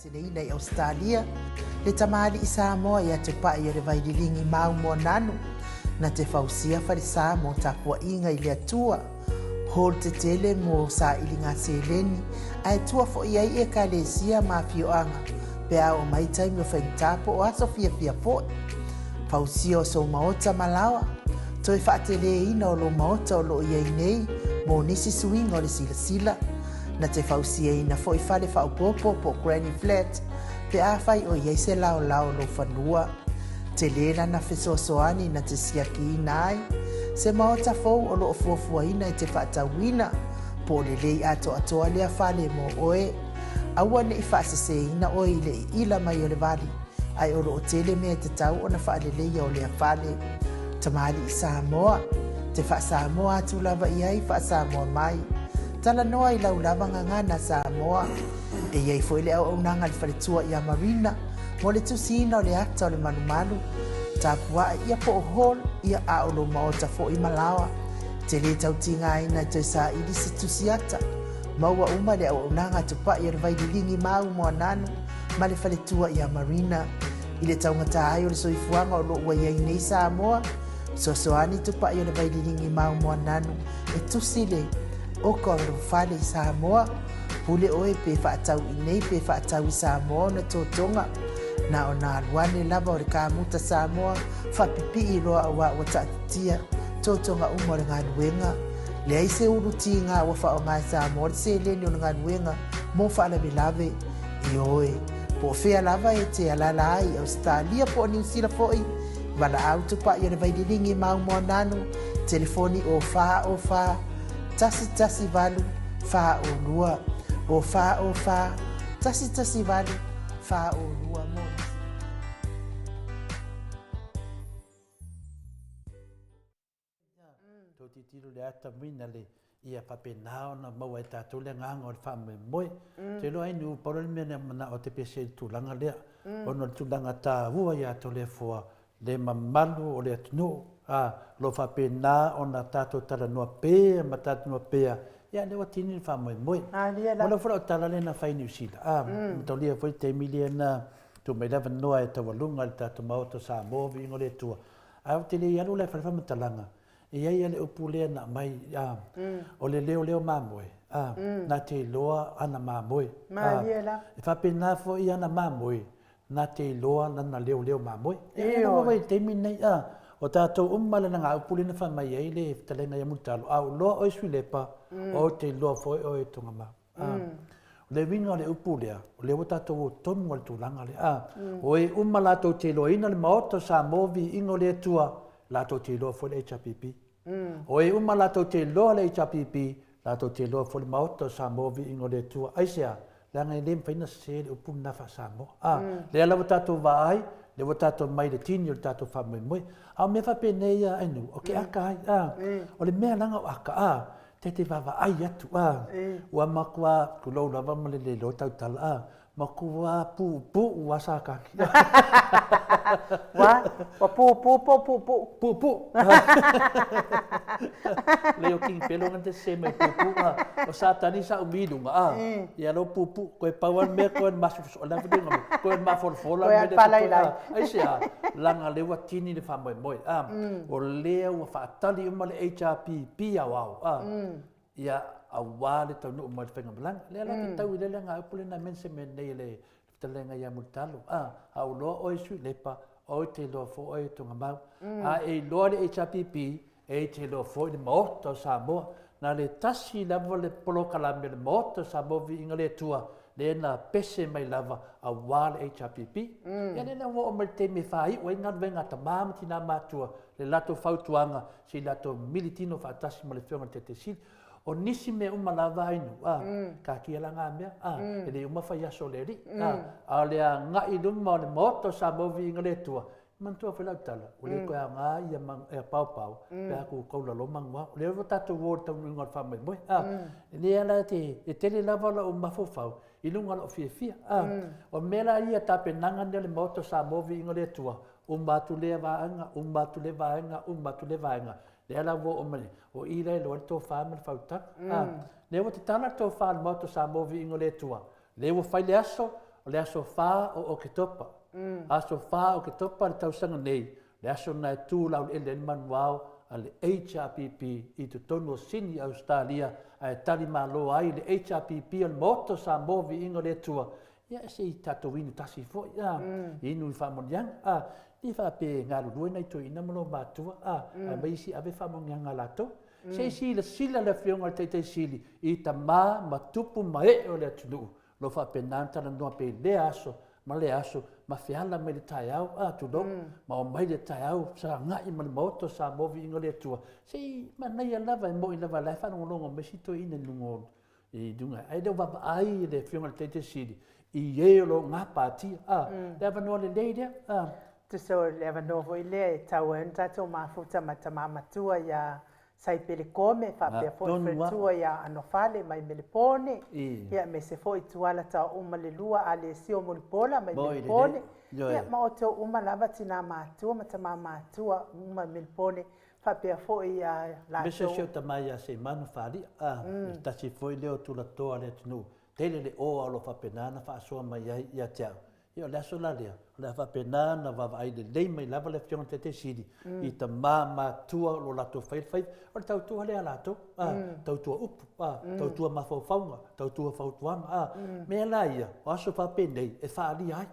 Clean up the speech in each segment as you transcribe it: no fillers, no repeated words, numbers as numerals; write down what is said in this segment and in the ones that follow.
Sinei nei Australia, le tamali i Samoa ia te pai o le vaidilingi mau mo nanu, na te fausia farisa mo tapua inga i le atua, hol te tele mo sa ilinga seleni, ai tua fo iai e ka le sia ma fioanga, pe a o mai taimi o whaintapo o aso fia fia fo. Fausia o so maota malawa, toi whaatele ina o lo maota o lo iai nei, mo nisi suinga o le sila sila, na te fausia ina fo i fale fa upopo po Granny Flat, pe a fai o iei se lao lao lo whanua. Te lena na fesoasoani na te siaki ina ai, se maota fou o lo o fuafua ina i te whaatawina, po le lei ato atoa lea fale mo oe. Aua ne i whaasese ina oe i le ila mai o le vali, ai o lo o tele mea te tau o na whaalelei o lea fale. Tamali i Samoa, te wha Samoa atu lava i ai wha Samoa mai. Tala noa i lau lava ngangana Samoa, e iei fo ile au nanga li whaletua i a Marina, mo le tusina o le ata o le manumalu, tapua ia po o hol ia a o lo maota fo i malawa, te le tau tinga ina toi sa ili se tusiata, maua uma le au nanga tupa i o le vaidilingi mau mo nanu, ma le whaletua i a Marina, i le tau ngata ai o le soifuanga o lo ua iei nei Samoa, soani tupa i o le vaidilingi mau mo nanu, e tusile, o ko ro fale i Samoa, pule oe pe whaatau i nei pe whaatau i Samoa na tōtonga, na o nā luane lava o le kāmuta Samoa, whapipi i roa o wa tatia, tōtonga umo le ngā nuenga, le aise uruti ngā wa wha o ngā Samoa, le se leni o ngā nuenga, mo whaala me lave i oe, po whea lava e te alala ai Australia po New Zealand foi, wala auto pa i o le vaidilingi mau mo nanu, telefoni o wha, tasi valu fa o lua o fa tasi valu fa o lua mo to ti tiro le ata mina le ia papenao na mau e tātou le nganga o le whaame moe te lo ai nu poro le mena mana o te pese tūlanga lea ono le tūlanga tā ua ia to le fua le mamalu o le atunu lo whapena o na tātou tala noa pēa ma tātou noa pēa ia lewa tini le whamoe moe wala whara o tala le na whai New Zealand mtau lia fwoi te milia na tu mai lewa noa e tawalunga le tātou maoto Samoa vingo le tua au te le ialu le whare whamatalanga ia le upu lea na mai o le leo mamoe na te loa ana mamoe e whapena fo i ana mamoe na te loa na leo mamoe e na wawai teimi nei o tātou umale na ngā upu lea na whamai ei le talenga ia mutalo au loa o isu lepa o te loa fo o e tunga mau le winga le upu lea o le wata tō tonu al tūlanga le o e umala tō te loa ina le maoto sa movi ingo le tua la tō te loa fo le HRPP o e umala tō te loa le HRPP la tō te loa fo le maoto sa movi ingo le tua aisea le ngai le mwhaina se le upu nafa sa mo le ala wata tō vaai le wata tō mai le tini o le tato whamui mui au me whapene ia enu o ke aka ai o le mea langa o aka te wawa ai atu ua makua kulou lava ma le lo tautala makua pu ua sakaki wa pu leo king pelo ngante se mai pu o satani sa umidunga ia lo pu ko pawan me ko masu so la video ko ma for la me ai sia langa le watini le famoi moi o leo fa tali uma le HRPP au ia awale tau no mo fenga blang le la tau le nga upule na mense men nei le telenga ia mutalo au lo o isu lepa o te lo fo o to ngam e lo le HRPP e te lo fo le moto sa mo na le tasi la vole polo kala me le moto sa mo vi ingale tua le na pese mai lava awale HRPP ia le wo o te me fai o inga venga ta mam tina matua le lato fautuanga si lato militino fa tasi mo le fionga te sil o nisi me uma lava inu ka kia langa mea e le uma whai aso le ri a le a nga i luma o le moto sa movi inga le tua mantua whelau tala o le koe a ngā ia pau pe aku kaula lo mangua o le ewa tatu wōr tau nunga le whamai moe le ala e tele lava la o mafofau i lunga la o fia o mera ia tape nanga le moto sa movi inga le tua umbatu le vaenga le ala wo o mane o ira lo to fa me fauta le wo te tana to fa mo to sa movi ingo le tua le wo fai le aso fa o ke topa aso fa o ke topa le tau sanga nei le aso na tu la le manual ale HRPP i te tono sini Australia ai tali malo ai le HRPP al moto sa movi ingo le tua ia se tato winu tasi fo inu fa mo yang ni fa pe ngaru do nei to ina mo matua mai si ave fa mo nga lato se si le sila le fionga te sili i ta ma tupu mai o le tulu lo fa pe nanta na no pe le aso ma fiala me le tai au tu do ma o mai le tai au sa nga i mo moto sa movi ingo le tua se ma nei lava mo ina va la fa no longo me si to ina lungo i dunga ai do va ai le fionga te sili i yelo nga pati le va no le leide te so le va no voi le tau en tato mafuta matua ya sai pele come fa pe fo tua ya anofale mai melepone ya me se foi tuala ta uma le lua ale sio molipola mai melepone ya ma o te uma lava tina matua matua uma melepone fa pe fo ya la so se ta mai ya se manu fali ta si foi le tu la to ale tnu tele le o alo fa penana fa so mai ya tia io la solaria la fa penana va ai de lei mai lava le fiona te sidi i ta ma tua lo la to fai o tau tua le ala to tau tua up tau tua ma fo faunga tau tua fau tuanga me la ia o so fa penei e fa ali ai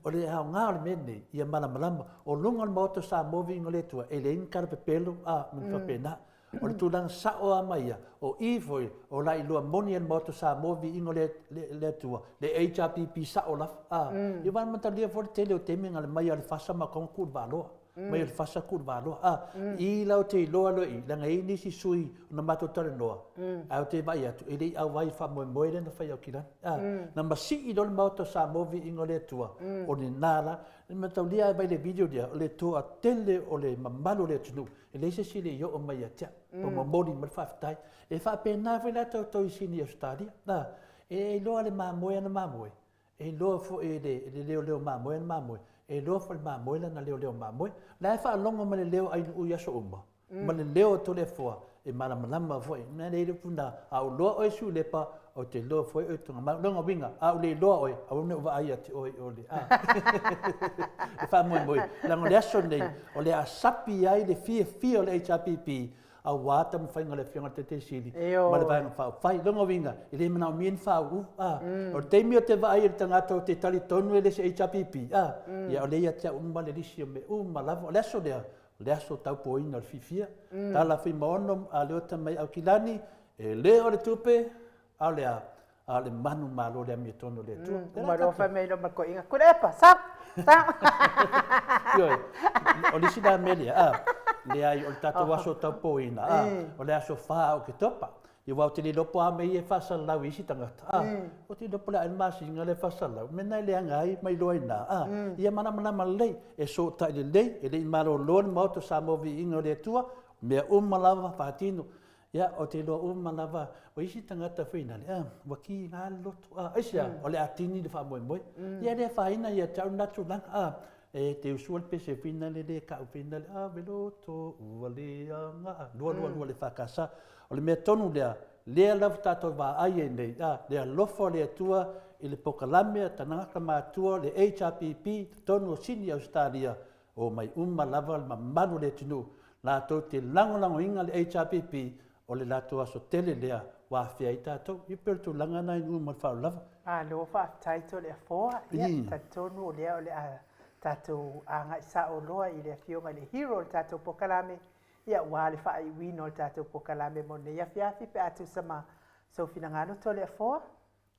o le ha nga le mene ia malama o lunga le moto sa moving le tua e le inkar pe pelo me fa pena o le tulang sa o amaia o ifoi o la ilua moni el moto sa movi ingo le tua le HRPP sa o la i van matalia for tele o teminga le mai al fasa ma kon kurvalo mai al fasa kurvalo i la o te loa lo i la ngai ni si sui na mato tare noa au te vai atu ele au vai fa mo moire na fa yakira na masi i lo moto sa movi ingo le tua o ni nala ma taulia vai le video dia le toa tele o le mamalo le tunu ele se si le yo o mai atia o mo mori ma fa tai e fa pena fa la to isini Australia e lo ale mamoe na mamoe e lo fo e le leo mamoe na mamoe e lo fo mamoe na leo mamoe la fa longo ma le leo ai u ya so uma ma le leo to le fo e mala mala fo na le punda au lo o su le pa o te loa foi o tunga ma longa winga a le loa oi a una va ai ati oi ole a e fa moi la ngole aso nei o le asapi ai le fia o le HRPP a wata mo fainga le fianga te sili ma le vai fa fai longa winga i le mana mien fa u a o te mi o te vai te tangata o te tali tonu e le HRPP a ia o le ia te umma le lisi o me umma lava o le aso le aso tau poina o fifia tala fi maono a le ota mai au kilani e le o le tupe a le manu malo le mi tono le tu ma ro fa me lo ma ko inga kurepa sa yo o le sida melia le ai o tatu waso tau poina o le aso fa o ke topa i wa te lopo a me e fa sala wi si tanga o te lopo la masi ngale fa sala me nai le ngai mai loina ia mana malei e so ta le e le malo lon mo to sa mo vi ingo le tua me malava patino ia o te loa malava o isi tangata whina le waki ngā loto aisia o le atini le wha moi ia le whaina ia tau natu langa e te usual pese whina le ka whina le veloto ua le anga lua le whakasa o le mea tonu lea lafu tātou wā ai e nei lea lofo le atua i le pokalamea tanangaka mātua le HRPP tonu o sini Australia o mai lava le mamanu le tunu lātou te langolango inga le HRPP o le lato aso tele lea wa fia i tātou i pere tu langa nai mal whao lava. Lo wha taito le foa ia tātonu o lea o le tātou anga i sa o loa i le fionga le hero o tātou pokalame ia wā le wha i wino o tātou pokalame mo ne ia fiafi pe atu sama so fina ngano to le foa.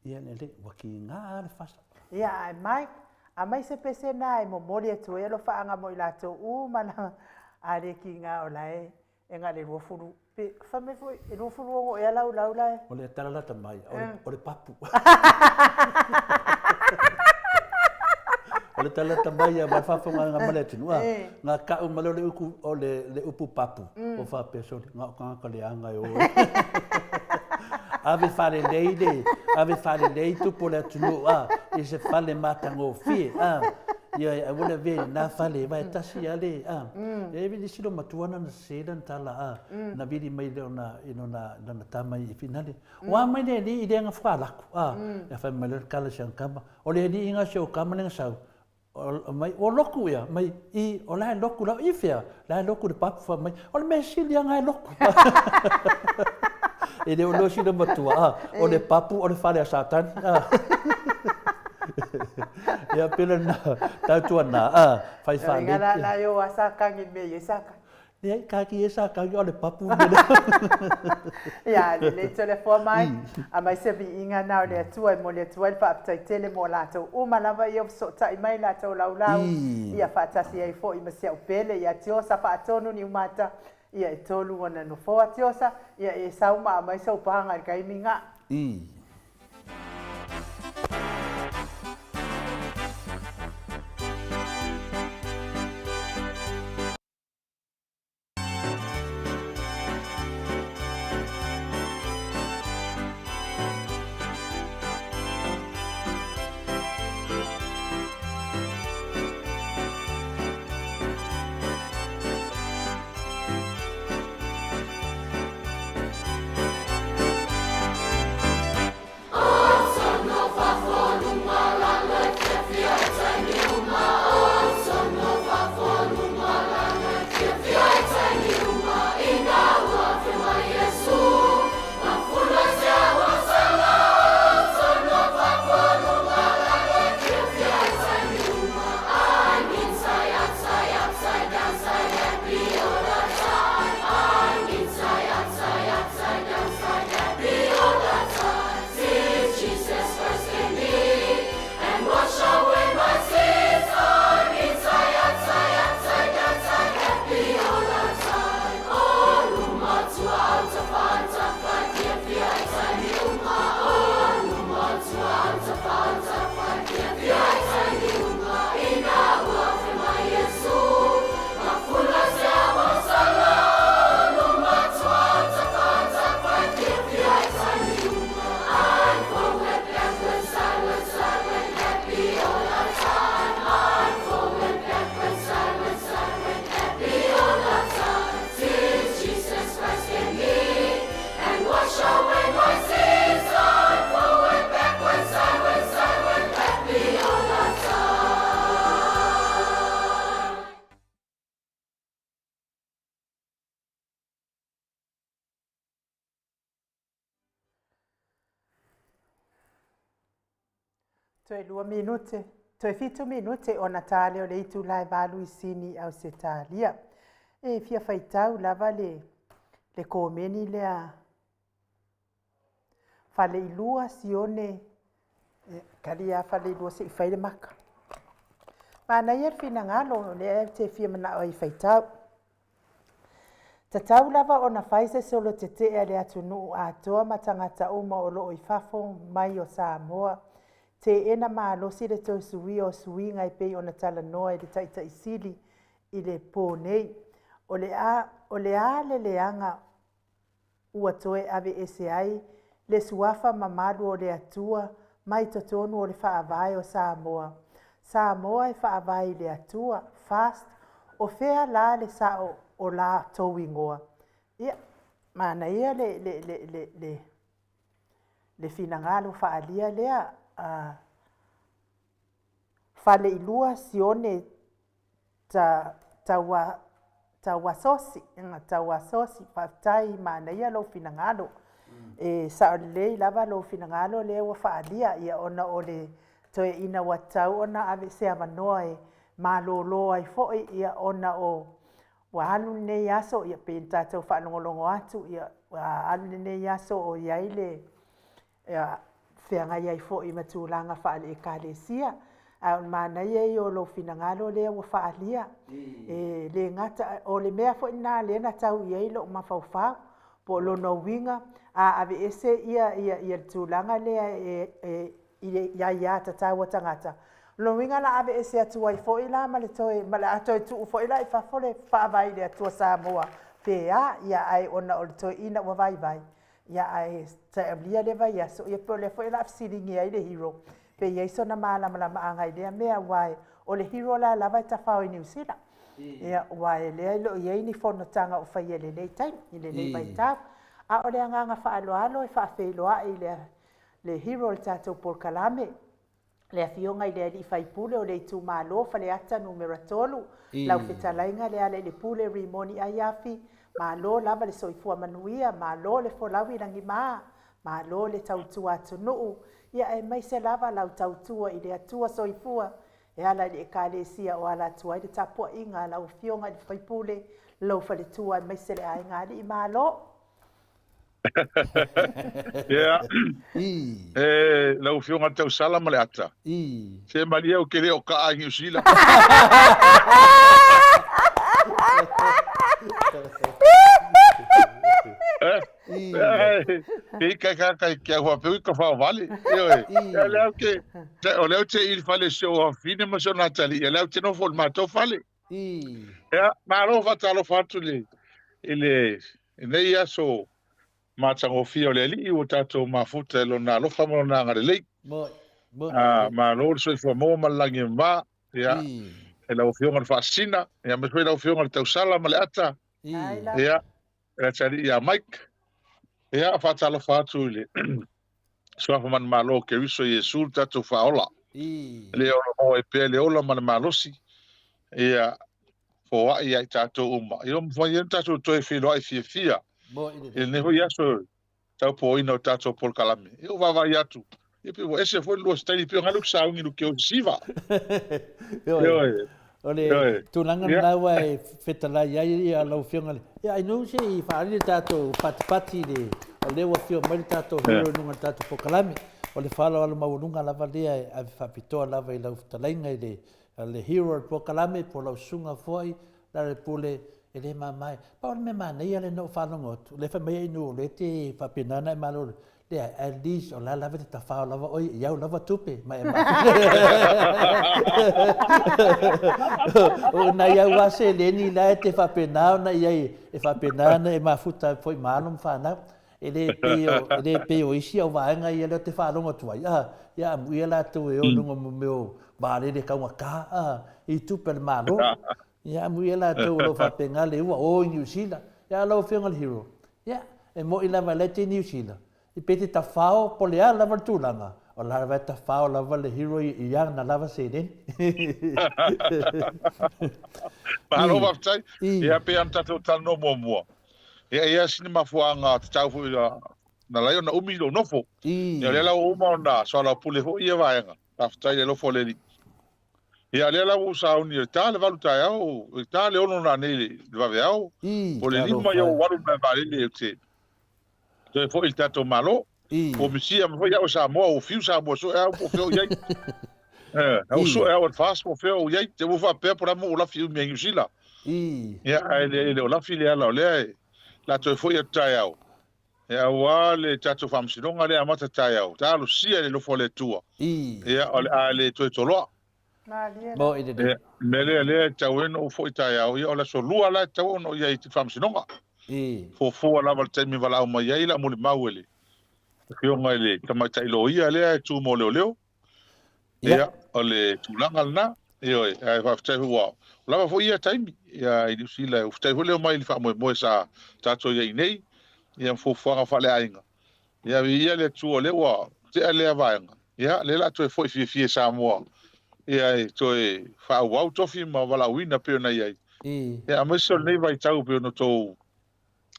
Ia le waki ngā le fasa. Ia ai mai a mai se pese nai mo mori atu e lo wha anga mo i tātou mana a re ki ngā o lai e ngā le ruafuru. Pe fame foi e no fu luogo e lau lai. O le taralata mai, o le papu. O le taralata mai a mai fafonga ngā male tinu ngā kau malo le uku o le upu papu o fa peso ngā ka le anga e o. Ave fare lei tupo le tinu i se fale matango fie ia wala ve na fale vai tasi ale e vi silo matuana na sedan tala na vidi mai le na na tama i finale wa mai le ni idea nga fala ya fa mai le kala shankama o le ni inga show kama sau mai o loku ia mai i o la loku la ifia la loku de pap fa mai o le mesili nga loku e de o lo silo matua o le papu o le fale a satan ia pela na tautua na fai fale ngala la yo asaka ngi me yesaka ia kaki esa kaki ole papu ia le telefone mai a mai se vi inga na le tua mo le tua fa aptai tele mo la to o malava yo so tai mai la to lau ia fa tasi ai fo i me se pele ia tio sa fa tonu ni umata ia e tolu ona no fo atiosa ia e sauma mai so panga kai minga Toe 2 minute. Toe 5 minute o Natale o le itu lai valu I sini au se talia. E fia faitau lava le komeni lea fale ilua sione karia fale ilua se faile maka. Mana ia fina ngalo le te fia mana o I faitau. Tatau lava o na faise solo te te le atunu atoa matangata uma o lo I fafo mai o Samoa. Te ena maalosi le tau sui o sui ngai pei o na tala noa I le taita isili I le pō nei. O le a le leanga ua toe ave ese ai le suafa mamalu o le atua mai totonu o le whaavai o Samoa. Samoa e whaavai le atua fast o fea la le sao o la tauingoa. Ia, mana ia le finangalo whaalia lea fale ilua sione tawa sosi fatai mana ia lo finangalo e sa le lava lo finangalo le wa faalia ia ona ole toe ina watau ona ave se avanoa e malolo ai foi ia ona o wa halu ne yaso ia penta to fa longolongo atu ia wa halu ne yaso o yaile ia feanga ia foi matulanga fa le kalesia a mana ia o lo finangalo le wa faalia e le ngata o le mea foi na le na tau ia lo mafaufa po lo no winga a ave ese ia tulanga le ia tatawa tangata lo winga la ave ese atu ai foi la ma le toi ma la toi tu foi la fa fole fa vai le atu Samoa pe ia ai ona o toi ina wa vai ia ai ta ablia le vai so ia po le foi la siringi ai le hero pe ia so na mala anga idea mea wai o le hero la vai ta fa o New Zealand ia wai le lo ia ni fono tanga o fai le nei time ile nei vai ta a o le anga fa alo fa fe lo ai le hero tato por kalame le afionga I le fai pule o le tu malo fa le ata numero tolu lau fetalainga le ale le pule rimoni ayafi malo lava le soifua manuia malo le folawi langi malo le tautua tunu ia e mai se lava lau tautua I le atua soifua e ala le kalesia o ala tua I le tapua inga lau fionga I fai pule lau fa le tua mai se le ainga li malo Yeah. Lau fionga tau sala ma le ata. Se maria o kere o ka a New Zealand. Kai kia hua peu ka whao vale. O leo te ili fale se o fine ma so natali. E leo te no fol mato fale. Ma alo fatalo fatu le. Nei aso matango fio le li o tato mafuta lo na lo famo na ngare le. Ma lo so fo mo malangi ma. Ya. E la fio ngal fascina. Ya me fo la fio ngal tau sala ma le ata. Ya. Tari ia Mike. Ia fatalo fatu le. Swafa man malo ke riso Yesu tatu faola. Le o e pe le ola man malosi. Ia fo wa ia tatu uma. Io mo ia tatu to filo ai fia. E ne ho ia so tau po ino tatu por kalame. Io va ia tu. E pe ese foi lo stai pe ngalu sa ngi lu ke o siva. Ole tulanga na wai fetala ia lo fionga ia inu se I fali tato pati le ole wa fio mai tato hero nunga tato pokalami ole fala ala maununga lava lea a fapitoa lava I lau fetalainga le hero pokalami po lau sunga foi la le pule ele mamai pa ole me mana ia le no falongot le fa mai inu le te papinana malo le at least o la lava te tafao lava oi iau lava tupe mai o na ia wase le ni la te fapena na ia e fapena na e mafuta foi malum fana ele peo isi o vaenga ia le te falongo tu ia mu ia la tu e o lungo meu bare de ka I tupe malo ia mu ia la tu lo fapenga le o New Zealand ia lo fionga hero ia e mo ila valete New Zealand I pete tafao po lea lava tūlanga. O lava tafao lava le hero I yang na lava se den. Mahalo waftai, ia pe am tatou tano mua. Ia sini mafuanga tau na laio na umi lo nofo. Ia lela o uma na so la pule ho ia vaenga. aftai le lofo le li ia le la usa uni ta le valu tai au ta le ono na nei le vave au o le lima ia walu na vale le te te fo il tato malo o misia mo ia o sa mo o fiu sa mo so e o fio ia au so e o fast mo fio ia te mo fa pe por mo la fiu me ngusila ia ele o la filia la le la to fo ia tai au ia wale tato famsilonga le amata tai au ta lo sia le lofo le tua ia ale to lo Bo ide de. Mele taweno fo itaya o la solua la tawono ia i famsinonga. Fo la val temi vala o mai la mo le mauele. Kio mai le tama tailo ia le tu mo leo. Ia ole tulanga na io ai va ftai wa. La fo ia taimi ia i sila ftai ho le mai le fa mo sa tato ia nei. Ia fo fa fa le ainga. Ia le tu le wa te le vainga. Ia le la tu fo fi sa mo. Ia toi fa wau tofi ma wala wina pe na ia ia me so nei vai tau pe no to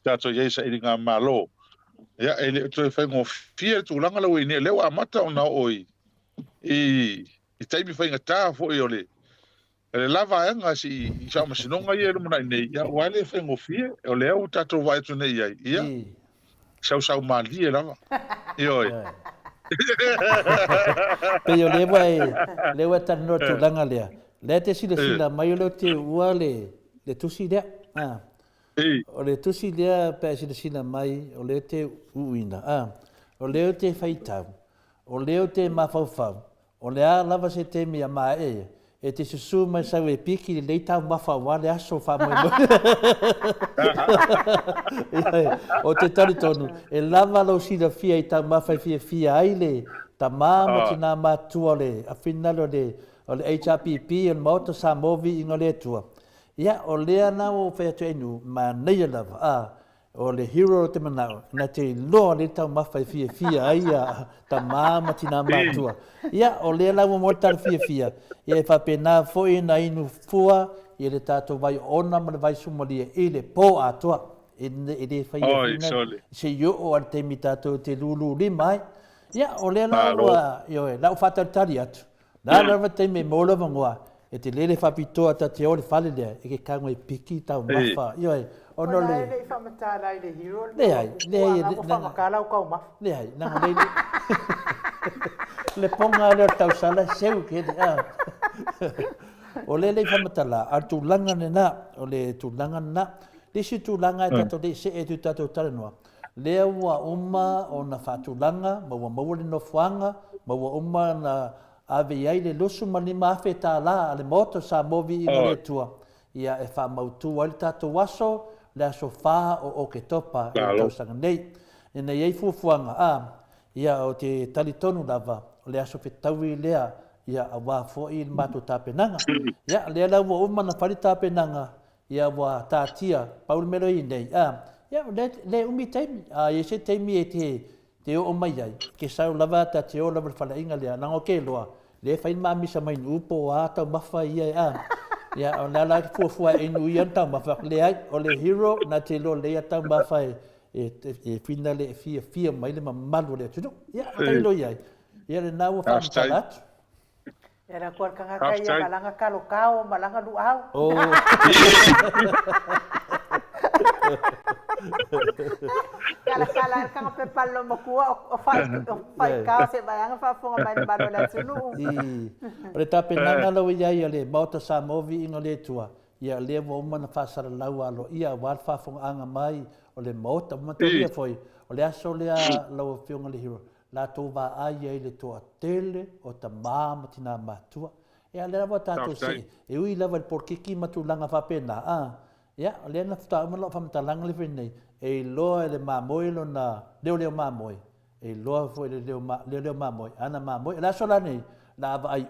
tato ia sa iringa malo ia ele toi fa ngo fie tu langa la wini le wa mata ona oi i tai mi fa ngata fo i ole ele lava nga si sa ma sinonga ia mo na nei ia wale fa ngo fie ole au tato vai tu nei ia sa mali lava io Pero le wa tan no tu langa lea. Le te sila mai lo te ua le tusi lea. O le tusi lea pe sila mai o le te uina. O le te faitau. O le te mafaufau. O le a lava se te mia mai e te susu mai sa we piki le tau mafau le aso fa mo. O te tari tonu e lava lo sila fia i tau mafai fia aile ta mama tina matua le a finalo le o le HRPP o moto sa movi inga le tua ia o le ana o fe te enu ma nei lava o le hero te manao na te loa le tau mafai fia aia ta mama tina matua ia o le lava mo tar fia ia fa pena foi na inu fua ia le tato vai ona ma le vai sumalia ile po atua ele fai se yo o al te mitato te lulu limai ia o le la yo la fata tari atu la la te me mola vangoa e te lele fa pitoa ta te o le fale le e ke kango e piki ta mafa yo o no le le fa mata la le hero le fa makala o ka ma le ai na le le ponga le tau sala seu ke o le fa mata la atu langa na o le tu langa na le si tu langa tato le se e tu tato tala noa lea ua uma o na whatulanga, maua le no fuanga, maua uma na ave iai le losu ma lima afe tā la ale moto sa movi i ngare tua. Ia e wha mautu wali tato waso, le aso wha o ke topa e tausanga nei. E nei ei fuafuanga ia o te talitonu lava, le aso whetaui lea, ia a wā fōi i matu tāpenanga. Ia lea la ua uma na whari tāpenanga, ia wā tātia, paulu mero i nei. Ia le umi taimi, ia se taimi e te o mai ai, ke sau lava ta te o lava whala inga lea, nango ke loa, le whain mamisa mai upo a tau mawha ia ia o la fuafua e nui an tau mawha, le ai o le hero na te lo lea tau mawha e whina le fia mai le mamalu le tunu, ia o tai lo iai, ia le nau a whamtala atu. Era kua kangaka ia malanga kalokao, malanga luau. Kala kanga pepalo makua o fai kao se bayanga fa fonga mai le balo la tunu. Pre tape nanga lo ia le mauta sa movi inga le tua. Ia le mo mana fa sara lau alo ia wal fa fonga anga mai o le mauta mata ia foi. O le aso le lau fionga le hero. La to va ai le toa tele o ta mama tina matua. Ia le lava tato se. E ui lava le porkiki matulanga fa pena. Ia, le na futa umalo whamtalanga le whenei, e loa le mamoi lo na leo mamoi, e loa fo le leo mamoi, ana mamoi, la sola nei, lava ai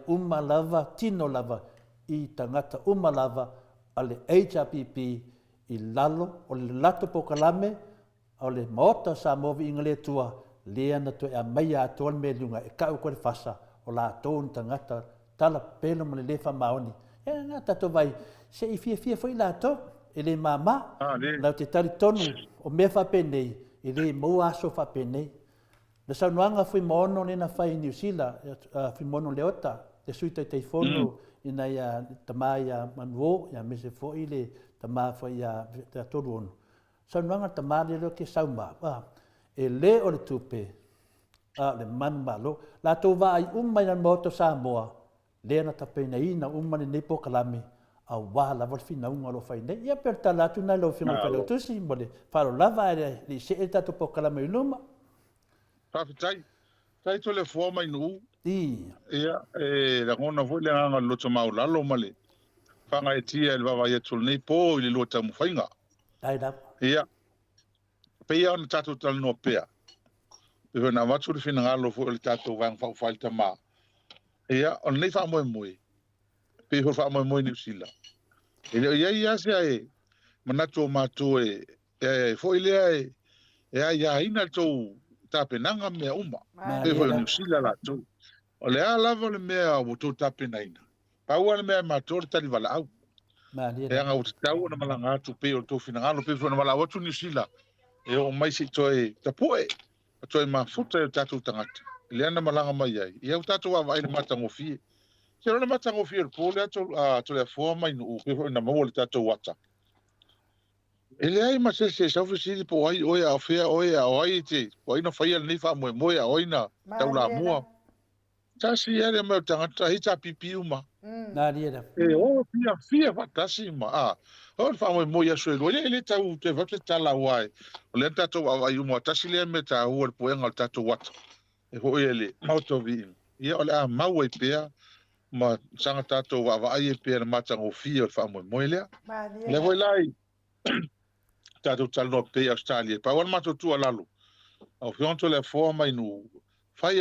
lava, tino lava, i tangata lava, ale HRPP, i lalo, o le lato pokalame, o le maota sa movi inga le tua, lea na to e a mai a toan me lunga, e kau kore fasa, o la toon tangata, tala pelo ma le lefa maoni, e nga tato vai, se i fia foi la to, ele mama, lau te tari tonu, o mea whapenei, ele mau aso whapenei. Le saunoanga fui mono ni na fai New Zealand, fui mono leota, te suita te fono ina ia tama ia manwo, ia mese fo ile tama fai ia te tolu ono. Saunoanga tama le ke sauma, e le o le tupe, le man malo, la tau va ai umai na moto Samoa, le na tapena ina umani nepo kalame, a wā lava fina unga lo fai nei, ia per tala tu nai lo fina whare tusi, mo le wharo lava e li se e tatu po kalame iluma. Whawhitai, tai to le fua mai nuu. Ia. Ia, la ngona fo le anga loto mau lalo male. Whanga e tia e wawa ia tol nei po i le lua tamu whainga. Tai rap. Ia, pea ona tatu tala no pea. Iwe na watu le fina ngalo fo le tatu wang whau whai tama. Ia, ona nei wha moe moe. Pea ho wha moe moe New Zealand. Ia se ai, manatu o mātu fo ilea ia ina tau tapenanga mea uma. Pea fo New Zealand la tau. O le lava le mea o tau tapenaina. Paua le mea mātu le tali wala au. E anga o te tau na malanga atu pe o tau fina ngalo pe fo na wala watu New Zealand. E o mai si toi tapoe. Toi mafuta e tatu tangata. Le ana malanga mai ai. Ia o tatu wa vai le matango fie. Se rona matango fie po le to le fo mai no pe fo na mo le tatu wata. Ele ai ma se sa fisi po ai o ya fea o ya o ai te. O ina fai ni fa mo mo ya o ina tau la mua. Tasi ele me tangata hita pipi uma. Na riera. E o fia fatasi ma. O fa mo mo ya so ele tau te va te tala wai. O le tatu wa ai mo tasi le me ta o po en al tatu wat. E ho ele out of him. Ia o le a mau e pea ma sanga tatu wa ai e pea ma tango fia fa mo mo ele. Le voi lai. Tatu talo pe Australia. Pa wan mato tu alalo. Au fionto le forma inu fai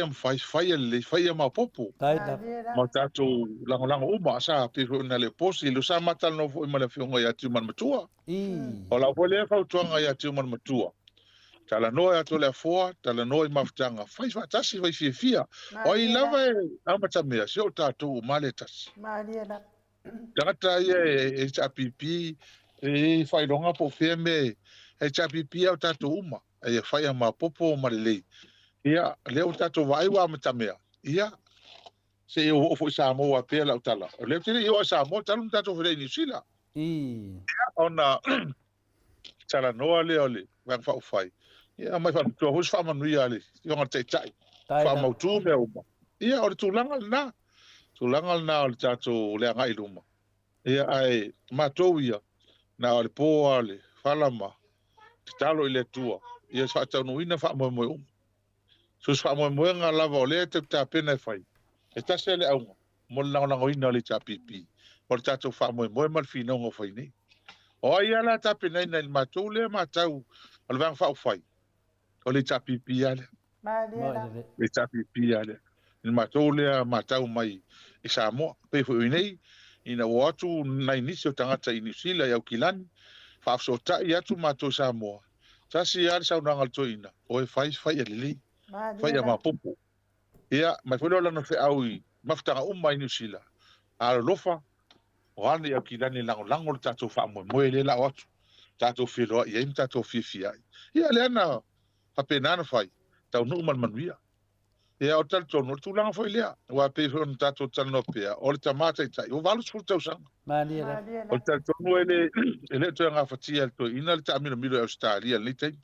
ma popo. Ma tatu lango uma sa pe na le posi lu sa matal no foi ma le fionga ya tu man matua. O la vole fa tuanga ya tu man matua. Tala no ya to le fo, tala no ma ftanga. Fai tasi vai fia. O I lava amata me se o tatu maletas. Tata ye HPP e fai longa po feme HPP o tatu uma. E fai ma popo ma le. Ia, leo tato vai wa matamea. Ia, se o fo Samoa pe la utala. Le tiri o Samoa talu tato fere New Zealand. Ia, ona tala noa le ole, wang fa ufai. Ia, mai fa to hos fa manu ia le. Ia nga tai tai. Fa mau tu me uma. Ia, o tu langal na. Tu langal na o tato le nga iluma. Ia ai matou ia na o po ale falama. Talo ile tua. Ia fa tau ina fa mo mo. So fa mo nga lava o le te pena fai. E ta se le au mo la nga ina le pipi. Por tato fa mo mal fino ngo fai ni. O ia la ta pena ina il matou le matau. Al vang fa fai. O le pipi ale. Le pipi ale. Il matou le matau mai i Samoa pe fo nei ina watu na inisio tangata inisila ya ukilani. Fa so ta ia tu matou Samoa. Tasi ia sa nga toina. O fai le. Fai ma popo. Ia, mai foi lola no fe aui, maftanga uma New Zealand. A lofa, o ane ia ki lani lango tato fa mo le la watu. Tato filo, ia im tato fifi ai. Ia le ana hapenana fai, tau nu man manuia. Ia o tato no tu langa foi lea, wa pe fon tato tano pea, o le tamata tai, o valus fu tau sang. O tato no ele to nga fatia to ina le tamino milo Australia le tai.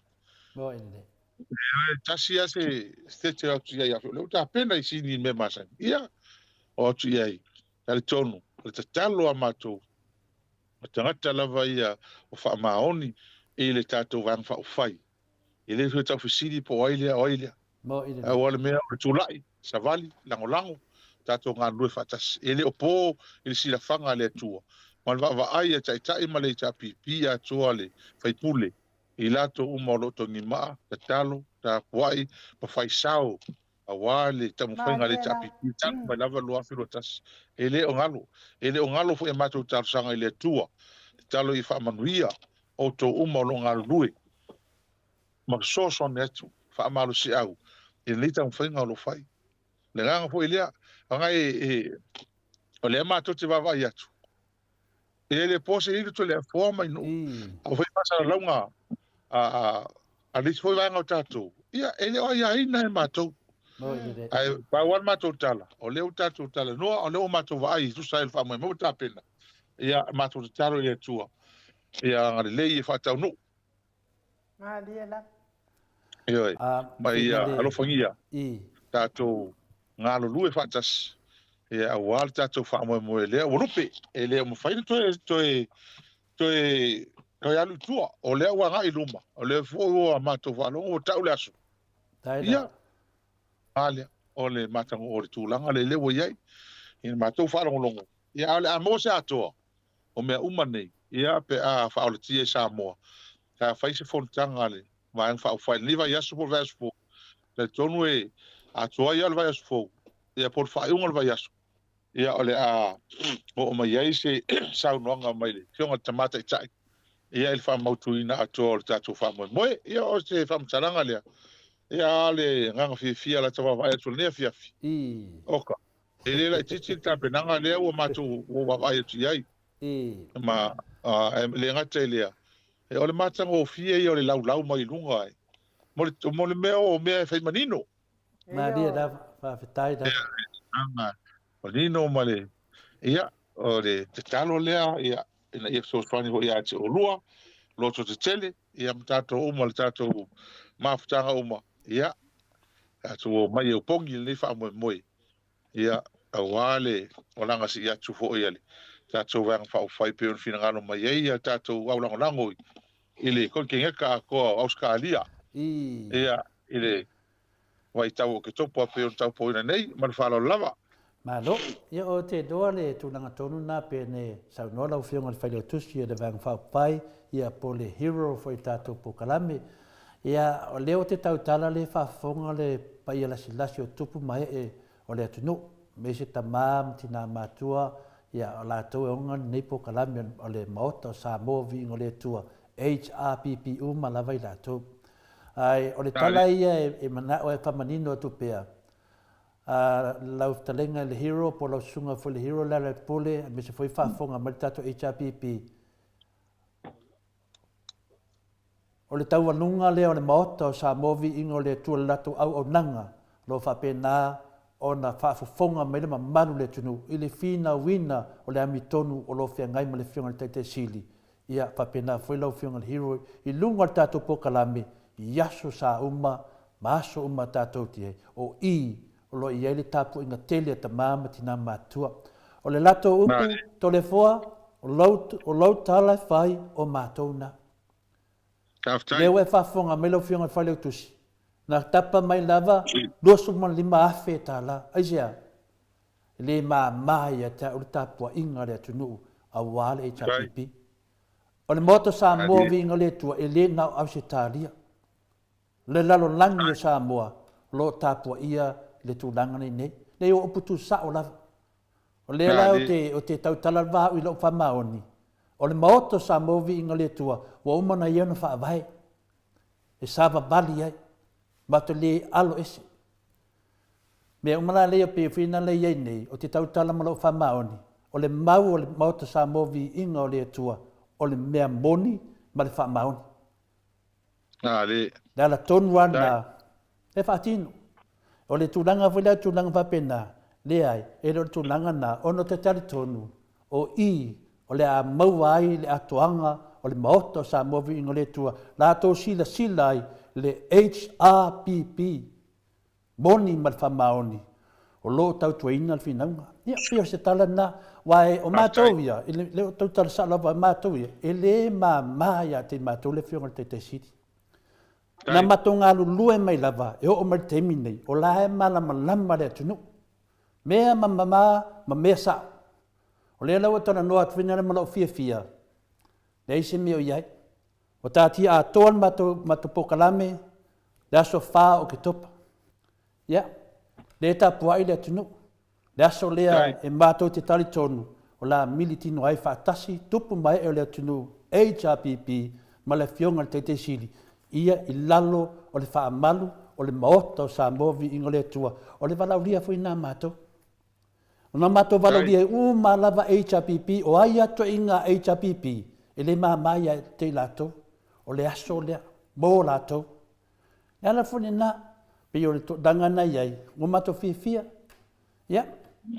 Tasi ase stete au tia ia le uta pena I sini me masa ia o tia ai tale tonu le talo amato matangata lava ia o fa maoni e le tato vang fa fai ele so ta fisidi po oilia mo ile a wala me o tulai savali lango tato nga lu fa tas ele opo ele sila fanga le tua mal va ai tai male ta pipi a tuale fai pule I lato uma loto ni maa, ta talo, ta kuai, pa fai sao, a wale, ta mwhainga le tapi, tang, mai lava lua whiro tas, ele o ngalo fu e matou talo sanga ele tua, talo I wha manuia, o to uma lo ngalo lue, ma soso netu, wha amalo si au, ele ta mwhainga lo fai, le nganga fu ilea, anga o le matou te wawa I atu, ele pose ili to le forma inu, a whai pasa launga, a lisi foi vanga o tatou ia ele o ia ina e matou ai pa wan matou tala o le tatou tala no o le matou vai tu sai fa mo ta pena ia matou talo ia tua ia ngale le i fa tau no Malia la. ia mai ia alo fangia tatou ngalo lue fa tas ia awal tatou fa mo le o rupe ele mo fa to ya lutua o le wa ngai luma o le fo o matou va lo o tau le aso ia ale o le matango o le tūlanga le lewa iai ina matou whaalongolongo ia ale a mo se atoa o mea uma nei ia pe a whaoletia Samoa ka whaise whontanga le mai ang whaofai ni vai aso por vai aso po le tonu e atoa ia le vai aso po ia por whaiunga le vai aso ia ole a o mai iai se saunoanga mai le fionga tamata i tai ia il whamautuina atoa o le tatou whamoe ia o se whamtaranga lea ia le nganga fia la tawa vai tu ne fia oka ele la titi ta penanga le o matu o vai tu ai ma le ngata le e o le mata o fia i o le lau mai lunga ai mo le me fe manino ma dia da fa fitai da anga o nino male ia o le talo le ia ina ia so fani o ia o lua lo to tele ia mtato o mo le tato mafutanga uma ia atu mai o pongi le fa mo ia awale olanga si ia tu fo ia le tatu wang fa fai pe fina ngano mai ia tatu au lango ile kon kinga ka ko Australia ia ile wai tau ke topo pe tau po nei man fa lo lava malo ia o te dole tu nanga tonu na pe ne sa no la fiona fa le tusi de wang fa pai ia pole hero foi tatu po kalame ia o leo te tautala le whafonga le pai ala silasi o tupu mai o le atunu. Me se tamam tina matua ia o la tau e onga nei po kalami o le maota o Samoa vi o le tua HRPP uma la vai la tau. Ai o le tala ia e mana o e whamanino tu pea. Lau talenga le hero po lau sunga fo le hero la le pole me se foi whafonga mai tato HRPP. O le tau anunga le o le maota o Samoa vi ingo le tua latu au nanga lo whapena o na whaafofonga mai le mamaru le tunu i le whina wina o le amitonu o lo whiangai ma le whionga le taite sili ia whapena foi lau whionga le hero i lunga le tātou pokalame i yaso sa uma maaso uma tātou tie o i o lo i ele tāpu inga tele ta mama tina matua o le lato upu to le foa o lau tala whai o mātou na lewe whafonga mai lau whionga le whai leu tusi na tapa mai lava dosu man lima afe tala aisia le ma mai ta urta po inga le tunu awale e chapipi o le moto sa mo vinga le tua ele na Australia le lalo langi sa mo lo tapo ia le tu langa nei le o putu sa o la o le la o te tau tala va i lo fa maoni o le moto sa mo vinga le tua o mana ia no fa vai e sava bali ai mato le alo ese. Me umala le pe fina le ye nei o te tau tala malo fa maoni. O le mau o le mauta sa movi inga o le tua o le mea moni ma le fa maoni. Ale. Dala ton wana e fatino. O le tulanga vila tulanga va pena le ai e le tulanga na ono te tali tonu o i o le a mau ai le atoanga o le mauta sa movi inga o le tua la to sila sila ai le HRPP moni mal famaoni o lo tau tuina al finanga ia pia se tala na wai o matovia le tau tala sala va matovia ele ma ya te matou le fiona te city na matonga lu lue mai lava e o mal terminei o la mala malama le tunu mea mama ma mesa o le lawa tona no atfina le malo fia le se meo ia o tati a ton mato pokalame le aso fa o ke topa ia le ta puai le tunu le aso lea e mato te tali tonu o la militino ai fa tasi tupu mai e le tunu HRPP ma le fionga te te sili ia i lalo o le fa amalu o le maota o sa movi ingo le tua o le valauria foi na mato na mato valauria uma lava HRPP o ai ato inga HRPP ele ma mai te lato o le aso lea, mō lato. Ala funi na pe yo to danga na yai o mato fia ya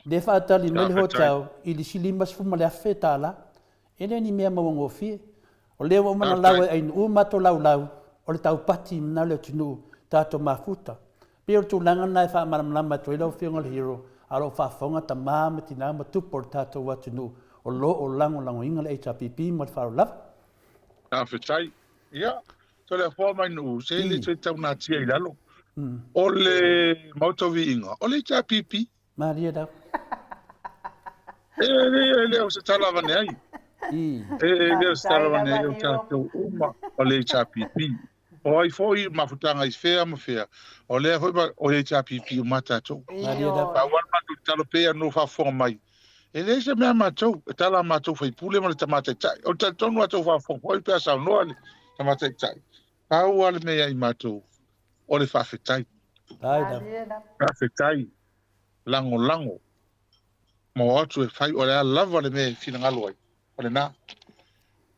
de fa tali mel hotel ili silimas fu mala fetala ele ni me mo ngofi o le o mana lawe ai o mato lau o le tau pati na le tunu tato mafuta pe yo to langa na fa mala to lo fiong hero alo fa fonga ta mama tina ma tu portato watunu o lo o lango inga le HPP mo fa la na fetai ya to le fo mai no se le tau na tia ilalo o le motovi inga o le HPP Maria da ele o se tala vane ai ele o se tala vane ai o tato uma o le HPP o ai foi mafutanga i fea ma fea o le foi o le HPP ma tato Maria da pa wan ma tu talo pe no fa fo mai ele se me ma to tala ma to foi pule ma tamate tai o tato no to fa fo foi pe sa no ale tamate tai pa wal me ai ma to o le fa fetai ai da fa fetai lango mo atu e fai o le lava le me fina ngalo ai o le na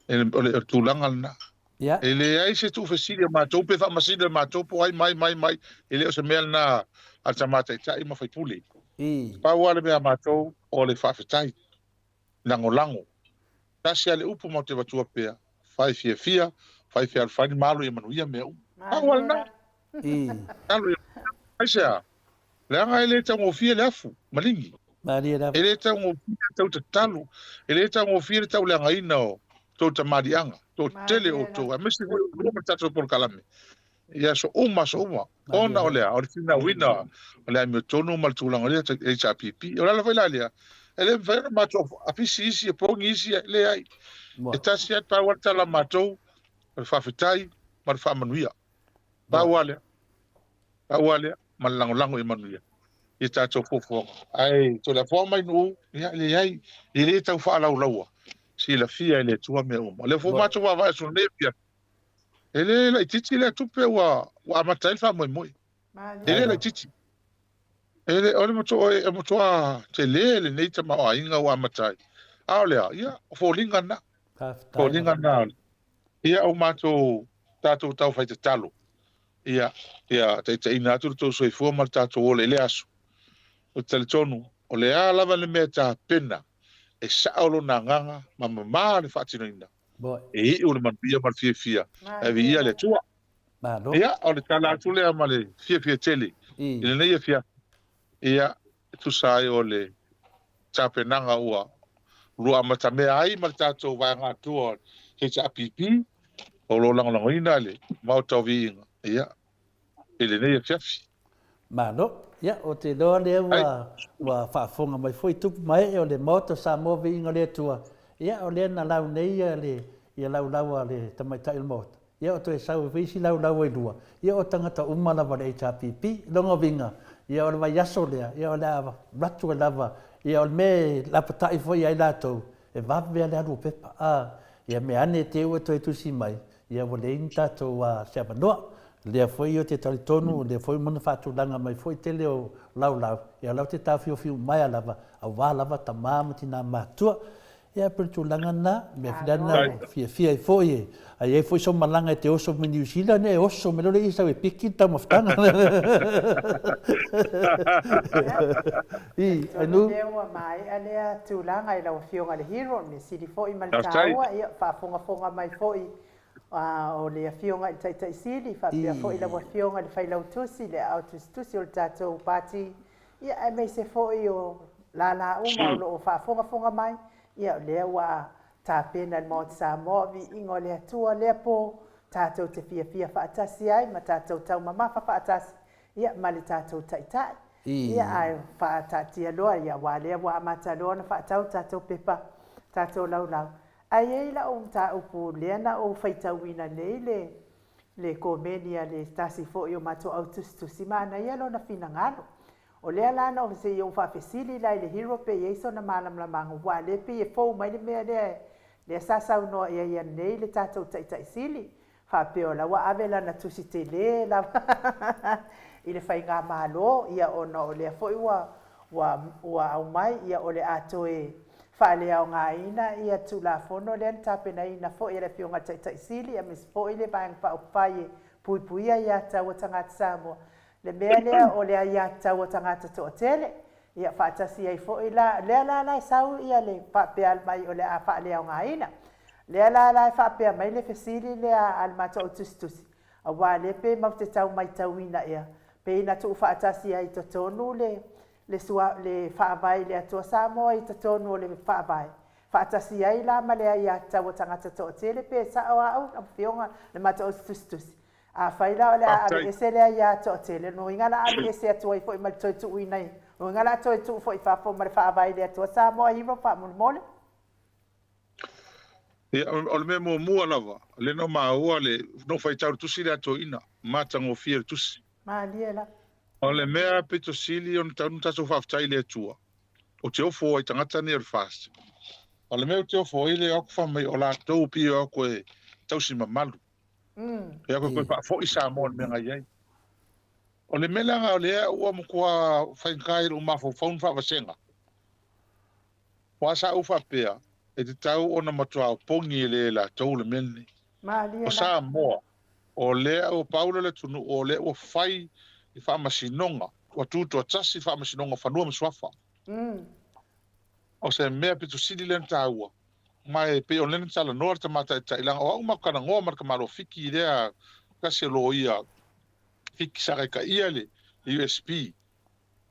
ele tu langa na ya ele ai se tu fesile ma to pe fa masile ma to po ai mai ele o se mel na al tamata tai ma fai puli pa wale me ma to o le fa fetai lango tasi ale upu mo te batua pe fai fia fai fani malu e manuia me pa wale na alu ai se le anga ele tango fia le afu malingi Maria da ele tango fia tau te talu ele tango fia tau le anga ina o tau te marianga to tele o to a mesi ko no tato por kalame ya so uma ona ole o tina wina ole mi tonu mal tulang ole HPP ola la vai la ele vai mato a pisi isi po ngisi le ai eta sia pa wata la mato fa fitai mar fa manuia pa wale malango e manuia e tato fofo ai to la forma no ya le ai ele tau fa la ulaua si la fia ele tua me uma le fo mato va vai so nepia ele la titi le tupe wa matai fa moi ele la titi ele ole mo a te le nei te ma inga wa matai ole ia fo linga na ia o mato tato tau fai te talo ia te ina tu so fo mal tato ole le aso o telefonu o le ala va le me ta pena e saolo na nganga ma le fatino ina e o le manpia mal fia e via le tua ia o le tala tu le amale fia tele ile nei fia ia tu sai o le tapenanga ua rua mata me ai mal tato va nga tu o HPP o lo lang ina le mauto vi ia ile nei fia Malo, ya o te loa le wa whaafonga mai foi tupu mai o le moto sa movi inga le tua. Ya o le na lau nei ia lau le tamaita il moto. Ya o to e sau visi lau e lua. Ya o tangata umalawa le HPP, longa vinga. Ya o le vai yaso lea, ya o le awa ratu e lava. Ya o le me lapatai foi ai latou. E vavea le aru pepa. Ya me ane te ua to e tusi mai. Ya o le intato wa seapa noa. Lea foi o te talitonu, lea foi mana whaatulanga mai foi te leo lau. Ia lau te tawhiowhiu mai alava, a wālava ta māmati nā mātua. Ia peritulanga nā, mea whidana fia i foi e. A iei foi so malanga e te oso me New Zealand e oso me lore isa e piki tau mawhtanga. Anu lewa mai, a lea tūlanga i lau whionga le hero, me siri foi malitaua, ia whaafonga mai foi. O le afionga i taitai sili, whapia fo i lawa afionga le whailau tusi, le au tusi o le tātou pāti. Ia e mei se fo i o la uma o lo o whaafonga mai. Ia o lea wa tāpena le maoti sa movi, ingo le atua lea po, tātou te fia whaatasi ai, ma tātou tau mamafa whaatasi. Ia ma le tātou taitai. Ia ai whaatatia loa, ia wa lea wa amata loa na whaatau tātou pepa, tātou lau. Ai ei la o mta upu leana o whaitauina nei le komenia le tasi fo i o mato au tusi maana ia lo na fina ngalo. O lea lana o se i o whawhesili lai le hero pe eiso na malam la mangu wa le pe e fau mai le mea le sasau noa ia nei le tātou taitai sili. Whape o la wa avela na tusi te le la i le whai ngā malo ia o na o lea fo i wa au mai ia o le ato faaleaogaina ia tulafono lea tapenaina foʻi e le fioga taʻitaʻisili a misi foʻi le vaega faaupapai e puipuia iā taua tagata Samoa le mea lea o le iā taua tagata toʻatele ia faatasi ai foʻi la lea la e sau ia le faapea mai o le a faaleaogaina lea la e faapea mai le fesili lea a le matou tusitusi auā lē pe mau te tau mai tauina ia pe ina tuu faatasi ai totonu le faavae le atua Samoa i totonu o le faavae faatasi ai la ma lea iā taua tagata toʻatele pe saʻo aʻu na fioga le matou tusitusi afai la o le a ese lea iā toʻatele noiga la ale ese atua i foʻi ma le toe tuuina ai noiga la toe tuu foʻi faafo ma le faavae le atua Samoa hiro faamolemole ia o le mea muamua lava le no maua le no faitau tusi le atoina matagofia le tusi malie la o le mea petosili ona taunu tatou faafetai le atua o te ofo ai tagata ni o le fast o le mea o te ofo ai le ako faamai o latou pia o koe tausi mamalu ia koe faafoʻi Samoa le mea gai ai o le mea laga o lea ua makuā faigai le mafaufau faavasega ua sa au faapea e te tau ona matuaopogi e lē latou le mea lenei o Samoa o lea ua paula le tunuu o lea ua fai i faamasinoga ua tutuatasi faamasinoga fanua ma suafa o se mea petosili lena tāua mai pe o lena talanoa le tamataʻitaʻilaga o aʻu makanagoa ma le kamalofiki lea kasi alo ia fiki sagaikaʻia le USP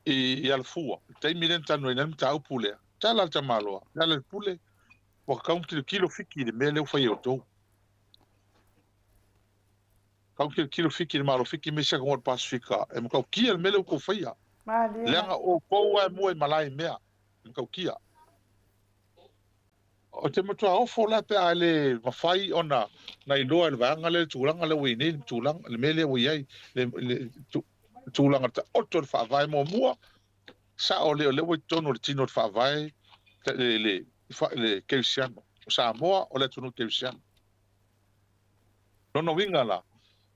i alafua taimi lena tanu ai lena mataupu lea tala le tamaloa lala le pule ua kakau kilokilo fiki le mea leu fai outou kau kilo fiki le malofiki me sakagoa le pasifika e makaukia le mea leu kou faia leaga o kou ae mua i malai mea makaukia o te matuaofo la pe a le mafai ona na iloa le vaega le tulaga le ua inei le tulaga le mea lea ua iai le tulaga taoto le faavae muamua sa o le ua itonu o le tino o le faavae le keusiano o Samoa o le atunuu keusiano lona uiga la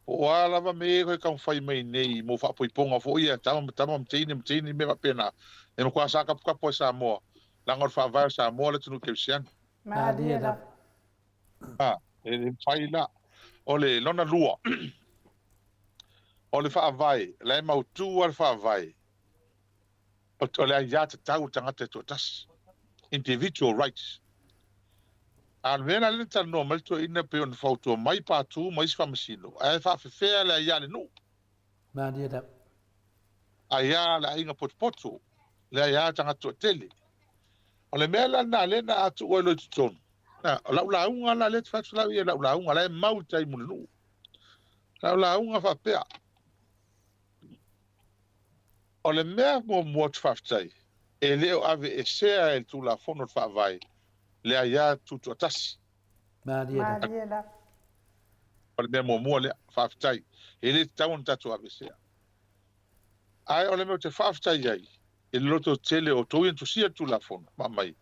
o lava me koe kaumafai mai nei mo faapoipoga foʻi ia tama mateini me faapena e makuā sa kapukapu e Samoa laga o le faavae o Samoa le atunuu keusiano e fai la o le lona lua o le faavae lae mautū a le faavae o le aiā tatau tagata e tuatasi individual rights a le mea la lena talanoa ma le tuaʻina pe ona fautua mai patū ma isi faamasino ae faafefea le aiā lenuu aiā le aiga potopoto le aiā tagata tuatele o le mea lana lena atuu ai loi totonu o laʻulauga la le tafatulau ia laʻulauga lae mau i taimu lenuu laʻulauga faapea o le mea muamua te faafetai e lē o ave esea e le tulafono o le faavae le aiā tutuatasi o le mea muamua lea faafetai e lē tatau ona tatou ave esea ae o le mea o te faafetai ai e le loto tele o tou ina tusia le tulafono maamai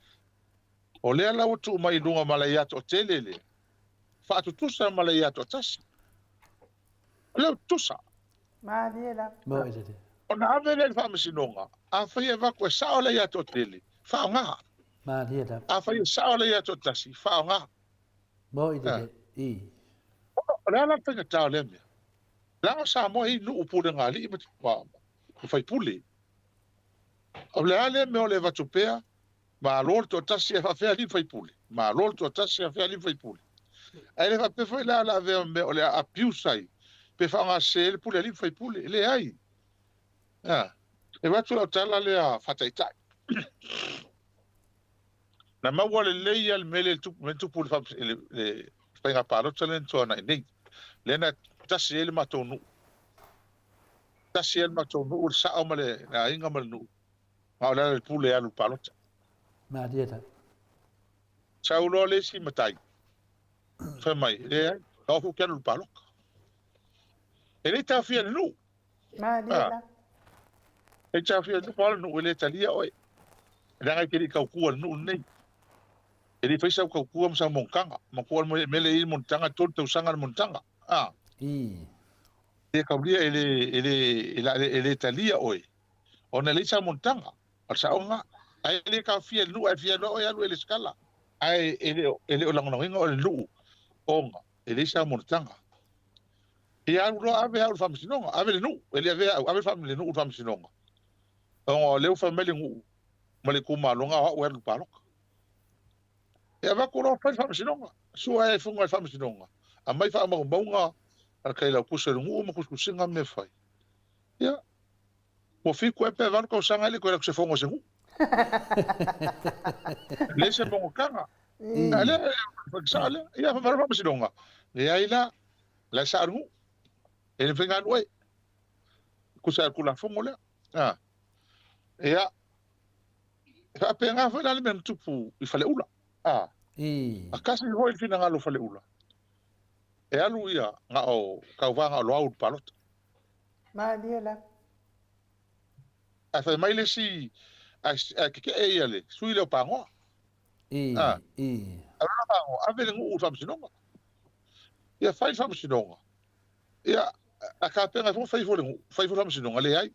o lea lau tuu mai luga ma le aiā toʻatele lea faatutusa ma le aiā toʻatasi o lea tusa ona ave le faamasinoga afaia vaku e saʻo le aiā toʻatele faaogaga afaia saʻo le aiā toʻatasi faaogaga o lea la faigatā o lea mea laga Samoa i nuu pulegalii ma faipule o le a lea mea o le vatupea malo le toʻatasi e faafea alii faipule malo le toʻatasi e faafea alii faipule ae le faapea foi la laavea mea o le apiusa ai pe faagasē le pule alii faipule leai e watu lau tala lea faataʻitaʻi na maua lelei a le mele me tupu le faiga palota lena toanaʻi nei lena tasi ai le matou nuu tasi ai le matou nuu le saʻo ma le aiga ma le nuu ma o lea le pule alu palota sauloa le isi matai fai mai leai kao foʻi alu le paloka e lei tafia le nuu e tafia le palo nuu e le talia oe e lagai ke lii kaukua le nuu lenei e lii faisa kaukua ma saumogaga ma kua mele i le monitaga tolu tausaga le monitaga e kaulia e le talia oe ona lei saumonitaga o le saʻoga ai le ka fia lu ai fia no ya lu ele skala ai ele o langonga o le lu onga ele sa mo tanga ia ro ave au fam sinonga ave le nu ele ave fam le nu fam sinonga o le family ngu male ku malonga o er palo e va ko ro fam sinonga su ai funga fam sinonga a mai fa mo bonga al kai la kusa ngu mo ku singa me fai ia mo fi ko pe van ko sanga le ko la se fongo se ngu le se bongo kanga ale sale ia fa fam sinonga le ai la sa ngu ele venga noi kusa ku la fongo le ia fa penga fa le men tupu I fale ula a kasi hoi fina ngalo fale ula e alu ia nga o kauvanga lo au palot ma diela a fa mai le si a ke e ia le sui le pango a pango a vele ngu fam sinonga ia fai fam sinonga ia a ka penga fo fai fo fam sinonga le ai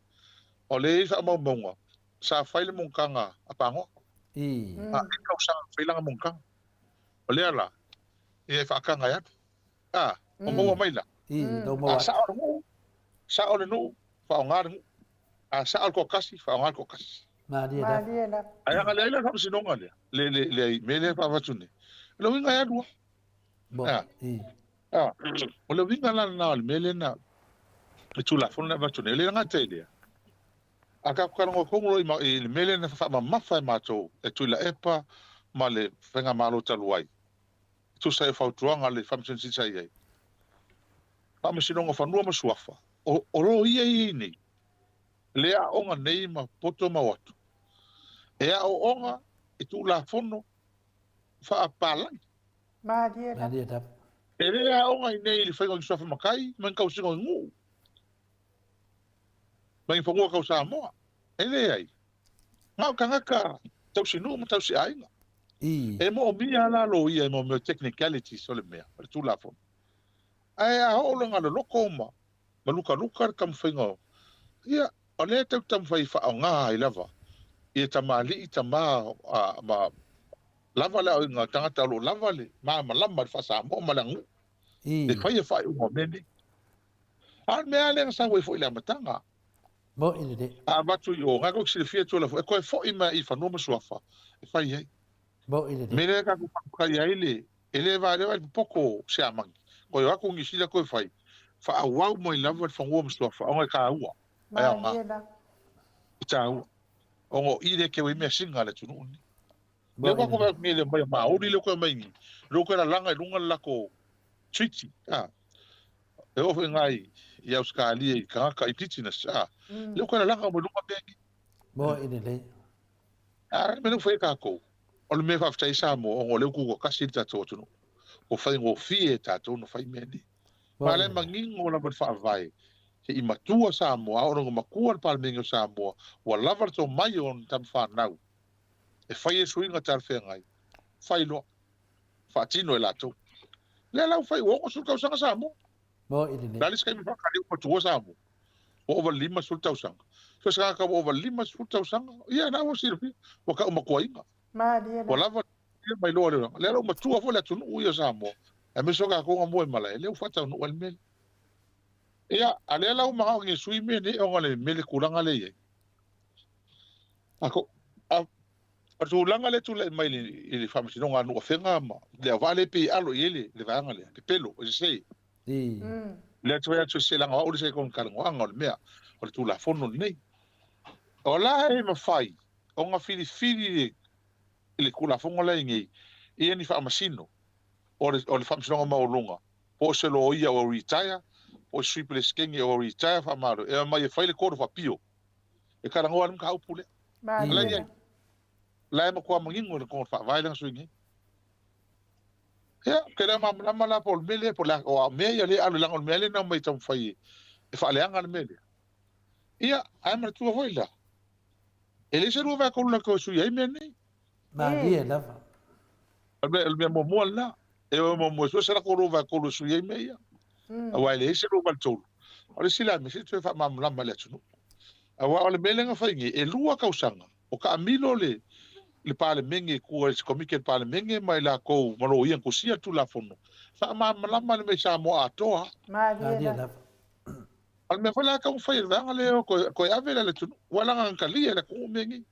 o le fa mo monga sa fai le mongkanga a pango a ka usa fai langa mongkanga o le ala e fa kanga ya o mo mai la sa o le no fa ngar a sa al ko kasi fa ngar ko kasi ma diela ai nga le fa sinonga le me le fa fatune lo winga ya dua o le winga la na me le na tu la fona fatune le nga tele aka ka ngo ko mo I mele na fa ma fa ma to e tu la epa ma le fenga malo taluai tu sai fa tuanga le fam sen sai ai pa me sinonga fa no ma suafa o ro ia ni le a onga nei ma poto ma watu e a onga e tu la fono fa pala ma diela e le a onga nei le fenga suafa makai man ka usingo ngu mai fongo ka usa mo ele ai ngau kangaka tau sinu mo tau si ainga e mo mia la lo ia mo technicality so le mea tu la fo ai a ho lo ngalo loko ma luka kam fengo ia ole tau tam fai fa nga I lava e tamali tama ma lava la nga tanga lo lava le ma lamba fa sa mo malangu e fai mo meni al me ale sa we fo ila matanga mo ine de a batu yo nga ko si fie to la ko fo I fa no mo suafa e fai ai mo ine de me le ka ko ya ele va le poco se amang ko yo ko ngi sila ko fai fa wa mo I lava fa wo mo suafa o ka wa ma diela tau o ide ke we me singa le tunu ni le ko ko me le mai ma o le ko mai ni lo ko la langa lunga la ko chichi e o ngai ya uskali ka ititi sa le ko la langa mo lunga bengi mo ine le me no foi ka ko o le me fa ftai sa mo o le ko ka sita to tunu o fa ngo fie ta to no fa me ni ma le mangingo la fa vai se I matua sa moa o ngo makua pal mingo sa moa wa lava to mai on tam fa nau e fai suinga tar fe ngai fai lo fa tino e lato le la fai o ko sulta usanga sa mo ine dalis kai mi fa kali ko tu sa mo o over lima sulta usanga so sa ka over lima sulta usanga ia na o sirfi o ka makua inga ma diela o lava mai lo le lo matua fo le tu u yo sa mo e me so ka ko mo mala le fa ta no el mel ia ale la uma ngi sui me ne o ngale mele kulanga le ye ako a tu langa le tu le mai le famisi no nganu fenga ma le vale pe alo yele le vanga le ke pelo o se le tu ya tu se langa o se kon kan ngwa ngol mea o tu la fono nei o la e ma fai o nga fili le kula fonga le ngi e ni famasino o le famisi no ma o lunga o se lo ia o retire o swipe skengi o retire fa maro e mai e faile ko fa pio e kara ngoa ka upule la ma ko mangingo ko fa vai lang swingi ya kera ma la pol mele por la o me ya le alu lang mele no mai tam fai e fa le angal mele ia ai ma tu voila ele se ruva con la ko su ye mene ma dia la el me mo la e mo so sera ko ruva ko su ye me ya awa le se ro balto o le sila me se tu fa mam la male tunu awa o le melenga fa ngi e lua ka usanga o ka amilo le le palemege kua se komike le palemege mai lakou maloia kusia tulafono fa'amamalama le mai sa mo atoa Malia la. al me fala ka fai danga le ko ave le tunu wala ngakalia le ku mengi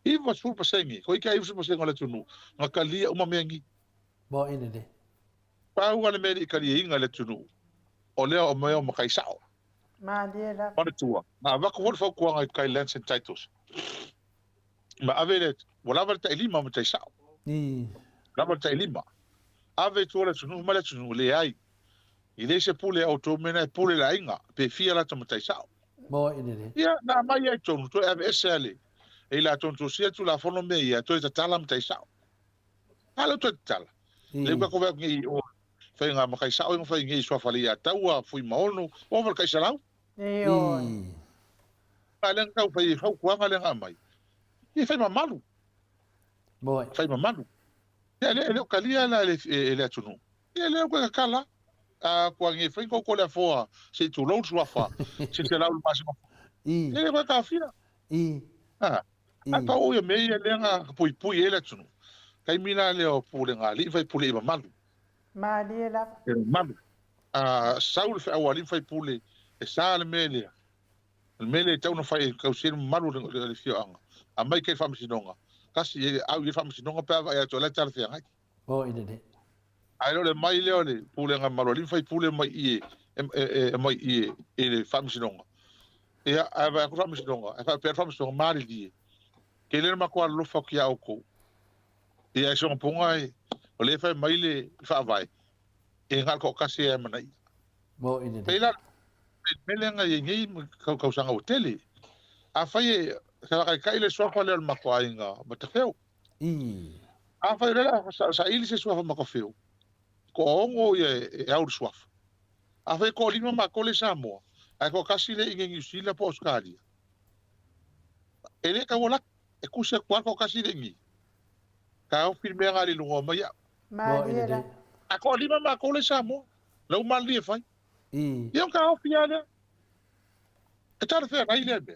iwa su pasengi ko ika iwa su pasengi le tunu ngakalia uma mengi bo ine de pa wala me ikalia inga le tunu o le o me o makaisao Malia la. ona tua ma va ko fo ko ngai kai lens and titles ma ave le wala va ta lima mo taisao la va ta lima ave tu le tunu ma le tunu le ai ile se pule automena pule la inga pe fia la tomatai sao mo ine de ia na mai ai tonu to ave sele e la tonu sia tu la fono me ia to ta tala mtai sao alo to tala le ka ko ngi o fe nga ma kai sao ngi fe ngi so fa ia taua fui maono o ver kai salau Io. ale ka fe fa ku nga le nga mai i fe ma malu mo fe ma malu ele kalia la ele tunu ele ko kala kwa ngi fai ko le foa se tu lo suafa se te la máximo ele vai ka fia pa o ye me ele nga pui ele tunu kai mina le o pule nga li vai pule ma malu la. malu saul fa awali fai pule e sale mele tau no fai ka usir malu le fio anga a mai ke fam sinonga kasi au ye fam sinonga pa ya to la tar fia mo ine de ai le mai le pule nga malo li fai pule mai mai le fam sinonga e a va ko fam sinonga e fa per fam sinonga mari di ke le ma ko lo fa ki au ko e ai so ponga o le fai mai le fa vai e ngal ko kasi e mana mo ine de pela mele nga ye ngi ka sanga hoteli a fai sa kai le so fa le ma ko ainga ma te feu a fai le sa ili se so fa ma ko feu ko ongo e au swaf a fe ko lima ma ko le samo a ko kasi le ingi sila poskali ele ka wala e ku se ko kasi le ngi ka o firme nga le lungo ma ya Malia. a ko lima ma ko le samo lo mal li fai yo ka o fiana e tar fe ai le be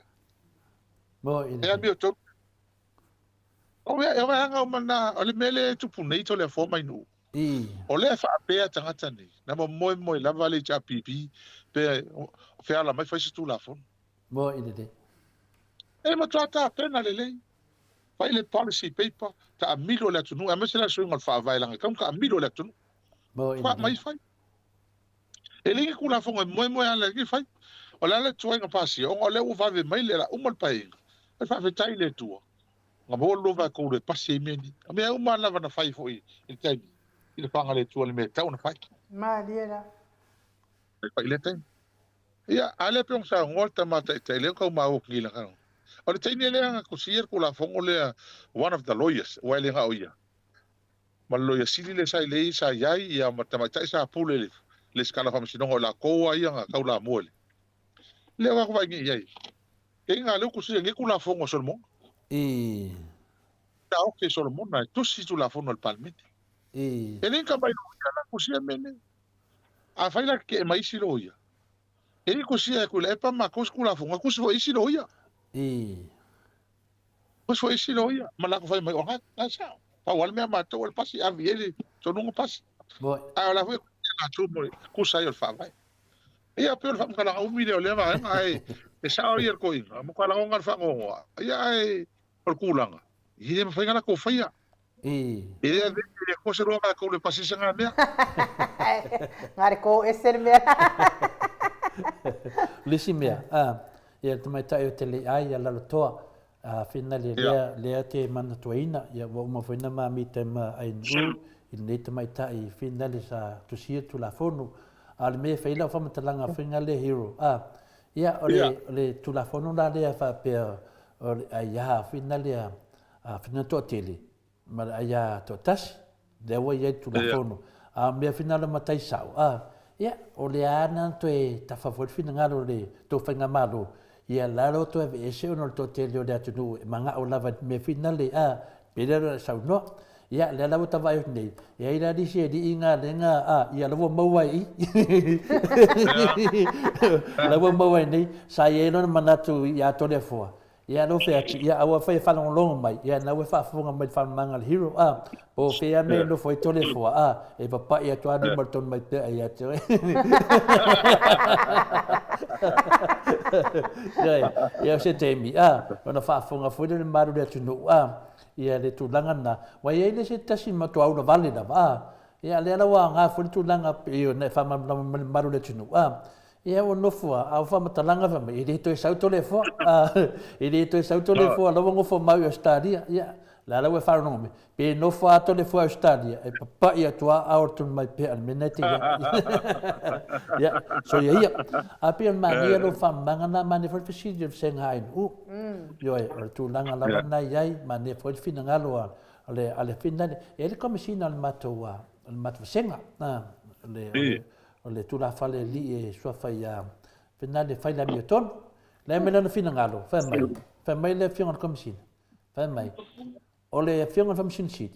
mo ine e mi to o ya nga mana o le mele tu punei to le fo mai nu o le fa pe tangata ni na mo la vale cha pipi pe fe ala mai fa tu la fon mo ine de e mo trata pena le fa ile policy paper ta milo la tunu a mesela so ngol fa vai la kam ka milo la tunu mo ine fa mai fa ele ki kula fon mo ala ki fa o la le tuenga pasi o le u va ve mai le la o mo pai e fa ve tai le tu nga bo lo va ko le pasi meni me u ma la va na fa fo i tai il fanga le tuole me tau na fai Malia la. pa ile tai ia ale pe sa ngolta ma tai le ko ma o kila ka o le tai le nga ko sier ko la fongo le one of the lawyers wa le nga oia ma lawyer sili le sai le sa yai ia ma ta tai sa pule le skala fam sinongo la ko ia nga ka la mole le wa ko va ngi yai ke nga le ko sier ngi ko la fongo solmo ta o ke solmo na tu si tu la fongo al palmete ele ka mai la kusia mene a fai la ke mai silo ia ele kusia ku le pa ma ko skula fonga ku so isilo ia ku so isilo ia ma la ko fai mai o ha sa pa wal me ma to el pasi a viele to no pasi a la fue na tu mo ku sa yo fa vai ia pe fa ka la un video le va ai e sa o ir ko ina mo ka la ngar fa ngo ia ai por kulanga i me fai la ko fai ele de ko se ro ka ko le pasi sa nga Ngare ko e ser mea. lisi mea ia te mai tai o te le ai ala toa fina le te mana tuaina ia wa uma fina ma mi te ma ai nu i nei te mai tai fina le sa tu sia tu la fonu al me faila fa matalanga fina le hero ia o le tu la fonu la le fa pe o ai ya fina le fina to tele ma ai ya to tas de wa ia tu la fonu me fina le matai sau ia o le ana to e ta favor fina ngalo le to fanga malo ia laro to e se ono to te le o tu manga o lava me finale pele sa no ia le lavo tava nei ia ira di se di inga lenga ia lavo mawai lavo mawai nei sa ia no manatu ia to le fo ia no fe ati ia awa fe fa long mai ia na we fa funga mai fa manga hero po fe a me no foi tole fo e papa ia to adi marton mai te ia te ia se temi ona fa funga foi le maru le tunu ia le tu langa na wa ia le se tasi ma to au na vale na ia le ala wa nga foi tu langa io ne fa maru le tunu ia o nofua au fa matalanga fa me ile to sau tole fo ile to sau tole fo lo ngo fo mau stadia ia la we fa no me pe no fo tole fo stadia e papa ia tua au tu mai pe al meneti ia so ia a pe ma ia lo fa manga na mane fo fisi sen hain yo e tu langa la na ia mane fo fina ngalo ale fina ele come sina al matoa al mat senga le o le tula fale li e sua fai a pena le fai la mieton le me lana fina ngalo fa mai le fiona komisina fa mai o le fiona fa machine sheet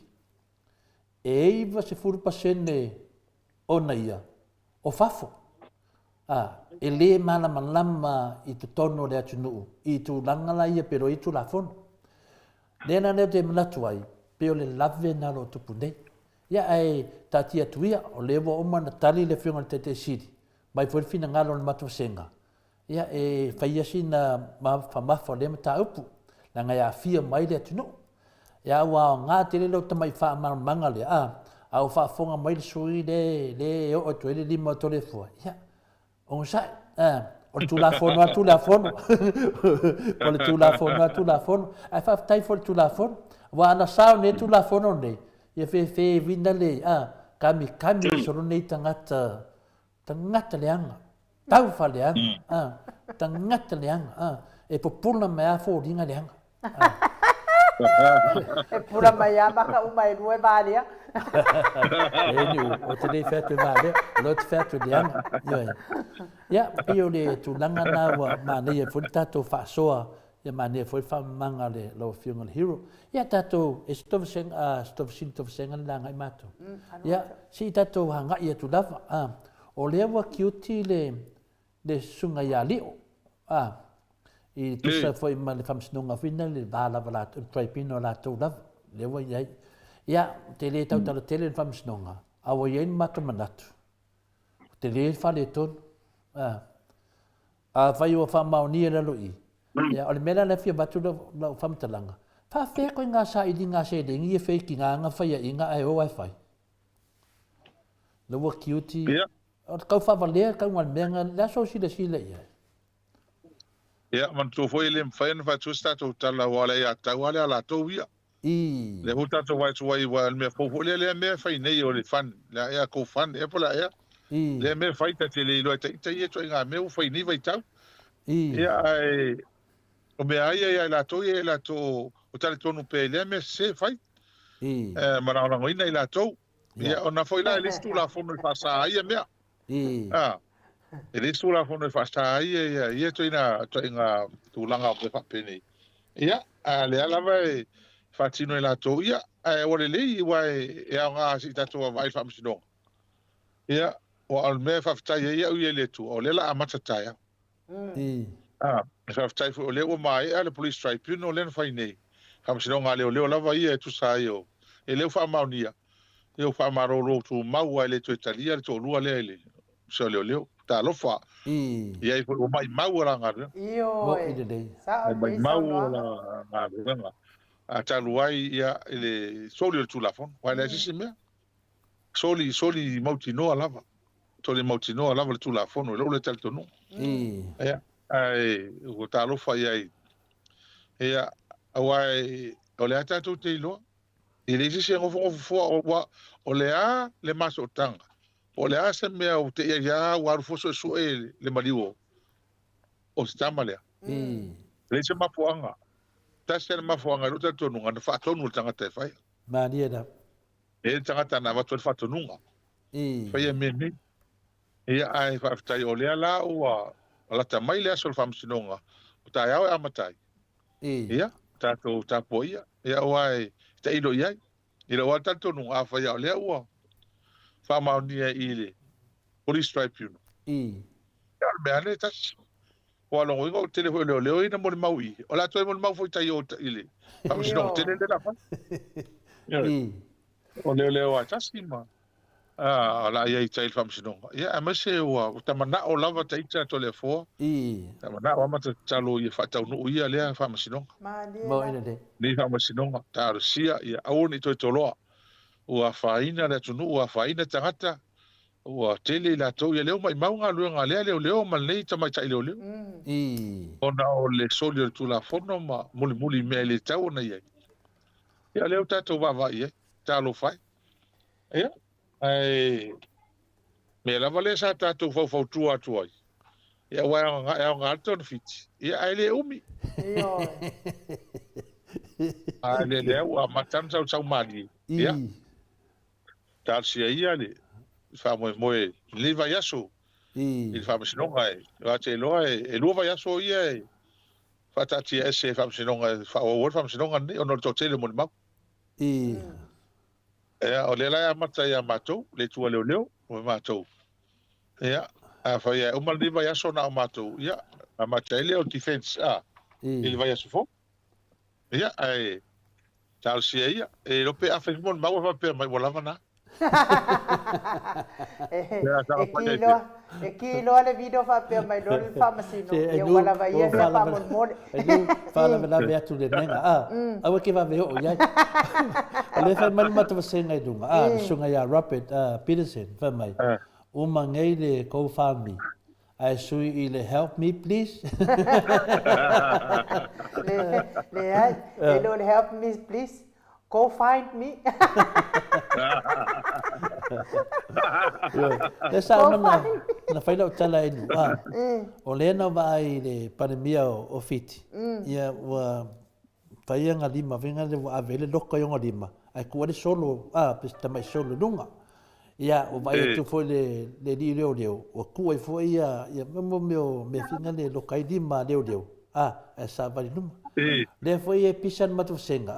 e iva se furu pasene ona ia o fafo e le mana malama i tu tono le atunu i tu langala ia pero i tu la fon le na ne te mnatu ai pe o le lave na lo tu punei ia ai tatia tuia o levo o mana tali le fiona te sidi mai foi fina ngalo le matu senga ia e faia sina ma fa le mata upu la nga ia fia mai le tunu ia wa nga te le lo tamai fa manga le au fa fonga mai sui le o to le lima to le fo ia on sa o tu la fono o le tu la fono ai fa tai for tu la fono wa na sa ne tu la fono ne ia fe vina le kami soro nei tangata leanga tau fa leanga tangata leanga e popula mea fo ringa leanga e pura mai maka umai rue valia e ni o te le fetu vale lo te fetu leanga ia io le tu langa na wa ma nei fo tato fa soa ia mane foi fa manga le lo fiona hero ia tato stov sen la ngai mato ia si tato hanga ia tu lava o le wa kiuti le sunga ia lio i tu sa foi ma le famsnonga fina le vala vala trai pino la tu lava le wa ia te le tau tala tele famsnonga a wa ia mato manatu te le fa le ton a vai o fa mauni la loi ia o le mela le fia batu la famtalanga fa fe ko nga sa idi nga se de ngi fe ki nga fa ia inga ai o wifi le wo kiuti o ka fa vale ka ngal menga la so si le ia ia man to foi le mfaen fa tu sta to tala wala ia ta wala la to ia le huta to wai wa me fo le me fa nei o le fan la ia ko fan e pola ia le me fa ta le lo ta ia to nga me fa ni vai tau ia ai o me ai la to o tale tonu pe le me se fai mana ona ngoina i la to ia ona foi la listu la fono fa sa ai me e listu la fono fa sa ai ia to ina tu langa pe fa peni ia le ala vai fa tino i la to ia o le lei wai e nga si tato vai fa msino ia o al me fa ta ia u le tu o le la amata ta ia fa tai fo le o mai ale police tribunal len fai nei kam se nga le lava ia tu sa io e le fa maunia eu fa maroro tu mau ale tu italia to lu ale so le ta lo fa e ai o mai mau ra nga io sa mai mau la nga a taluai ia ele soli tu la fon wala si me soli mautino lava tole mautino lava tu la fon le tal tonu ia ai o talo fa ia ia awai o le ata tu te lo ele se ngo fo o le a le maso tanga o le a se me o te ia wa fo so le maliwo o stamale le se ma poanga ta se ma poanga lo ta tonu nga fa tonu tanga te fai mania da e tanga ta na va to fa tonu nga fa ia me ni ia ai fa ta o le ala o ala ta mai le so fam sinonga o ta ia amatai ia ta to ta poia ia wai ta ilo ia ilo wa ta tonu a fa ia le o fa ma ni ile police tribunal ia me ane ta po lo ngo tele ho leo ina mo mau I o la to mo mau foi tai o ile fa sino tele de la fa o leo a tasima la ia I tai fa sino ia ma se o tamana o lava tai ta to le fo tamana o ma talo I fa tau no ia le fa sino mo ina de ni fa sino ta sia ia au ni to lo ua faina le tunu ua faina tangata ua tele la to ia leo mai maunga luenga leo ma nei tamai tai leo ona o le soli tu la fono ma muli me le tau na ia ia leo tato va ia talo fai ia ai me la vale sa tato fo tu atu ai ia wa nga ton fit ia ai le umi ai le ua matan sau mali ia tal sia ia le fa mo le vai aso il fa sino ai va te lo e lo vai aso ia fa ta ti ese fa sino fa o fa sino ne ono to tele mo ma o le la mata ia mato le tu leo o mato ia a fa ia o mal le vai aso na mato ia a mata ele o defense il vai aso fo ia ai tal sia ia e lo pe a fe mo ma va pe mai volava na kilo le video fa pe mai do fa masino e wala va ia fa mo mo fa la vela be tu de nenga a ke va ve o ia le fa mal mata se ngai dunga sunga ya Rapid Peterson fa mai o mangai le ko family I sui ile help me please le don't help me please go find me Esa na fai la tala e nu o le na vai le pandemia o fiti ia wa fai nga lima venga le wa vele lokka yo lima ai ku solo pista mai solo lunga ia o vai tu foi le di leo o ku ai foi ia mo me finga le lokka lima leo esa vai luma le foi e pisan matu senga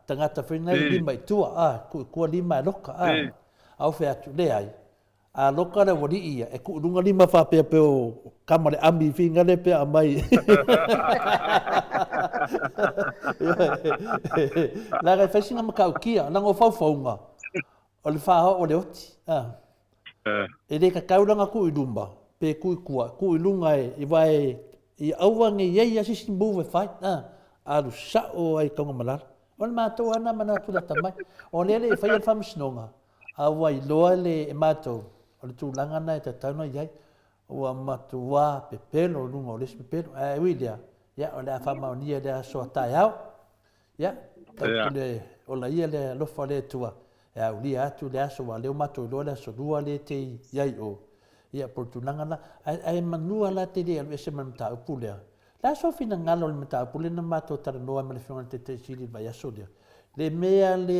tangata fina lima tua ku lima loka au fe atu le ai a loka le wodi ia e ku lunga lima fa pe o kamare ami finga le pe mai la ga fa singa makau kia na ngo fa faunga o le fa o le oti e de ka kaulanga ku idumba pe ku lunga e vai i awange ye si simbu ve fa a lu sa o ai konga malar on mato ana mana tu da tamai on ele fa ia fam snonga awai loa le mato o tu langa na ta tano yai o mato wa pepelo lunga o les pepelo widia ya o la fama ni ele so ta yao ya le o la ia le lo fa le tua ya uli atu le aso wa le mato lo le so dua le te yai o ya por tu langa na ai manua la te le ese manta pulea la so fina ngalo le mata pule na mato tar noa me le fionga te sili vai asolia le mea le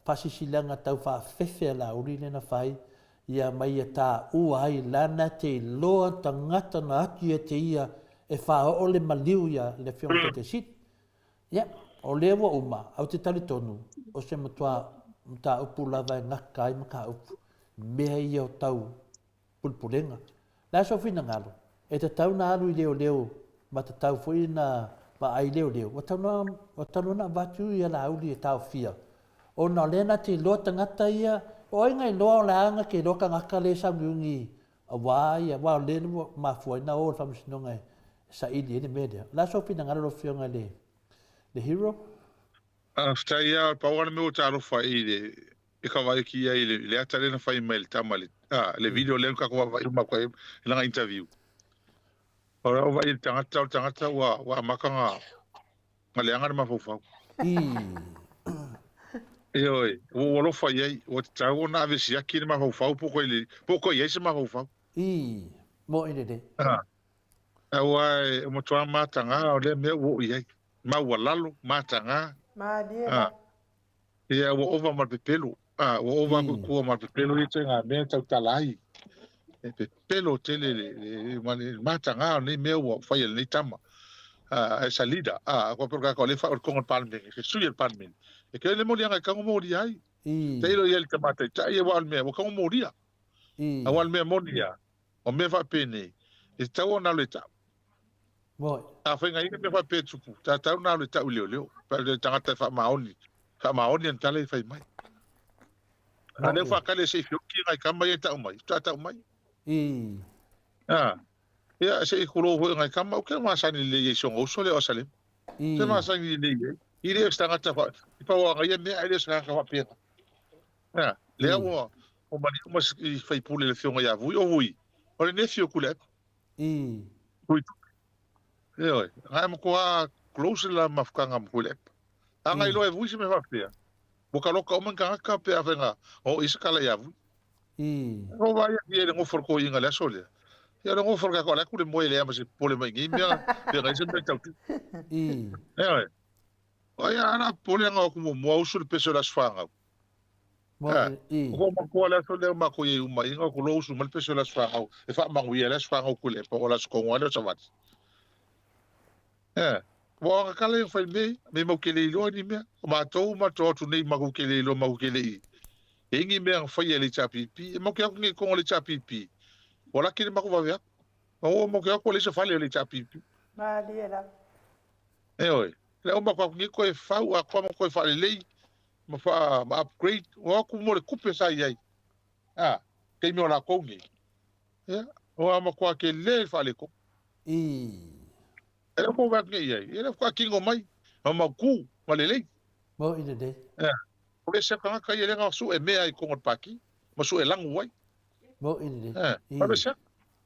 pasisilanga tau fa fefe la uri le na fai ia mai ta u ai lana te loa tangata na atu ia te ia e fa o le maliu ia le fionga te sit ia o le wa uma au te tali tonu o se matua mta upu lava ngaka i maka upu mea ia o tau pulpulenga la so fina ngalo e te tau na alu i leo mata tau foi na ba ai leo watano na batu ia la uli e tau fia o na lena te lo tangata ia o inga lo la anga ke lo ka ngaka le sa ngi a wa le ma foi na o fam sinonga sa idi ni media la so fina ngalo fionga le hero sta ia pa wana me o taro fa ile e ka vai ki ia ile le atale na fa email tamale le video le ka ko vai ma ko la interview ora vai tangata wa makanga ngaleanga ma fofa oi o lo fa ye o tau na ve sia ki ma fofa poko ye se ma fofa mo ine de wa mo twa matanga o le me wo ye ma walalo matanga ma dia ia wo over ma pepelo wo over ku ma pepelo i tenga me tau talai e pelo tele le matanga ni me wo fa ye ni tama esa lida ko por ka ko le fa con el palme que sui el palme e que le molia ka mo ri ai te lo ye el tomate ta ye wa me ko mo ria a wa me molia o me fa pene e ta wona le ta Moi. A whainga ina me wha pētuku. Tā tau nā le tau leo leo. Pa le tangata wha maoni. Wha maoni an tale whai mai. A leo wha kale se whioki ngai kama e tau mai. Tā tau mai. Ia se i kuro hoi ngai kama. Uke masani le ye songa uso le o salem. Se masani le ye. I leo stangata wha. I pa wanga ia mea leo stangata wha pēta. Lea ua. O mani umas i whai pule le whionga ia vui o hui. O le nefio kule. Hui tu. Oi, ngai mo koa close la mafkanga mo kule. Anga ilo e vui se me whapea. Mo ka loka o man ka haka pea whenga. O isa kala ia vui. O vai a kia le ngofor ko inga le asole. Ia le ngofor ka koa leku le moe le ama se pole mai ngi mea. Pea ngai se me tautu. Oi. Oi, ana pole anga o kumo mua usu le peso las whanga. Ko ma ko le asole o ma ko ye uma inga ko lo usu mal peso las whanga. E wha mangu ia las whanga o kule. Pa o las kongo ale o savati. Wa ka le fai me mo ke le lo ni me ma to tu nei ma ko ke le lo ma ko ke le e ngi me fai le chapipi mo ke ngi ko le chapipi wala ke ma ko va via o mo ke ko le se fai le chapipi ma li era oi le o ma ko ngi ko e fa wa ko mo ko fa le ma fa upgrade o ko mo le kupe sai ai ke me la ko ngi o ma ko ke le fa le ko Ele mo va ngai ai. Ele fa kingo mai. Ma ku, ma lele. Mo ina de. O le se kanga kai ele nga su e mea I kongo paki. Ma su e langu wai. Mo ina de. Pa le se.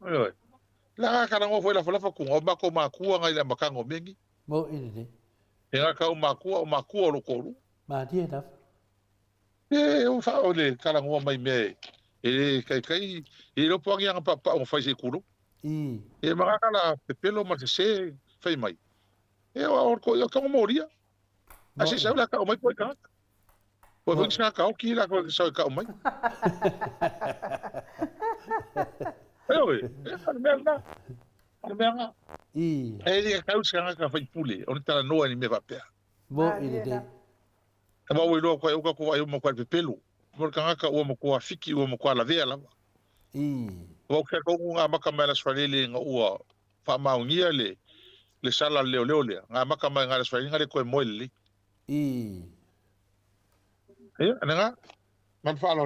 Oi. La ka ngo foi la fa ku o ma ko ma ku ngai la makango mengi. Mo ina de. E nga ka o ma ku o lo ko lu. Ma dia da. O fa o le ka ngo mai me. E kai e lo po nga pa o fa se ku lu. E ma ka la pepelo ma se fai mai. E o ko yo ka moria. Asi sa la ka o mai po ka. Po ving sa ka o ki la ko sa ka o mai. Oi, merda. Merda. E le ka o sa ka fai pule. O ta no ni me va pe. Mo ile de. E ma wo lo ko o ka ko ai mo ko pepelo. Mo ka o mo ko fiki o mo ko la vela. O ka ko nga maka mala swalele nga ua fa maungia le sala leo le nga maka mai nga swalele nga le ko moile nga man fa lo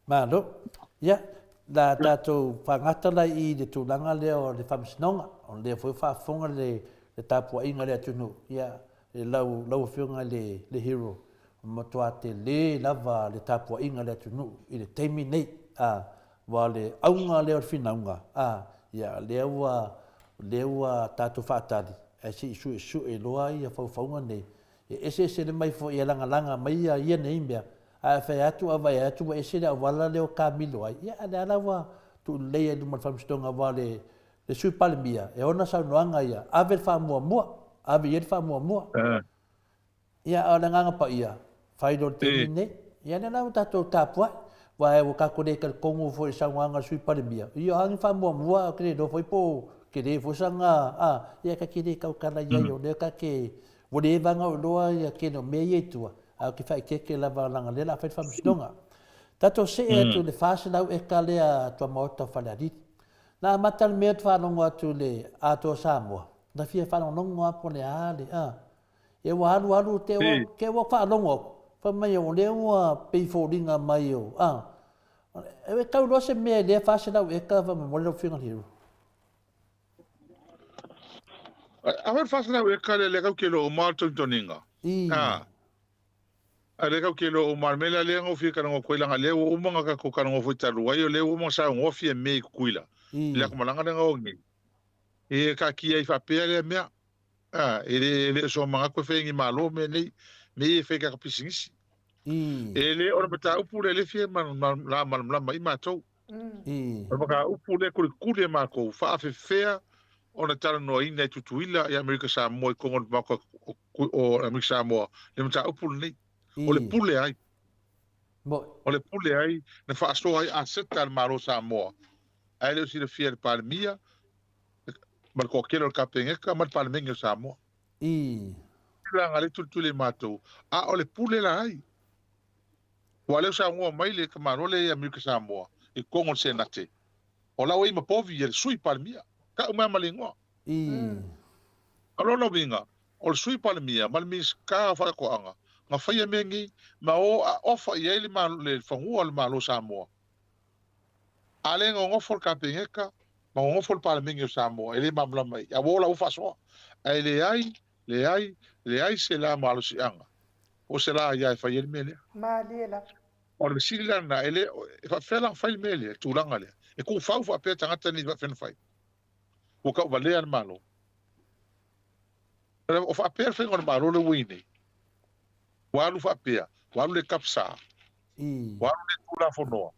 ma lo ya da to fa ngata la I de tu langa leo le famsnonga on le foi fa fonga le tapu inga le tunu ya le lau fionga le hero mo to ate le lava le tapu inga le tunu I le temi nei wale aunga leo finaunga ya lewa tatu fatali e si su e loa ia faunga nei ese le mai fo ia langa mai ia nei mea fa atu ava atu ese la wala leo kamilo ai ia ala wa tu leia du man famstonga wale le su palmia e ona sa noanga ia ave fa mo ave ia fa mo ia ala nganga pa ia fai do temine ia na tatu tapua wa e ka ko de ka kongo fo sa wanga sui palmia ia hang fa mo ke do foi po ke de fo sanga ia ka ke de ka kana ia yo de ka ke wo de vanga loa ia ke no me ye tua ke fa ke la va langa le la fa fa msdonga tato se e tu le fa se na e ka le a to mo to fa la dit na matal me fa no tu le a to samo na fia fa no ngo po le ale e wa lu te o ke wa fa no fa mai o le wa pe fo dinga mai o e ka lo se me le fa se na e ka va mo le finga hiro a ver fa se na e ka le ka ke lo ma toninga a le ka ke lo ma me la le ngo fi ka ngo ko la le o mo nga ka ko ngo fo talu wa yo le o mo sa ngo fi me kuila le ko malanga ngo ngi e ka ki ai fa pe le me ele so manga ko fe ngi malo me nei me fe ka pisingisi ele ora bata upule le fie man la mai matou ora ka upule kule ma ko fa fe ona tala no ina tutuila ya Amerika Samoa ko ngon ma ko o Amerika Samoa le mata upule nei o le pule ai o le pule ai na fa so ai aseta al maro Samoa ai le si le fie palmia ma ko kelo ka penga ma palmenga Samoa la ngale tutule matou o le pule la ai wale sa ngo mai le kamaro le Amerika Samoa e kongo senate o la wei ma povi e sui palmia ka uma malingo Alona winga. O sui pale mia, mal mis ka fa ko anga. Nga faya mengi, ma o ofa ia ili ma le fangua le malo Samoa. Ale nga ngofol ka pengeka, ma ngofol pale mengi Samoa, ele ma mla mai. Ya wola ufa soa. Ai le ai se la malo si anga. O se la ia fa ia mele. Ma lela. O le sila na ele fa fela fa mele tu langa le. E ku fa pe tangata ni fa fen fai. O ka vale al malo. O fa pe fe ngon malo le wini. Walu fa pe, walu le kapsa. Walu le tula fonoa.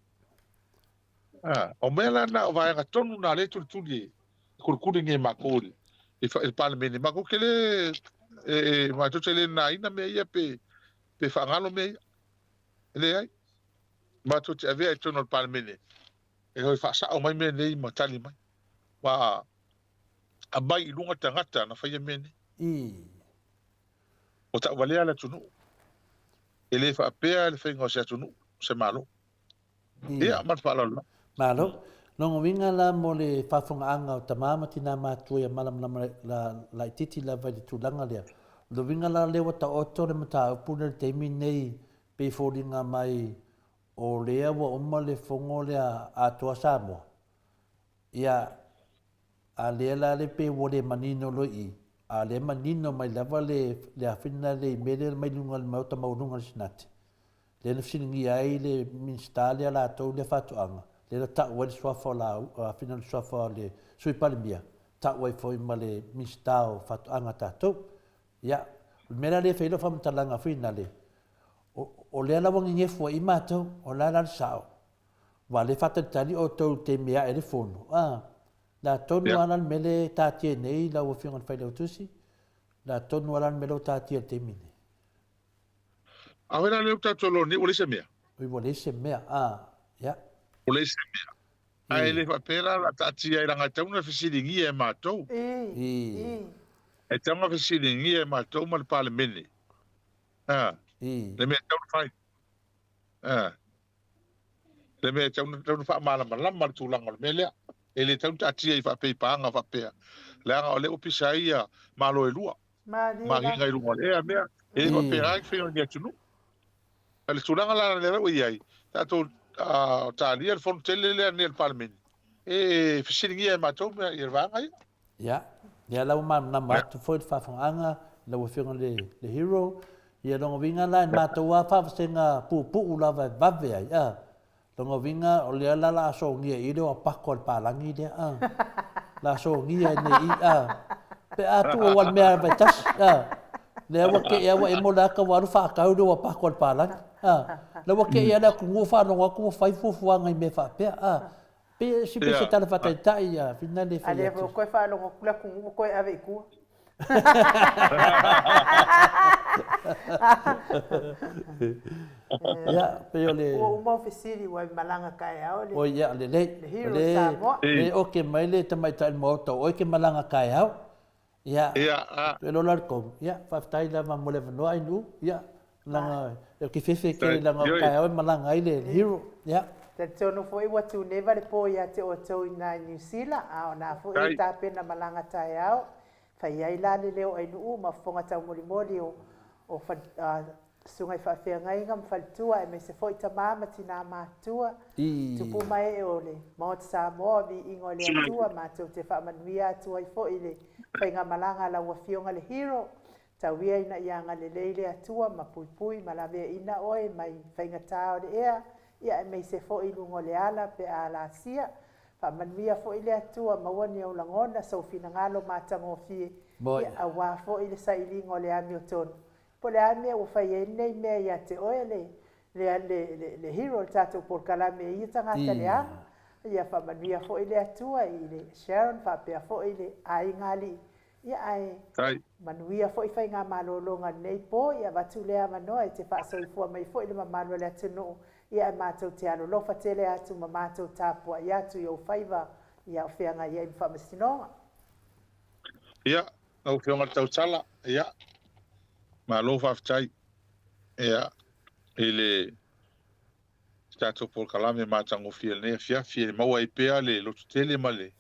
O mela na o vai tonu na le tu tuli. Kurkuri nge makoli. E fa el palmeni makokele ma to tele na ina me ia pe fa ngalo me. Ele ai. Ma to te ave tonu al palmeni. E hoi fa sa o mai me nei matali mai. Wa abai lunga tangata na fa ia meni. O ta wale ala tunu. Ele fa pea le fengo se tunu se malo. Ia mat fa la. Malo. Longo winga la mo le fafonga anga o tamama tina matua ia malam la titi la vai tu langa lea. Lo winga la lewa ta oto le mata puna le teimi nei pe foringa mai o lea wa oma le fongo lea atua Samoa. Ia a lea la le pe wole manino lo i. A le manino mai lava le afina le mele mai lunga le mauta maununga le sinati. Le na finingi ai le minstale ala tau le fatuanga. Le ta wale swafa la afina le swafa le sui palimia. Ta wai foi ma le minstao fatuanga tatou. Ia, mera le feilo famtalanga fina le. O le ala wangi ngefua i mātou, o la la sao. Wa le fatatali o tau te mea e le fono. La tonu alan mele tatia nei la o fingan fai tusi. La tonu alan mele tatia te mine. Awena le ta tolo ni ole se mea. Ole se mea, ya. Ole se mea. Ai le fa pera la tatia iranga tauna fisilingi e matou. E tanga fisilingi e matou mal pale mene. Le mea tauna fai. Le mea tauna fa mala malama tu langa mele. Ele tau tatia I fa pe panga fa pe. Le anga ole opisaia malo elua. Ma ngai lunga le mea. Ele fa pe ai fe ngia tunu. Ale tulanga la le ro iai. Tato talia fon tele le nel palmen. E fisilingi e matou me irvanga ia. Ya. Ya la ma na ma tu foi fa anga la wo finga le hero. Ia longa winga la matou wa fa senga pu la va ve ai. Longa winga o le ala la so ngia I le o pakol palangi le la so ngia nei pe atu o wal mea vai tas le wa ke ia wa emola ka wa fa ka o o pakol palangi le wa ke ia la ku fa no wa ku fai fu ngai me fa pe pe si pe se tala fa tai ia fina le fa ale ko fa lo ku la ku ko ave ku ya pero le o mo fesiri wa malanga kai au le o ya le o ke mai le tamai tai mo to o ke malanga kai au ya pero lar ko ya fa tai la ma mole no ai nu ya langa o ke fefe ke langa kai au malanga ai le hero ya te tono foi wa tu neva le po ya te o to ina New Zealand au na fo I ta pena malanga tai au fai ai la le leo ai nu ma fonga tau moli o fa sungai fa fe ngai ngam faltua e me se foi tamama tina matua tu pu mai e ole mo sa mo vi ingo le tua ma tu te fa manuia tu ai foi le fai nga malanga la wa fionga le hero ta wia ina yanga le leile atua ma pui ma la ve ina oi mai fai nga tao de ia e me se foi lungo le ala pe ala sia fa manuia foi le atua ma woni o langona so fina ngalo ma tango fi ia wa foi le sai lingo le Hamilton po le ame o fai nei me ia te oele le hero tato por kalame ia tanga tele ia fa manuia fo ile atua ile Sharon fa pe fo ile ai ngali ia ai manuia fo fai nga malolonga nei po ia batulea manoa te fa so fo mai fo ile mamalo le tunu ia mato te alo lo fa tele atu mamato tapo ia tu yo faiva ia feanga ia fa masino ia au feanga tau sala ia malo faftai ele stato por kalame matango fiel ne fia mau ai pea le lo tele male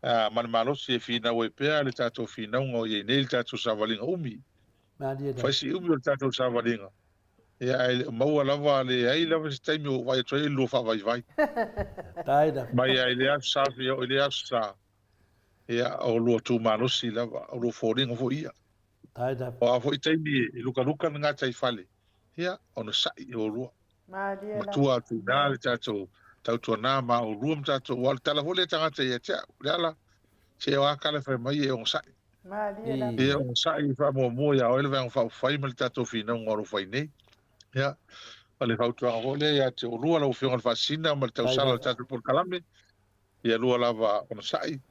Man malosi e fina o e pea le tatou fina o ye nei le tatou savalinga umi. Faisi umi o le tatou savalinga. Ia maua lava le ai lava se taimi o vai toi lo fa vai. Taida. Mai ai le atu safi o le atu sa. Ia o lo tu malosi lava o lo foringa fo ia. Taida. O a fo i taimi e luka nga tai fale. Ia ona sai o lo. Matua tu na le tatou tautua nā ma o ruam tatou wal tala hole tangata ia tia leala se o akala fai mai e on sai e on sai fa mo ya o ele vang fa fai mal tatou fina ngoro fai nei ia ale fa tu hole ia te o rua la o fiona fa sina mal tau sala tatou por kalame ia lua lava on sai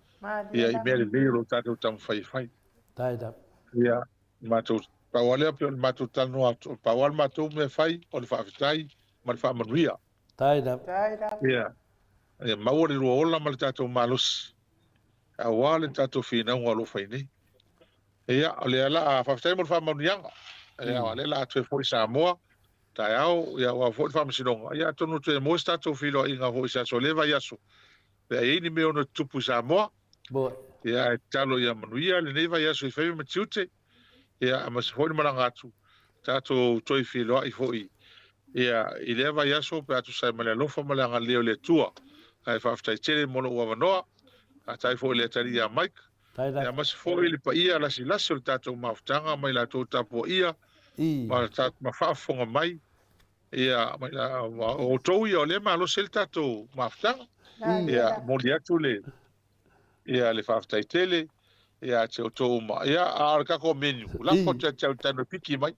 ia i mele lero tatou tam fai taida ia matou pa wale pe matou tanu atu pa wal matou me fai o le fa fitai mal fa manuia Taida. Ia. Ia maua rua ola ma le tatou malos. A wā le tatou whina unga lo whai nei. Ia, o le ala a whawhitai mo le whamaunianga. Ia, o le la atue fwoi Samoa. Tai au, ia, wa fwoi whamasinonga. Ia, tonu tue mo tatou whilo inga hoi sa so lewa yaso. Ia, ini me ono tupu Samoa. Ia, talo ia manuia, le neiva yaso i whai matiute. Ia, a masi fwoi maranga atu. Tatou toi whilo i fwoi. Ia, i lewa yaso pe atu sai male alofa male anga leo le tua. Ai whaftai tere mono ua wanoa. A tai fo le tari a Mike. Ia masi fo ili pa ia lasi lasi o le tatou mawhtanga mai la tau tapo ia. Ma whaafonga mai. Ia, mai la o tou ia o le ma alo se le tatou mawhtanga. Ia, moli atu le. Ia le whaftai tele. Ia te o tō ma. Ia a kako menu. Lampo te tau tano piki mai.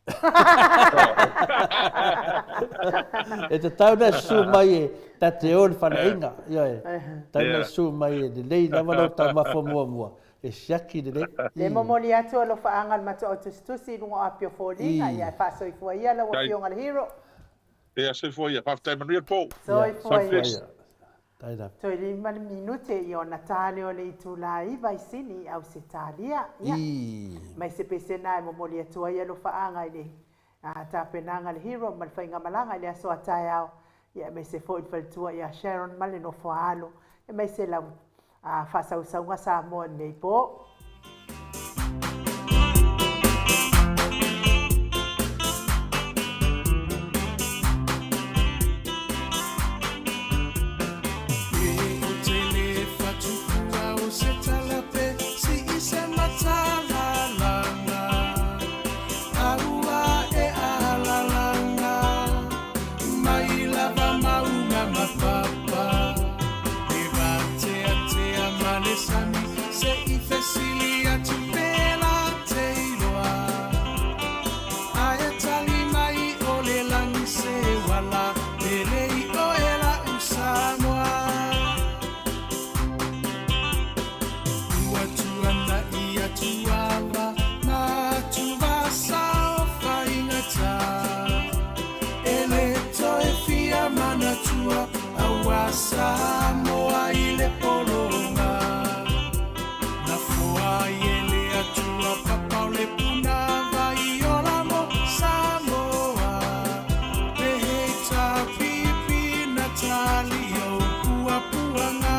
E te tau na su mai e ta te on whana inga. Ia e. Tau na su mai e de lei na wano tau mafo mua. E siaki de lei. Le momoli atu alo whaangal mato o tustusi nunga apio fōringa. Ia e whaso i fua ia la wapionga le hero. Ia se fua ia. Whaftai manuia pō. So i fua ia. Taida. Toi lima minute i ona tale o le itula i vai sini au se talia. Ia. Mai se pesena e momoli atua ia lo whaanga i le tapenanga le hero mal whainga malanga i le aso atai au. Ia mai se fo i whaltua ia Sharon male no whaalo. Ia mai se lau whasausaunga sa moa nei po. Samoa ile polonga na fua ile atua papa le puna vai ora mo Samoa beheta pipi Natalio pua puanga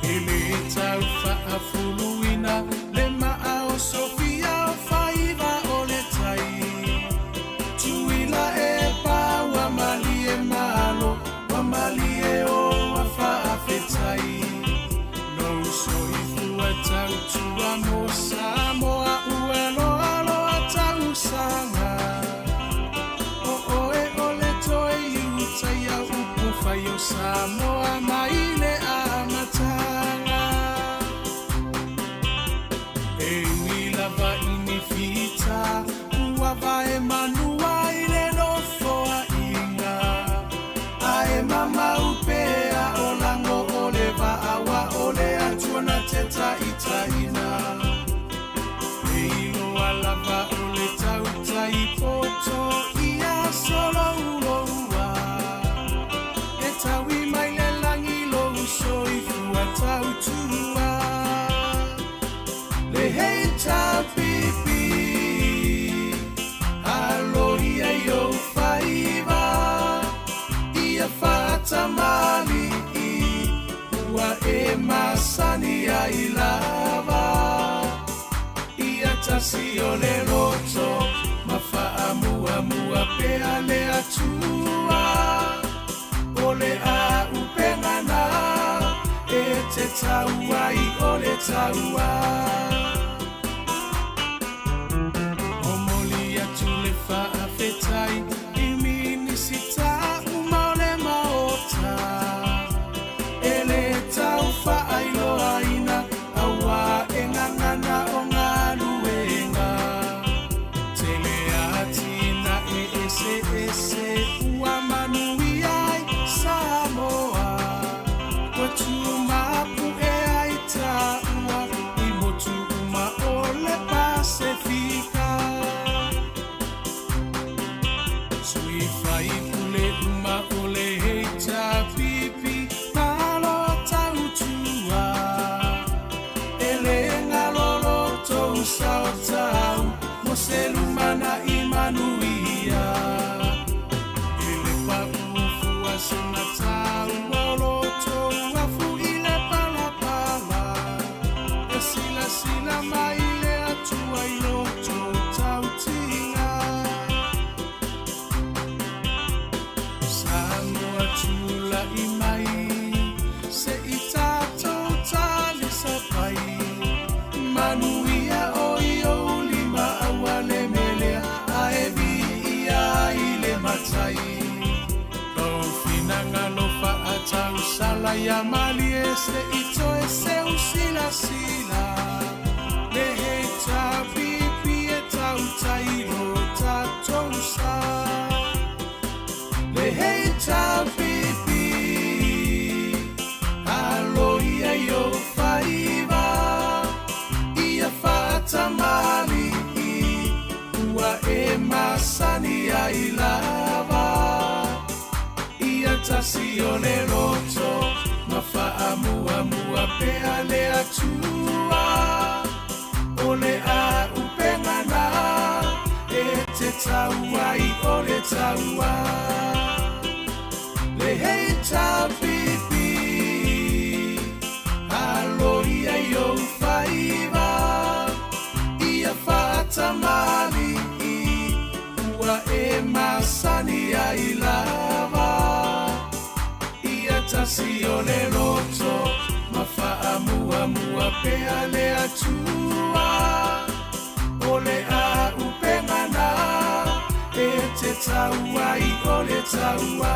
ile taufa afuluina le maao Sofia faiva oletai tuila epa malie malo wa malie o afa afetai no so ifua tautua mo Samoa uelo alo atausanga o e ole toi utai ya upufa yo Samoa maile amatanga masani ai lava ia tasi o le roto mafaamuamua pea le atua o le a upengana e te tauai o le taua o moli atu le faafetai i minisita uma o le maota e le tau faailoaina aua e ngangana o ngā luenga teleatina e ese ua manui ai Samoa ua tumapu e ai taua i motu uma o le Pasifika sui fai pule uma o le heita pipi malo tautua ele ngalolo tou sao tau mo se lumana i manuia ele paufu a sena tau olo tou afu i le palapala e sila mai le atua i loto tau tinga Samoa tula i mai se i tātou tali sa pai manuia o i o lima aua le melea a e vi ia i le matai Lau finanga lo faa tau sala ia mali e se i toe se usila le he ta pipi e tau tairo tātou sa le hei ta pipi alo ia yo faiva ia fata mali ua e masani ai lava ia tasi o le roto mafaamuamua pea le atua o le a upengana e te tauai o le taua le hei ta pipi alo ia yo faiva ia fata mali ua e masani ai lava ia tasi o le roto mafaamuamua pea le atua o le a upengana e te tauai o le taua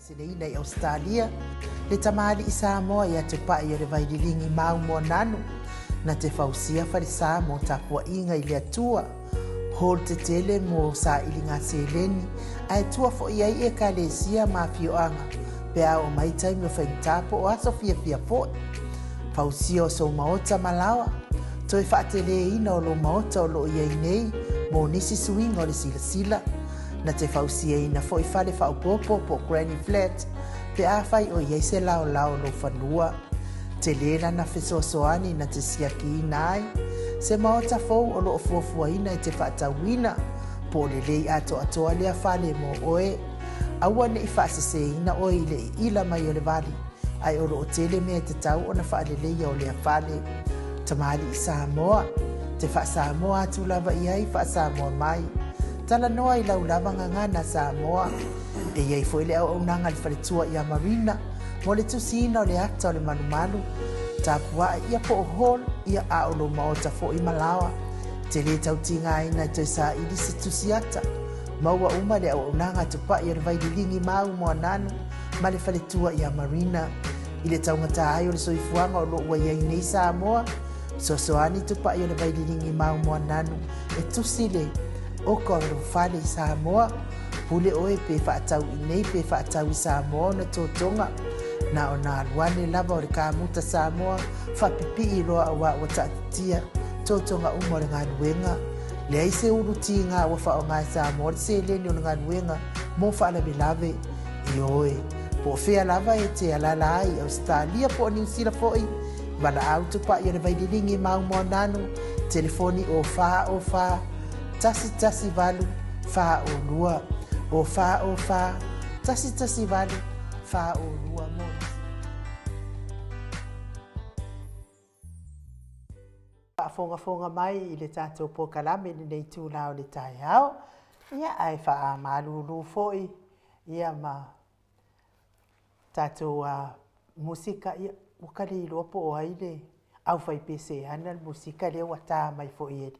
Sileina i Australia, le tamali i Samoa ia te pai o le vaililingi mau mo nanu, na te fausia farisa mo tapua inga i le atua, hol te tele mo sa ilinga seleni, ai tua fo iai e ka le sia ma fioanga, pe a o mai taimi o whaintapo o aso fia po. Fausia o so maota malawa, toi whaatele ina o lo maota o lo iai nei, mo nisi suinga o le sila. Na te fausia ina fo i fale whaupopo po Granny Flat, pe a fai o iai se lao lo whanua. Te lela na fesoasoani na te siaki ina ai, se maota fou o lo fuafua ina i te whaatawina, po le lei ato atoa lea fale mo oe. Aua ne i whaasese ina oe i le ila mai o le vali, ai o lo tele mea te tau o na whaale leia o lea fale. Tamali i Samoa, te wha Samoa atu lava i ai wha Samoa mai. Tala noa i lau lava ngangana Samoa, e iei fo ile au nanga le whaletua i a Marina, mo le tusina o le ata o le manumalu, tapua ia po o hol ia a o lo maota fo i Malawa. Te le tau tinga ina i toi sa ili se tusiata, maua uma le au nanga tupa i a le vaililingi mau mo nanu, ma le whaletua i a Marina. I le tau ngata ai o le soifuanga o lo ua iei nei Samoa, soani tupa i a le vaililingi mau mo nanu, e tusile o ko ro fale i Samoa, pule oe pe whaatau i nei pe whaatau i Samoa na tōtonga. Na o nā luane lava o le kāmuta Samoa, whapipi i roa a wa tātia, tōtonga umo le ngā nuenga. Le aise uru ti ngā wafa o ngā Samoa, le se leni o le ngā nuenga, mō whaalabe lave i oe. Po whea lava e te alala ai Australia po New Zealand foi, wala au tupa i o le vaililingi mau mo nanu, telefoni o wha, tasi valu, wha o lua, o wha, tasi valu, wha o lua mo. Fonga mai i le tātou po kalame ni nei tūlao le tai hao, ia ai wha a malulu foi, ia ma tātou musika, ia wakari i lopo o aile, au whai pese ana musika le wata mai foi ele.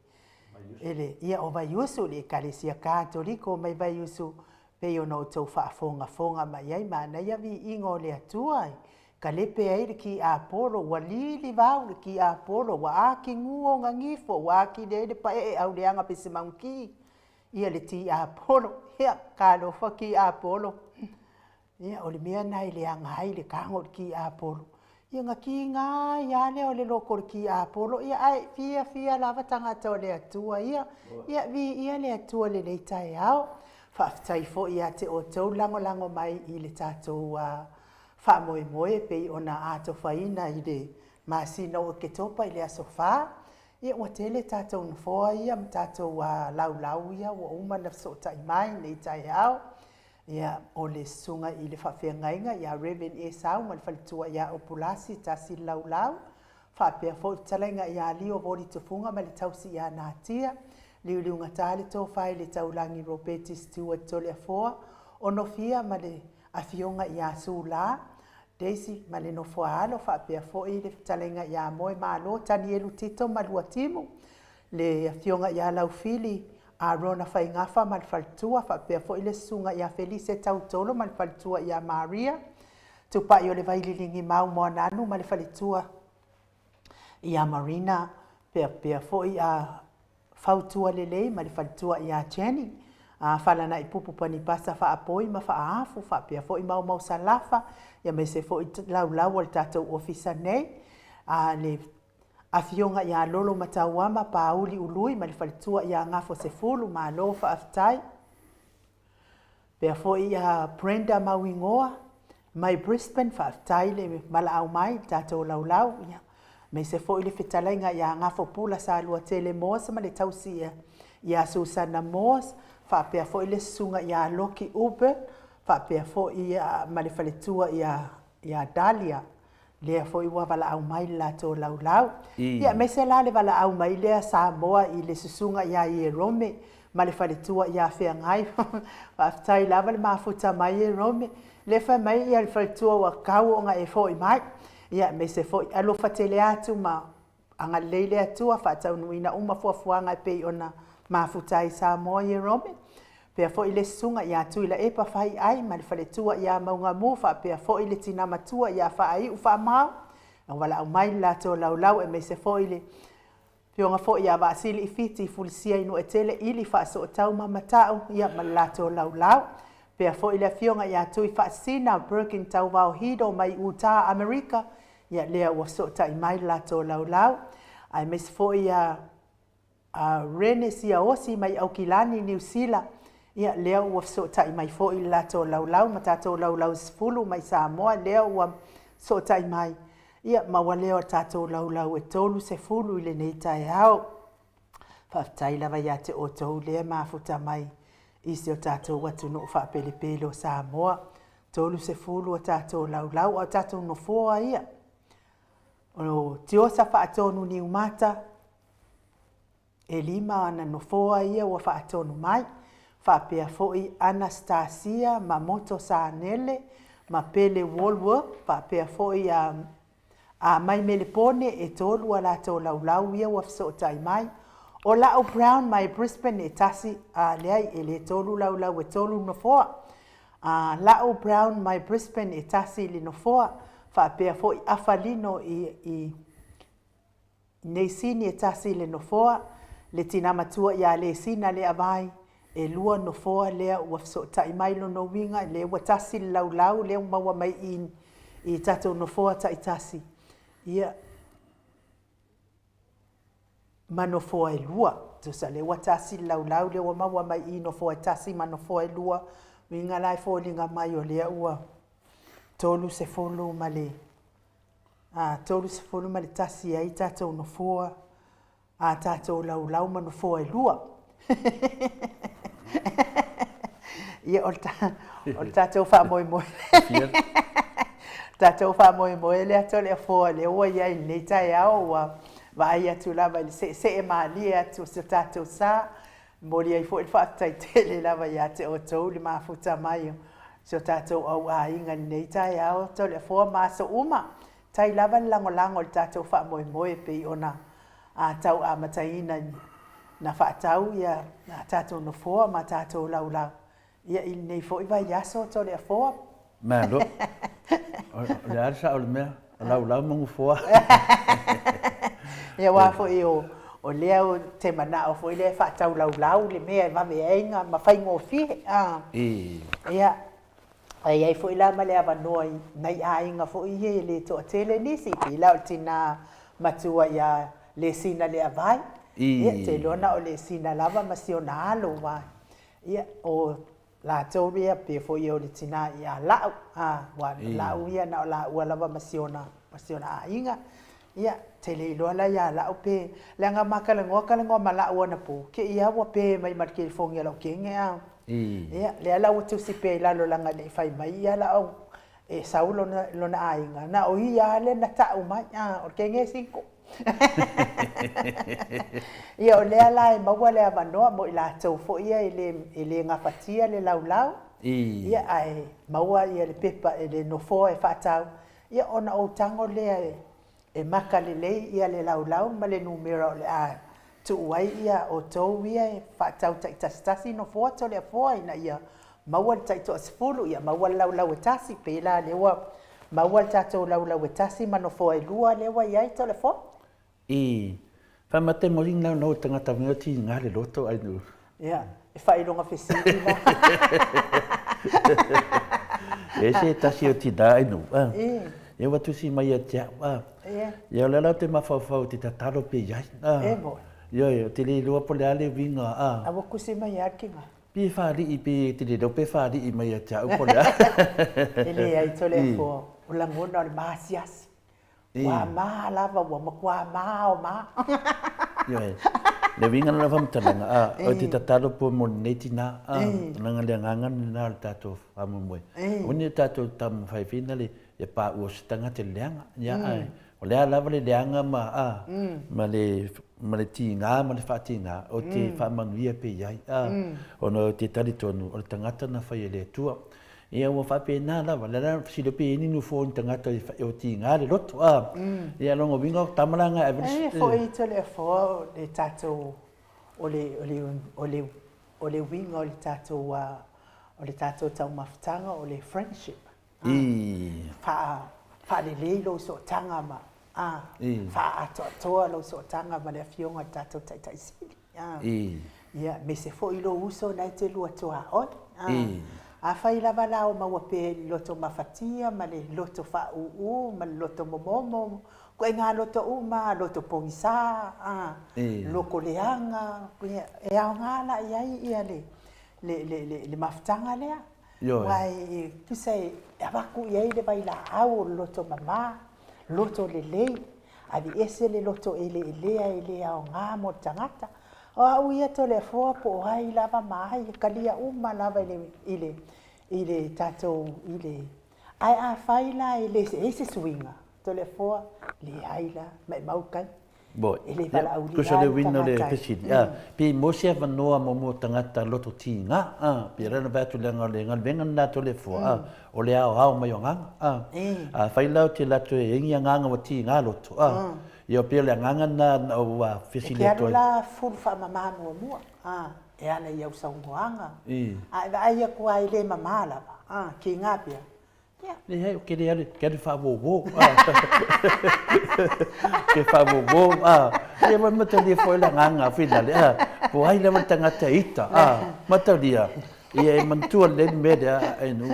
Ele ia o vai usu le kalesia katoliko mai vai usu pe o no tau fonga mai ai mana ia vi ingo le atua ka le pe ai ki Apollo wa lili vau ki Apollo wa aki nguo ngangifo wa ki le pa e au le anga pese manki ia le ti Apollo ia ka lo fa ki Apollo ia o le mea nai le anga ai le kango ki Apollo ia nga ki nga ia le o le loko ki Apollo ia ai fia lava tangata o le atua ia vi ia le atua le nei tai au whaafitai fo ia te o tau lango mai i le tātou wha moe pe ona ato whaina i le masina o ke topa i le aso wha ia o tele tātou nfoa ia tātou lau ia o umana so tai mai nei tai au ia o le sunga i le whawhiangainga ia Reverend Esau ma le whalitua ia opulasi tasi lau whapea fo talainga ia lio vori tufunga ma le tausi ia nātia liu ngatale tō whai le taulangi Roberti Stewart tole a foa ono fia ma le afionga ia sula Daisy ma le no foalo whapea fo i le talainga ia moe malo tani elu tito ma lua timu le afionga ia lau fili a rona fai ngafa ma le faltua whapea fo i le sunga ia Felice tautolo ma le faltua ia Maria tupa i o le vaililingi mau moa nanu ma le falitua ia Marina pea fo i a fautua lelei ma le falitua ia Jenny falana i pupu pani pasa fa apoi ma fa afu fa pea fo i mau salafa ia me se fo i lau al tātou ofisa nei le afionga ia lolo matauama pauli ului ma le falitua ia ngafo se fulu ma lo fa aftai pea fo i Brenda Mawingoa mai Brisbane fa aftai le mala au mai tātou lau ia me se fo i le fitalainga ia ngafo pula sa lua tele mos ma le tausia ia Susana Mos fa pea fo i le sunga ia Loki Uber fa pea fo i ma le faletua ia Dalia le fo i wa vala au mai la to lau ia me se la le vala au mai le Samoa i le susunga ia Rome ma le faletua ia Feangai fa tai lava le mafuta mai Rome le fa mai ia le faletua wa kau nga e fo i mai ia me se foi alo fatele atu ma anga leile atu fa tau nuina uma fuafuanga pe ona mafutai Samoa i Rome Pea fo i le sunga ia tui la epa fai ai ma le faletua ia maunga mu fa pea fo i le tina matua ia fa ai u fa mau. Wala au mai la to lau e me se fo i le pionga fo ia va sili i fiti fulisia inu e tele ili fa so tau mamatau ia ma la to lau. Pea fo i le fionga ia tui fa sina Birkin tau vau hido mai uta Amerika ia lea ua so ta i mai la to lau. Ai me se fo ia rene sia osi mai au kilani New Zealand. Ia lea ua so ta i mai fo i la to lau ma tato lau sfulu mai Samoa lea ua so ta i mai. Ia maua leo tato lau e tolu se fulu i le nei tae hao. Whaftai lava ia te o tau lea mafuta mai. Isi o tato watu no wha pele pele o Samoa. Tolu se fulu o tato lau o tato no fua ia. O tiosa wha atonu ni umata. E lima ana no fua ia o wha atonu mai. Wha pia foi Anastasia ma moto sa nele. Ma pele Woolworth. Wha pia foi mai mele pone e tolu ala to lau ia wa so tai mai. O Lau Brown mai Brisbane e tasi leai e le tolu lau e tolu no foa. Lau Brown mai Brisbane e tasi le no foa. Fa pea foi afalino i nei sini e tasi le no foa. Le tina matua ia le sina le avai. E lua no foa lea wa so tai mai lo no winga le wa tasi lau le maua mai i tato no foa tai tasi. Ia manofoa e lua. Tusa le watasi lau le wa maua mai i nofoa tasi manofoa e lua. Winga lai fōlinga mai o lea ua. Tolu se folu ma le. Tolu se folu ma le tasi ai tatou nofoa. Tatou lau manofoa e lua. Ia o tatou wha moi moi. Tatou wha moe lea tole a fōa le ua ia i nei tai au wa vai atu lava i se e maali atu se tatou sa mori ai fo i whaatai tele lava ia te o tau li mafuta mai so tatou au a inga nei tai au tole a fōa maso uma tai lava lango le tatou wha moe pe i ona a tau a mataina na whaatau ia tatou no fōa ma tatou lau ia i nei fo i vai aso tole a fōa Mea lo. Le arsa o le mea. Lau mangu fua. Ia wafo i o leo te mana o fo i le whaatau lau le mea i mame einga ma whai ngō fihe. Ia. Ai ai fo i la ma le avanoa i nei a inga fo i he le toa tele nisi. I lau tina matua ia le sina le avai. Ia te lona o le sina lava ma si o na alo wa. Ia o la tauria pe fo i o le tina ia lau. Wa lau ia na o lau lava masiona a inga. Ia te le iloa la ia lau pe. Le anga makalangoa ma lau ana po. Ke ia wa pe mai marke fongi lau kenge au. Ia le lau tu si pe lalo langa le fai mai ia lau. E sau lona a inga. Na o ia le na tau mai. O kenge 5. Ia o lea lai maua lea wanoa mo i la tau fo ia i le ngafatia le lau. Ia ai maua ia le pepa e le nofo e whaatau. Ia ona o tango lea e maka le lei ia le lau ma le numera o le a tu uai ia o tau ia e whaatau taitastasi nofo to le foa ina ia maua le taito asfulu ia maua lau e tasi pe la lewa maua le tatou lau e tasi ma nofo e lua lewa iai to le foa. Whamate moring nau no tangata winga ti ngā le loto ai nu. Ia, e whailonga whesiri la. E se tasi o ti da ai nu. E watu si mai a tia. Ia le lau te mawhawhau ti tataro pe iai. E mo. Ia, te le lua po le ale winga. Awa kusi mai a kinga. Pi whaari i pe te le rau pe whaari i mai a tia upo le a. E le ai tole a fo. O langona o le maasiasi. Wa ma lava wa makwa ma o ma. Ia, le winga na whamtalanga. O te tataro po mo neti na. Nanga le ngangan na le tato whamu moe. Uni tato tamu whaifina le e pa ua sitanga te leanga. Ia ai. O lea lava le leanga ma ma le tinga, ma le whaatinga. O te whamanuia pe iai. Ono te tari tonu. O le tangata na whai e le tua. Ia ua whapena lava. Le rana silope e ninu fo ni tangata o tinga le roto. Ia longo winga o tamaranga. E fo i tole e fo le tato o le o le winga o le tātou tau mafutanga o le friendship. Fa le leilo so tanga ma. Fa atoa lo so tanga ma le afionga tātou taitaisili. Ia, me se fo ilo uso na te lua toa oi. A fai lava lao ma wape loto mafatia, ma le loto fa ma le loto momomo, ko ngā loto uma, loto pongisa, loko leanga, e au ngala iai ia le mafutanga lea. Wai, tu sei, e waku iai le vai la au loto mama, loto le lei, avi ese le loto ele au ngā mo tangata. O au ia to le foa po hai lava mai kalia uma lava ile tato ile ai a faila ile ese swinga to le foa le haila mai maukai bo ile vala au ko se le wino le pesidi pi mo se va no mo tangata loto tinga pi rena ba tu le ngal venga na to le foa o le au mai nga faila te la to e ngia nga o tinga loto Yo pele nganga na o facilito. Ke la full fa mama mo e ana ia usau ngoanga. Ai ku ai le mama la. Ki ngapia. Le hai ke le ke fa bo. Ke fa bo. E mo mata le foi la nganga final. Po ai le mata ngata ita. Mata dia. Ia mantua le media ai no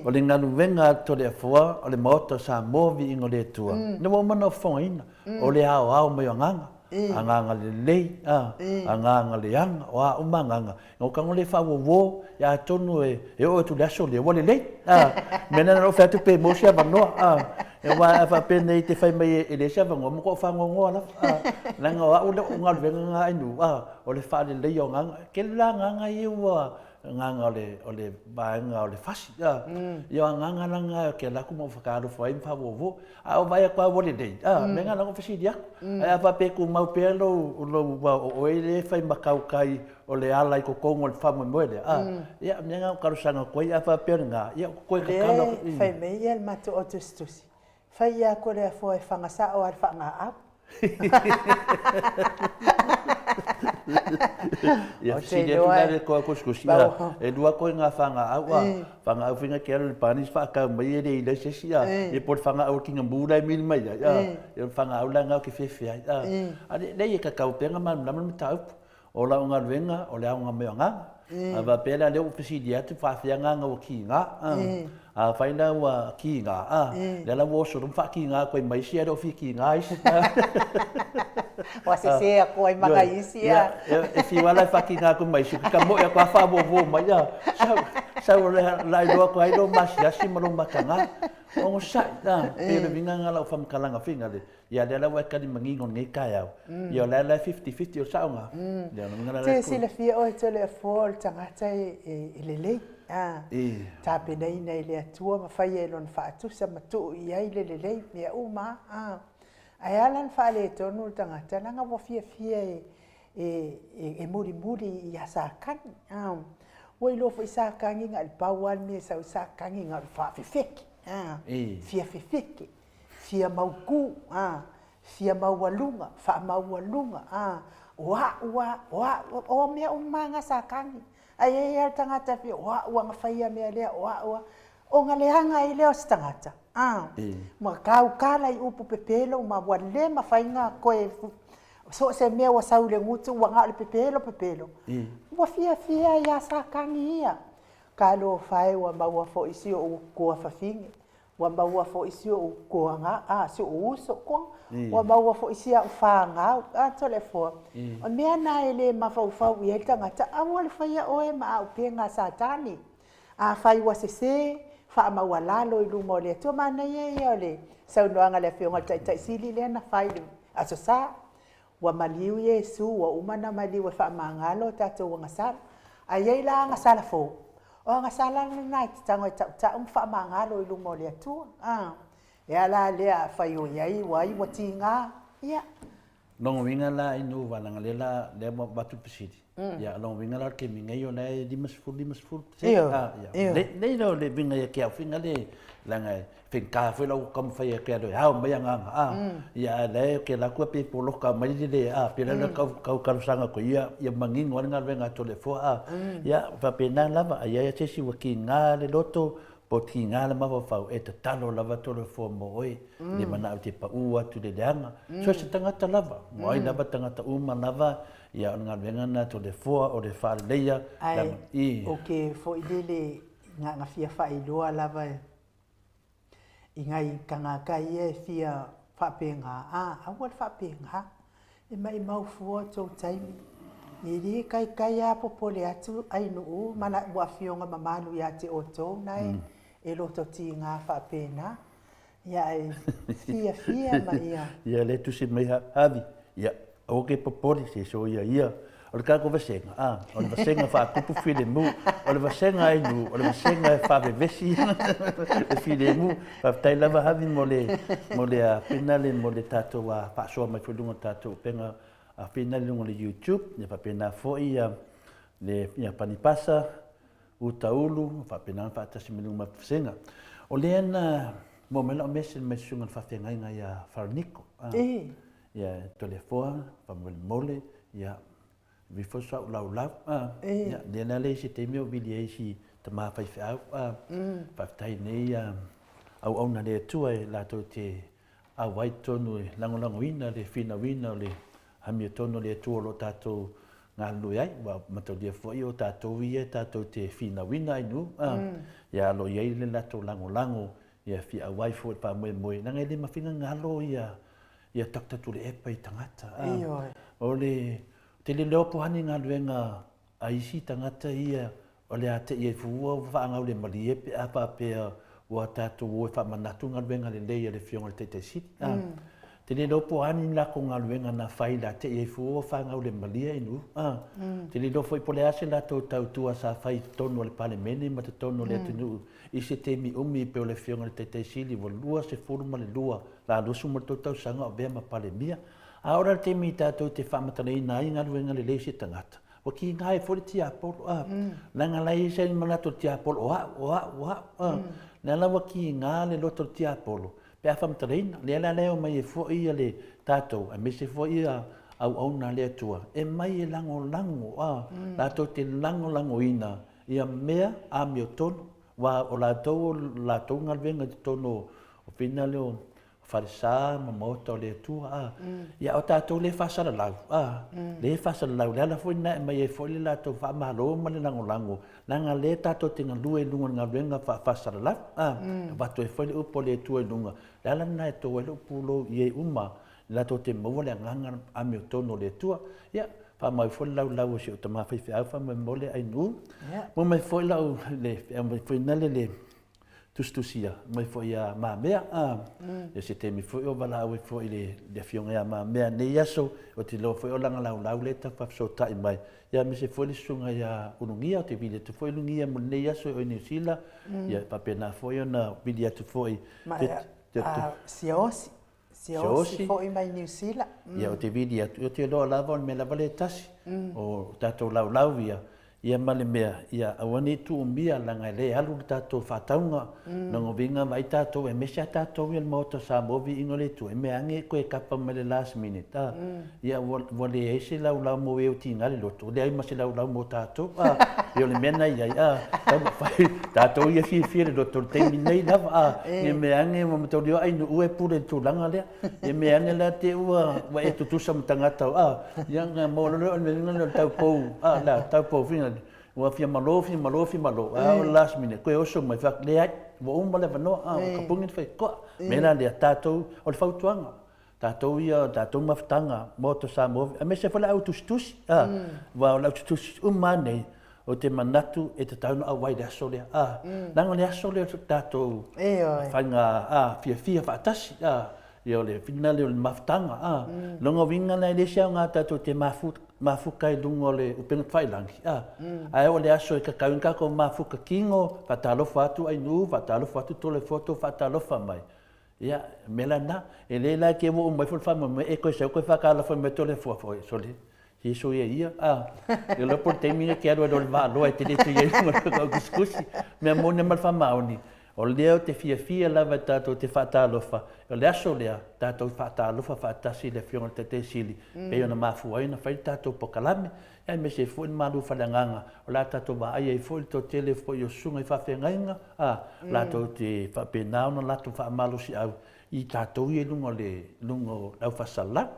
o le nganu venga to le foa o le moto sa movi ingo le tua no mo mano foina o le ao mai nganga le lei nganga le ang wa umanga no ka le fa wo ya tonu e o tu la so le wo le lei mena no fa tu pe mo sia no e wa fa pe nei te fa mai e le sia ngo mo ko fa ngo la nga wa o le ngal venga ai no o le fa le lei o nganga ke la nganga i wa nganga ole baenga ole fasi yo nganga langa ke la kuma fakaro foi fa vovo a vai kwa vole dei menga la fasi dia a va pe ku mau pelo o ele fai makau kai ole ala ko kongo fa mo moede ya menga karu sanga ko ya fa penga ya ko ka kala fai me el mato otustusi fai ya ko le foi fanga sa o fa nga a Ya si dia tu dari ko kuskusia e dua ko nga fanga fanga finga ke le panis fa ka mai de ile sia e por fanga o kinga bula mil mai e fanga o langa ke fefe ade le ka ka penga man lam tau o la nga venga o la nga me nga ava pela le ofisi dia tu fa fianga nga o kinga a faina wa kinga le la wo so fa kinga ko mai sia do fi kinga wa se ko ai maka isia e fi wala fa kinga ko mai su ka mo ya kwa fa bo mai ya sa la do ko ai do mas ya si mo makanga o sa e le vinga nga la fa kalanga finga le ya le la wa ka di mangingon ngai ka ya yo la 50-50 o sa nga ya no ngala te si le fi o te le fol tanga e le ta pe nei le atua ma fai e lon fa tu sa ma tu ia ile le me uma ai alan fa le tonu tangata langa wo fia e muri ia sa kan wo lo fa sa kan inga al pawal me sa kan inga fa fifek fia fifek fia mauku fia mawalunga fa mawalunga wa o me umanga sa kan ai tangata fi wa nga faia me le wa o nga le hanga i leo stangata ma kau kala i upu pepelo ma wale ma fainga koe so se me wa saule ngutu wa nga le pepelo wa fia ya sa kangi ia kalo fai wa ma wa fo isi o ko fa fingi wa ma wa fo isi o ko nga si o uso ko wa ma wa fo isi a fa nga telefo o me na ele ma fa i tangata a wa le faia o e ma o penga satani a fai wa se fa ma wala lo i lumo le to mana ye le sa no anga le fionga tai sili le na fai aso sa wa maliu yesu wa umana mali wa fa mangalo tato wa ngasal ai la ngasala fo o ngasala na tango ta fa mangalo i lumo le tu ya la le fa yo yai wa i watinga ya no winga la inu wala ngalela le mo batu pesidi Ia long winga la ke minga yo na 5 Ia. Nei no le winga ke au finga le langa finka foi lo kom fai ke do ha mai nga ia le ke la ku pe polo ka mai le pe la ka sanga ko ia mangi ngol nga venga to le fo ia va pena lava ia te si waki nga le loto po ti nga le ma fa e te talo lava to le fo mo oi le mana te pa u atu le danga so se tanga ta lava mo ai lava tanga ta uma lava ia nga venga na to le fo o le fa leia okay fo ile nga fia fa i loa lava ingai kanga kai e fia fa penga awal fa penga e mai mau fo to taimi ni ri kai a popole atu ai no mana wa fionga mamanu ya te oto nai e lo to ti nga fa pena ya fia ma ia le tu si mai havi ia o ke popole se so ia o ka ko vasenga o le vasenga fa kupu file mu o le vasenga ai nu o le vasenga fa vesi e file mu fa tai lava havi mole a finale mole tato wa pa so mai fulunga tato penga a finale ngole YouTube ne fa pena fo ia le ia panipasa utaulu fa pena fa ta similunga vasenga o le na momento mesin mesunga fa tenga ia farnico ia telefone fa mole ia vi fo sa lau ya de na le si te mio vili si te ma fai fa pa tai nei au na le tu la to te a wai tonu lango ina le fina wina le hami tonu le tu lo tato nga lu ai wa mato dia fo io tato wi tato te fina wina nu ya lo ye le la to lango ya fi a wai fo pa mo na ngai ma finga ngalo ya takta tu le e pa tangata o le te le leo pohani ngā luenga a isi tangata ia o le ate i e fuua whaangau le mali e pe apa pea ua tātou ua whamanatu ngā luenga le leia le fionga le teite siti. Te le leo pohani lako ngā luenga na whai la te i e fuua whaangau le mali e inu. Te le leo fwoi pole ase la tau tautua sa whai tonu le pale mene ma te tonu le atinu i se te mi umi peo le fionga le teite sili wa lua se furuma le lua la lusu ma tau sanga o bea ma pale mia. Ahora te mi tātou te whamatana na i ngā ruenga le leisi tangata. O ki ngā e fori ti apolo. Nanga lai se ni manato ti apolo. Nala wa ki ngā le loto ti apolo. Pe a whamatana ina. Le ala leo mai e fori le tātou. A me se fori au na le atua. E mai e lango. Tātou te lango ina. Ia mea a mio tono. Wa o lātou ngā ruenga te tono. O pina leo. Farisa ma moto le tua ia o tatou le fasala lau le fasala lau le ala foi na mai e foi la to fa malo ma le lango nanga le tatou tinga lue lunga nga venga fasala lau va to e foi o pole tua lunga le ala na to e lo pulo ye uma la to te mo le nganga a mi tono le tua ia fa mai foi lau si o tama fai fa me mole ai nu mo mai foi lau le foi na le tustusia mai foi a mamea e se te mi foi o bala o foi le fionga a mamea nei aso o te lo foi o langa lau le ta fa so tai mai ia me se foi sunga ia unungia te vile te foi lungia mo nei aso o New Zealand ia pa pena foi na vile te foi Siosi foi mai New Zealand ia o te vile o te lo lava me lava le tasi o tato lau ia male mea ia awani tu umbia langa le alu tato fataunga nango vinga mai tato e mesia tato il moto sa movi ingole tu e me ange ko e kapa mele last minute ia wole ese lau mo e tinga le loto le ai masi lau mo tato io le mena ia tato ia fi le loto te nei lava e me ange mo to dio ai no e pure tu langa le e me ange la te wa e tu sam tangata ia mo lo me tau po la tau po fina wa fia malo o last minute ko oso mai fak le ai wo le vano ka pungin fai ko mena le tato o le fautuanga tato ia tato maftanga moto sa mo a me se fala autustus wa autustus umane o te manatu e te tauna awai le asole nanga le asole o tato fanga fia fatasi ia le finale o le maftanga longa winga na le sia nga tato te mafuka i lungo le upena whailangi. Ai o le aso e kakawinka ko mafuka kingo, whatalofa atu ai nu, whatalofa atu tole foto, whatalofa mai. Ia, mela na, e le la ke wo mai fulfa mo e ko se ko fa kala fa me tole fo soli. Yesu ia. E lo por te minga que era do valo e te te ia kuskusi. Me mona mal fa mauni. O leo te fia lava tato te whaatalofa. O le aso lea, tato whaatalofa whaatasi le fionga te sili. E ona mafuai na whai tato pokalame. E me se fui malu whalanganga. O la tato wa ai e fui to tele fui o sunga i whawhengainga. La to te whapenao na lato whaamalu si au. I tato i lungo au whasala.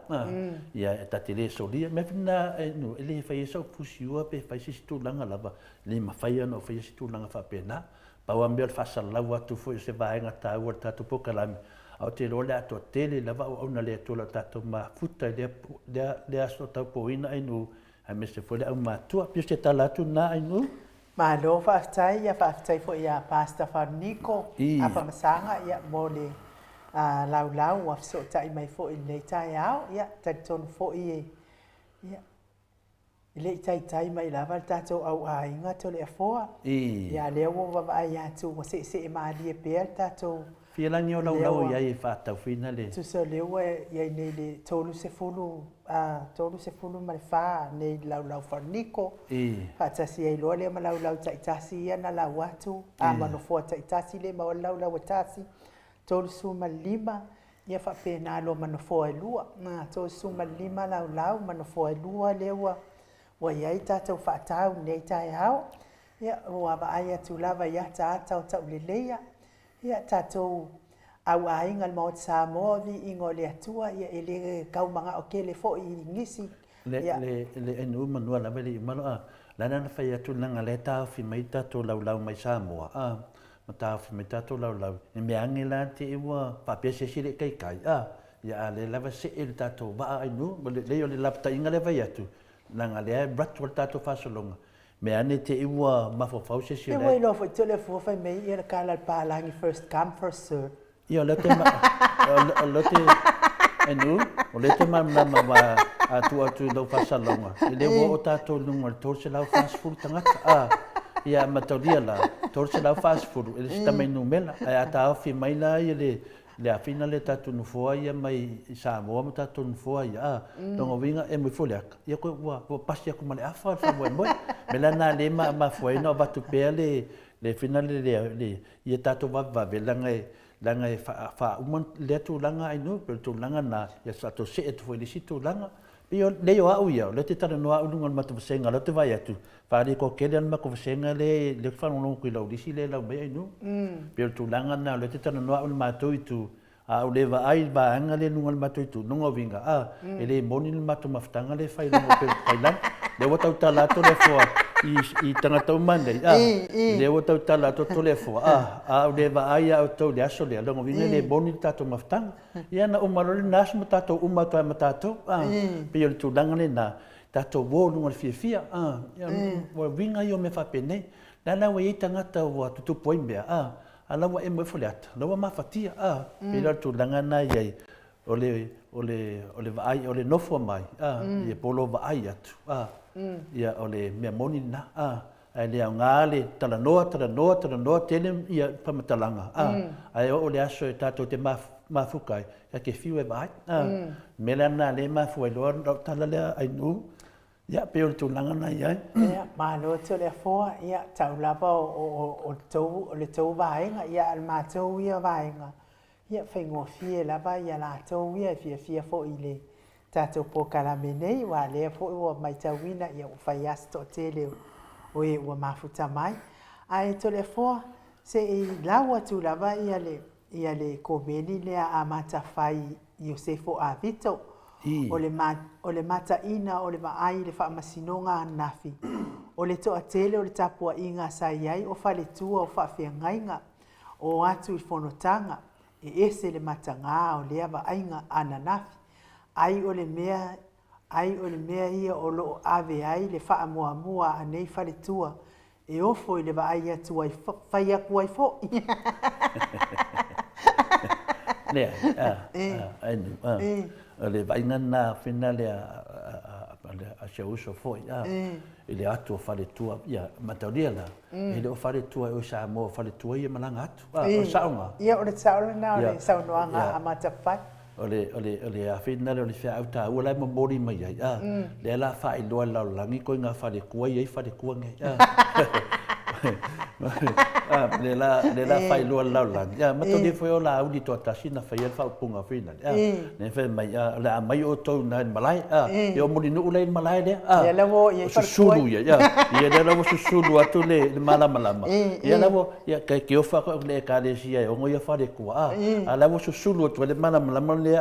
Ia e tate le solia. Me whina no, e le whai e sau pusiua pe whai si tūlanga lava. Le mawhai ana o whai si tūlanga whapenao. Pau ambia le whasalau atu fo se vaenga tāua tātou pokalami. Au te role ato tele lava o auna le atola tātou mafuta le aso tau poina ainu. Hai me se fole au matua. Pio se tala atu na ainu? Malo whaafitai fo ia pasta whaniko. Apa masanga ia mo le lau wa so tai mai fo i nei tai au. Ia taitonu fo i ia. Le tai mai lava tatou au ainga to le afoa. Ia leo wa vai atu wa se maali e pe tatou. Fia ni o lau ia e whatau fina le. Tu so leo ia nei le tolu se fulu mai fa nei lau whaniko. Fatasi e loa le ma lau taitasi ia na lau atu. Mano fo taitasi le ma lau atasi. Tolu suma lima. Ia whapena lo mano fo e lua. Tolu suma lima lau mano fo e lua lewa. Wa iai tātou whaatau nei tai au. Ia roa wa ai atu lava ia tātou tau leleia. Ia tātou au ainga le maot Samoa vi ingo le atua. Ia ele kaumanga o ke le fo i ngisi. Le enu manua lava le imalo a. Lana na whai atu nanga le tāu fi mai tātou lau mai Samoa. Ma tāu fi mai tātou lau. E me ange la te iwa papia se sire kai. Ia le lava se ele tātou waa ainu. Le o le lapta inga le vai atu. Nanga lea brat wal tato whasolonga. Me ane te iwa mafofau se si lea. E wai no fai tole fuwhai mei ia kala pālangi first come first serve. Ia o te enu, o le te mamama wa atu lau whasolonga. I le wo o tato lunga tō se lau fast food tangata. Ia matauria la, tō se lau fast food. Ele si tamai numela. Ai ata au fi mai la ia le afina le tatu nufoa ia mai Samoa ma tatu nufoa ia tonga winga e moi foliaka ia koe ua pasi aku ma le afa fa moe me lana le ma fuaina o batu pea le fina le ia tatu vavave langa e fa uman le atu langa ainu pe tu langa na ia sato se e tu foi le situ langa Pio leo au ia, le te tara no au lunga matu vasenga, le te vai atu. Whare ko kele an mako vasenga le whanongo ki lau disi le lau mea inu. Pio tu langa na le te tara no au mato itu. Au le va ai va anga le lunga mato itu, nunga vinga. Ele moni le mato maftanga le whai lunga pe whailan. Le watau talato le fua i tangatau mandai. Le watau talato to le fua. Au le va ai au tau le aso le lunga vinga le moni le tato maftanga. Ia na umarole nasu matato umato matato. Pio tu langa le na tato wo lunga fia. Wa vinga yo me whapene. Nana wa i tangata wa tutu poimbea. Alawa e mo foliata. Lawa mafatia. Pio tu langa na iai. Ole vai ole nofo mai. Ia polo vai atu. Ia ole mea moni na. Ai ngale talanoa tele ia pamatalanga. Ai ole aso e tato te mafukai. Ia ke fiu e vai. Melana le mafu e loa tala lea ai nu. Ia peo tu langa na ia. Ia malo to le foa ia taulapa o le tau vaenga ia al matou ia vaenga. Ia whaingo fie lava ia la tau ia fia fo i le tato po kalamene wa lea fo ua mai tauina ia whai asto tele o e ua mafuta mai. Ai to le foa se i laua tu lava ia le komeni lea a mata whai Iosefo a Vito. O le mata ina o le maai le whaamasinonga nafi. O le toa tele o le tapua inga sa iai o whale tua o whawhiangainga o atu i whanotanga. E ese le mata ngā o lea wa ainga ana nafi. Ai o le mea ia o loo ave ai le wha mua anei whale tua. E ofo i le wa ai atu ai whai aku ai fo. Lea, le vainga na whina le a se uso foi. E le atu o whare tua, ia matauria la. E le o whare tua o sa mo o whare tua ia malanga atu. O saunga. Ia o le saunga na o le saunoanga a matawhai. ole a fina le fa auta ula mo mori mai ai le la fa I lo la langi ko nga fa le kua ai fa le kua nge le la fa lo la langi ma to di foi la audi to ta sina fa ia fa punga fina ne fa mai la mai o to na malai yo mo di no ula malai le la mo ia fa sulu ia le la mo sulu atu le malama ia la mo ia ke o fa ko le ka le sia o ngo ia fa le kua la mo sulu atu le malama le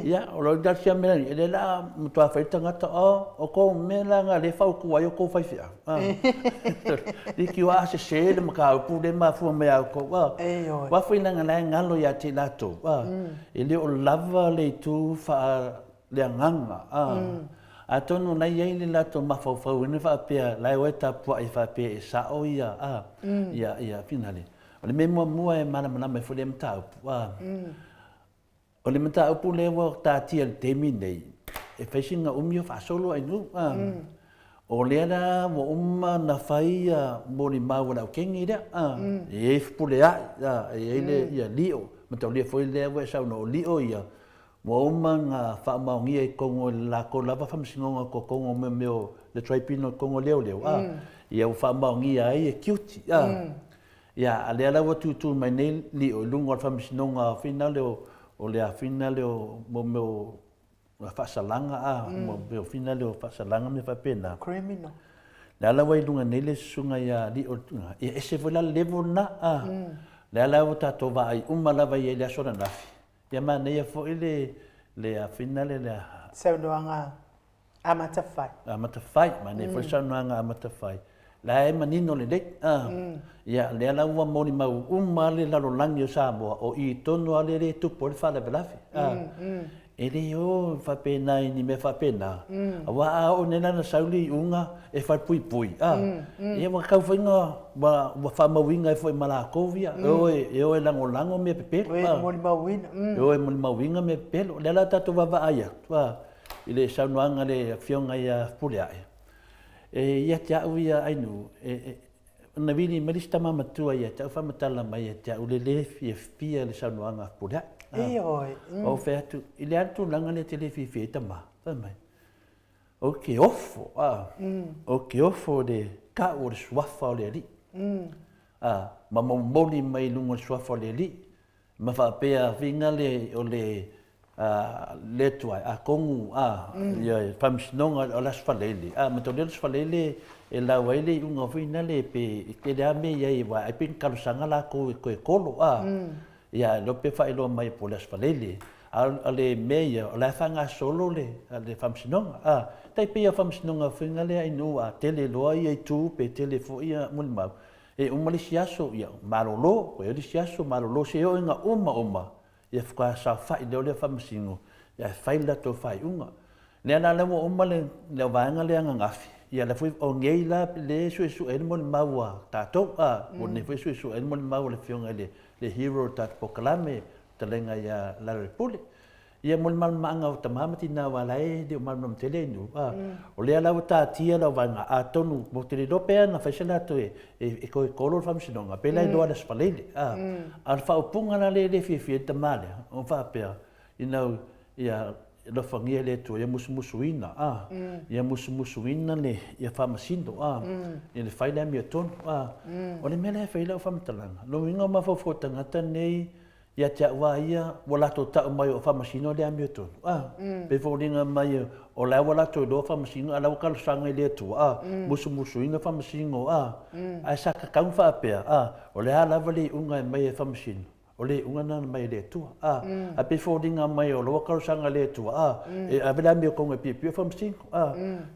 ia o lo da sia me le la mo to fa tanga o ko me la nga le fa ku ai ko fa fia di ki wa se le ka pu le ma fu me ko wa fa ina nga nga lo ya ti la to e le o lava le tu fa le nganga atonu na ye le la to ma fa fa ne fa pe la we ta pu ai fa pe sa o ia ia finale o le me mo e mana me fu le mta o le mata upu le wa ta tia te minei e faishinga umio fa solo ai nu o le ana mo umma na faia mo ni mau na kengi da e pule a e le ia lio mata le foi le wa sa no lio ia mo umma nga fa maungi e kongo la ko lava fa msingonga ko kongo me meo le traipino kongo leo ia fa maungi ai e cute ia ale ala wa tu mai nei lio lungo fa msingonga final o le afina leo mo meu fa salanga mo meu fina leo fa salanga me fa pena criminal la la wai lunga nele sunga ya di o e se vola levo na la la o ta to vai la vai le sona na ya ma ne fo le afina le se no anga amata fai ma ne fo sa no anga amata fai la e manino le dek ia le ala ua moni mau le lalo langi o Samoa o I tonu ale le tupo le fala belafi e le o whapena ni me whapena awa a o nena na sauli unga e whapui pui ia wakau whainga wa whamawinga e fwoi malakovia e o e lango me pepelo e moni mawina e moni mawinga me pepelo le ala tatu wawa aya i le saunuanga le fionga ia puleae ia te au ia ainu, na vini marista mamatua ia te au whamatala mai ia te au le fia le saunoanga pura. O whea atu, i le atu langa le te le fia tama, whamai. O ke ofo le ka o le suafa o le ali. Ma maumoni mai lungo le suafa o le ali. Ma whapea vinga le o le tuai a kongu ia famsinonga o las falele ma to le falele e la waile unga fina le pe ke le ame ia wa ai pin kalusanga la ko kolo ia lo pe fa ilo mai po las falele ale meia o la fanga solo le famsinonga tai pe ia famsinonga fina le ai no a tele lo ia tu pe tele fo ia mulma e umalisiaso ia malolo o ia siaso malolo se o nga uma ia whaka sa whai leo lea whamasingo, ia whaila tō whai unga. Nea nā lewa oma le waenga lea ngafi, ia le fui o ngei la le su ene mo le maua tātou, o ne fui su ene mo le maua le fionga le hero tātou pokalame, talenga ia la repule. Ia mo le malmaanga o tamamati nā walai de o malmam tele inu. O lea lau tātia lau waenga a tonu, mo te ropea na whaisana ato e koe kolo le whamsinonga, pela i loa le spalele. Al whaupunga na le fie tamale, o whapea, inau ia lofangia le tu, ia musumusuina, ia musumusuina le ia whamasindo, ia le whaile mi a tonu. O le mele e whaile o whamatalanga, lo inga mawhawhau tangata nei, ia te awa ia walato tau mai o whamasino le ami o tonu. Pe whauringa mai o lai walato do whamasino, alau kalusanga i le atua, musu inga whamasino, ai sa kakau whaapea, o le halawa le unga e mai e whamasino, o le unga nana mai le atua. A pe whauringa mai o loa kalusanga le atua, e avela mi o konga pipi o whamasino.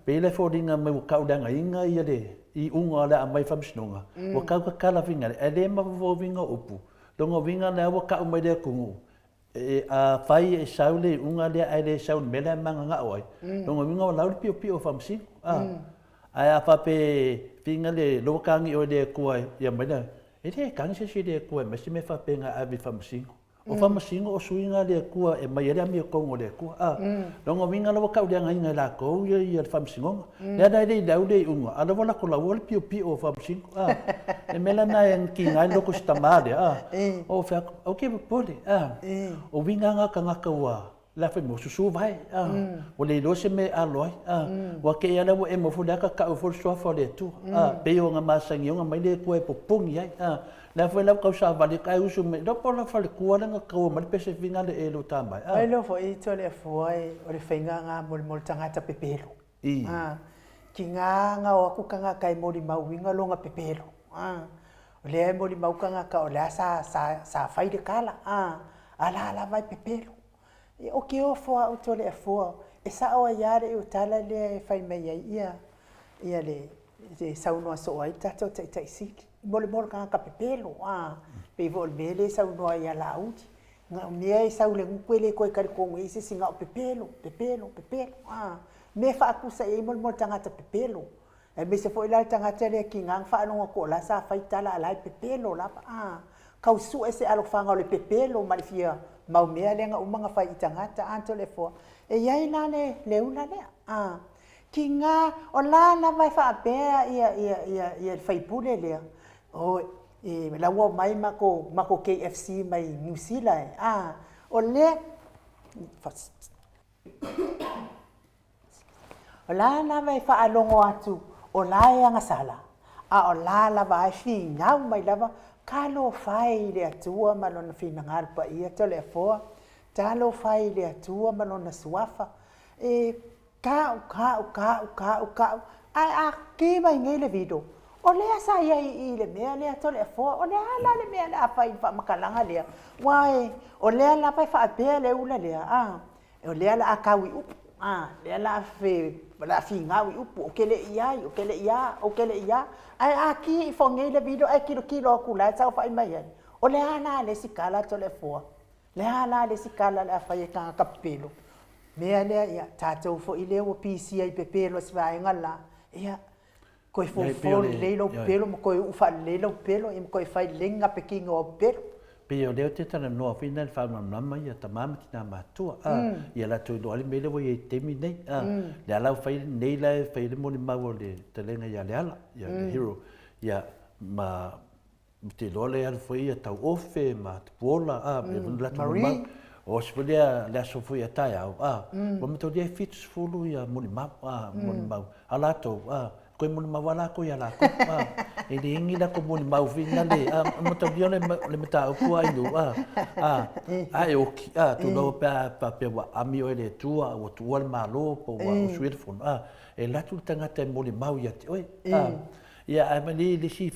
Pe le whauringa mai o kaudanga inga ia le, I unga le a mai whamasinonga, o kau kakala vinga, e le mawawinga upu. Dongo vinga na wa ka umai le kungu a fai e saule unga le ai le saule mele manga nga oi dongo vinga la pio pio famsi ai a pape vinga le lokangi o le kuai ia mai na e le kangi se le kuai me se me fa penga a vi famsi o famasi o suinga le kua e mai le mi kongo le kua dongo vinga lo ka udia ngai la ko ia famsi ngo le dai le dau le unga ala wala ko la wol pio pio famsi e mela na en ki ngai loko sta male o fa okay pole o vinga nga ka wa la fa mo su vai o le lo se me aloi wa ke ala wo e mo fu la ka o fu so fo le tu pe o nga masangi o nga mai le ko e popungi ai la fa la ka sa vale ka usu me do po la fa le ko la ka o mal pe se vinga le e lo tamba ai lo fo i to le fo ai o le finga nga mo tanga ta pepelo ki nga o ku kanga kai mo di mauinga lo nga pepelo o le mo di maukanga ka o la sa fai de kala ala vai pepelo e o ke o fo o to le fo e sa o yare o tala le fai me ia le sa uno so ai tato tai sik mo le ka pepelo pe vol mele sa uno ia la uti nga me sa ule ngupele ko ka ko ngi se singa pepelo me fa ku sa e mo tanga ta pepelo e me se foi la tanga tele ki ngang fa no ko la sa fai tala la pepelo la kau su ese alo fanga le pepelo ma fia mau mea lenga umanga fai itangata anto le fo e yai la le una le ki nga o la vai fa bea ia fai pule le o e la wo mai mako KFC mai New Zealand o le o la vai fa alongo atu o la ia ngasala o la vai fi ngau mai lava kalo fai le atua malona fina ngal pa ia tole fo talo fai le atua malona suafa e ka ai ki mai ngele video o le sa ia I le mea le tole fo o le ala le mea le fai fa makalanga le wai o le la pai fa pe le ula le o le la akawi le la fe la finga wi upu o kele ia ai aki fo ngele video ai kilo kula sa fa mai o le ana le sikala to le fo le ana le sikala la fa ye ka kapelo me ale ia tato fo ile o PC ai pepelo swa ngala ia ko fo le lo pelo mo ko ufa le lo pelo im ko fa lenga pekingo o pelo pe o leo te tana no final fa no nama ia tamama tina matua ia la tu do ali mele wo ye temi nei le ala fai nei la fai le moni mawo le te lenga ia le ala ia le hero ia ma te lole al foi ia tau ofe ma te pola me la tu ma o spolia la so foi ata ia o me to dia fit fulu ia moni ma moni ma ala to ko mo ma wala ko ya la ko e de ingi la ko mo ma u fina le mo to bio le meta ko ai no ai o ki tu no pa wa ami o le tu o tu al malo po wa o suir fon e la tu tanga te mo ma u ya te oi ia ai mani le si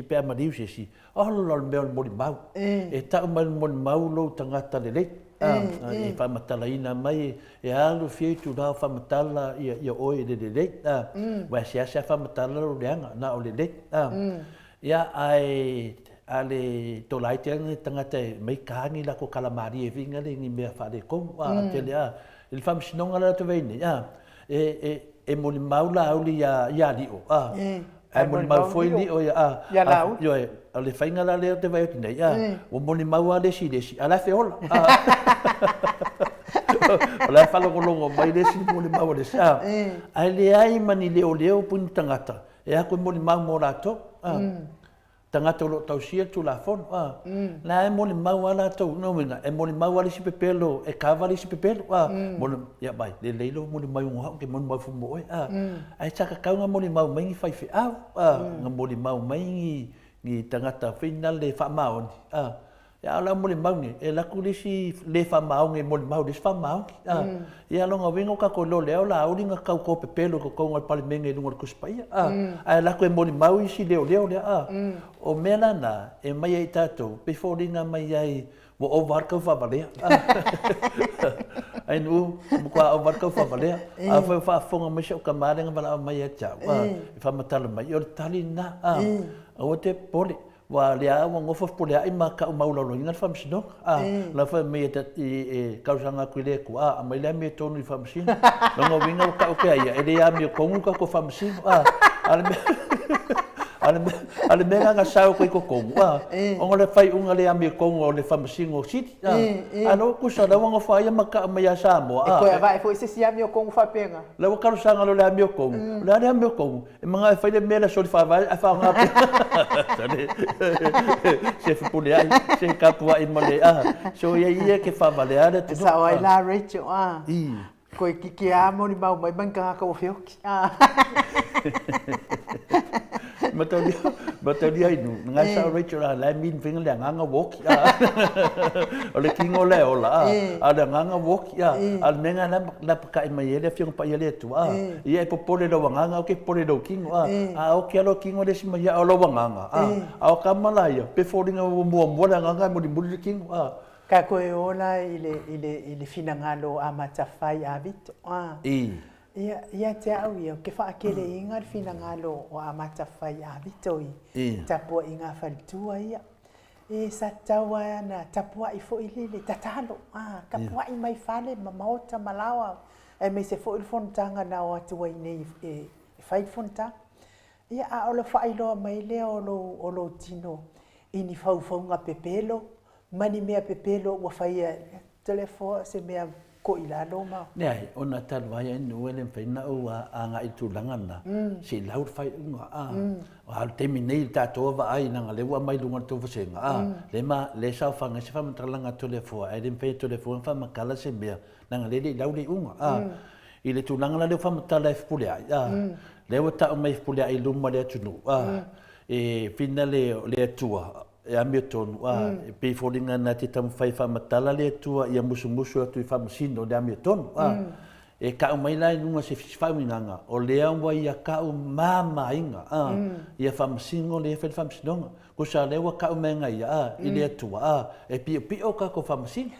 pe ma diu si o lo mo ma e ta mo ma lo tanga ta le e fa matala ina mai e alu fie tu da fa matala ia oi de wa sia fa matala ro leanga na o le ia ai ale to lai te tanga te mai kangi la ko kalamari e vinga le ni me fa de ko te le il fam sinonga la te veni e mo maula auli ia li o ai mo mau foi li o ia la yo ale fainga la le te vai nei o mo mau ale si ala fe ola ala fa lo longo mai le si mo mau le sa ai le ai mani leo pun tangata e ako mo mau mo la to tangata lo tau sia tu la fon la e mo mau ala to no minga e mo mau ale si pepelo e cavali si pepelo mo ya bai le leilo mo mau ngo ke mo mau fu mo ai chaka ka nga mo mau mai fai fe nga mo mau mai ni tangata final le fa maon ya la mo mau ni e la kulisi le fa maon nge mo mau dis fa maon ya lo ngawingo ka ko lo le la uri nga ka ko pepelo ko ko ngal palimenge ngol kuspaia ai la ko mo mau isi le o melana e mai ai tato before dinga mai ai mo over ka fa valea ai nu mo kwa over ka fa valea a fa fonga mo sho ka mare nga bala mai ai cha fa matala mai o talina o te poli wa lea wa ngofo poli ai ma ka mau lo ngal fa msino la fa me ta e ka sanga kwile ko mai la me tonu fa msino no ngo winga ka o pe ai e le ya me ko ngu ka ko fa msino Ale mega nga sao ko kongo. O le fai unga le ami kongo le famasingo city. Ano ko sa lawang fa ya maka maya samo. Ko vai foi se si ami kongo fa penga. Lawa karo sanga lo le ami kongo. La le ami kongo. E mga fai le mela so fa vai fa nga. Se fu pule ai, se kapua i male so ia ke fa vale ala te. Sa wai la Rachel ko ki amo ni mau mai banka ka o fioki. Matau ai nu nga sa Rachel la min finga le nga woki o le kingo le ola ada nga woki al menga la ka mai ele fiong pa ele tu ia e popole lo nga o ke pole do kingo o ke lo kingo le sima ia o lo nga o ka malaya pe foringa mo nga mo di bulu kingo ka ko e ola ile finangalo amatafai avito Ia te au ia, ke wha akere inga finangalo o amatawhai a vitoi. Tapua inga whalitua ia. E sa taua ana, tapua i fo ilile, tatalo. Kapua i mai whale, ma maota malawa. E mei se fo il fontanga na o atua i nei e whai fontanga. Ia a o le whailoa mai lea o lo tino. Ini whauwhaunga pepelo, mani mea pepelo ua whaia telefo se mea ko ila lo ma nei ona tal vai no ele feina o anga i tulanga na si laur fai unga al terminate ta to va ai na le wa mai lunga to fasenga le sa fanga se fam talanga telefo ai den pe telefo fa makala se bia na le lauri unga i le tulanga la le fam tala fpule ai le wa ta mai fpule ai luma le tunu e finale le tua e amiotonu pe folinga na te tam fai fa matala le tua ia musu atu fa masino le amiotonu e ka mai lai nunga se fa minanga o le wa ia ka mama inga ia fa masino le fa masino ko sa le wa ka menga ia i le tua e pi o ka ko fa masino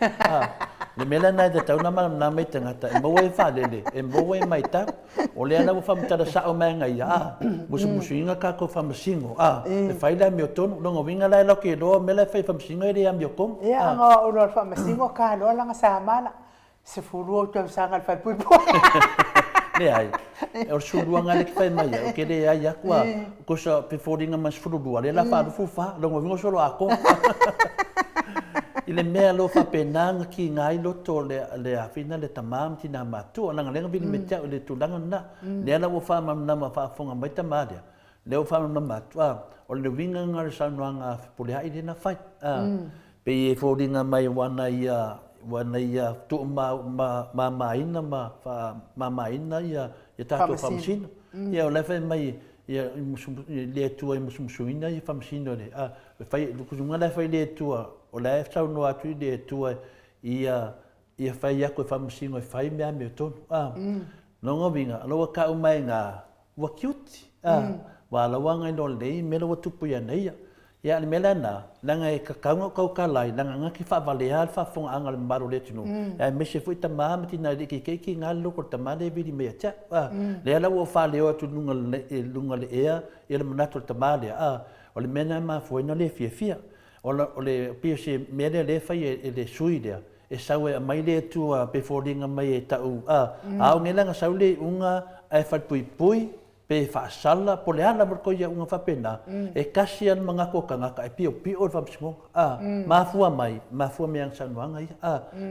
le mela na de tau na mai tangata e mo e fa le e mo e mai ta o le ana fa mata sa o menga ia musu inga ka ko fa masino e fai la amiotonu longa winga lai lo ke do mela fa masino e amiokon ia nga o lo fa masino ka lo la sa mala se furu o sanga fa pui le ai o suru nga le fai mai o ke le ai akwa ko sa pe foringa mas furu le la fa fa longa winga solo ako ile mea lo fa penanga ki ngai lo to le afina le tamam tina matu ona ngalenga vini metia le tulanga na le ala wo fa mam na fa fonga mai tamadia le wo fa na matu o le winga ngar sa noanga pole ai na fai pe e foringa mai wana ia tu ma ina ma ina ia ta to famsin ia le fa mai ia le tua musuina ia famsin le fai ku ngala fai le tua o le tau no atu de tua ia fai ako famsingo fai me to no ngovinga lo ka mai nga wa cute wa la wanga no le me lo tupu ya nei ya le melana langa e ka ka lai langa nga ki fa valea fa fong angal maro le tino e me se foi tama mati na de ki ngal lo ko tama de vi me cha le la wo fa le o tu lunga le e le manato tama le o le mena ma foi no le fia o le pse mele le fai le suidea e saue mai le tu pe fordinga mai e tau o ngelanga saule unga e fatpui pe fa sala pole ala merko ia unga fa pena e kasian mangako kanga ka e pio fa psingo mafua me ang sanwanga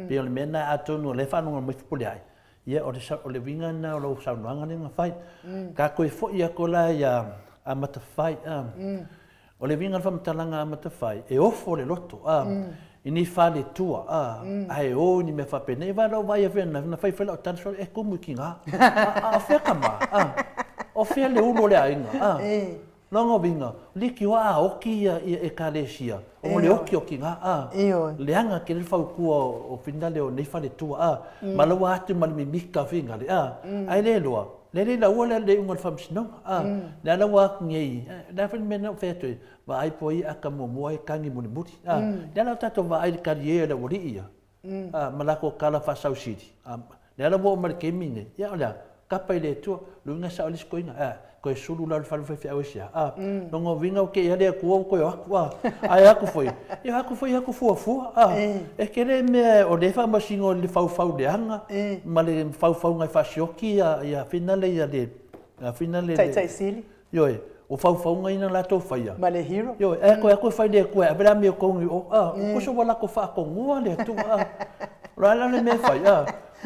pe le mena atonu le fa no mai pole ai ia o le winga na o sanwanga ni fai ka ko fo ia ko la ia amata fai o le vinga fam talanga matafai e ofo le loto ini fale tua ai o ni me fa pene va lo vai vena na fai fela tan so e como kinga a fe kama o fe le ulo le ainga longo vinga liki wa o ki e kalesia o le oki o kinga le anga ke le fau ku o finale o nei fale tua ma lo wa tu mal mi mika vinga le ai le loa le la wala le un famsino la la wa ngi da fen men feto va ai poi akamo moi kangi muni muti la la tato va ai carriera wori ia malako kala fa sau city la la bo mar kemine ya la kapa ile tu lu nga sa olis koina ko sulu la fa fa awisia no vinga ke ya le ko ai aku foi fu e kele me o le fa masingo le fau de hanga ma le fau ngai fa shoki ya finale ya le finale tai sili yo o fau ngai na la to faia ma le hero yo ko fai le ko a vera me ko ngi o ko so wala ko fa ko ngua le tu la la me fai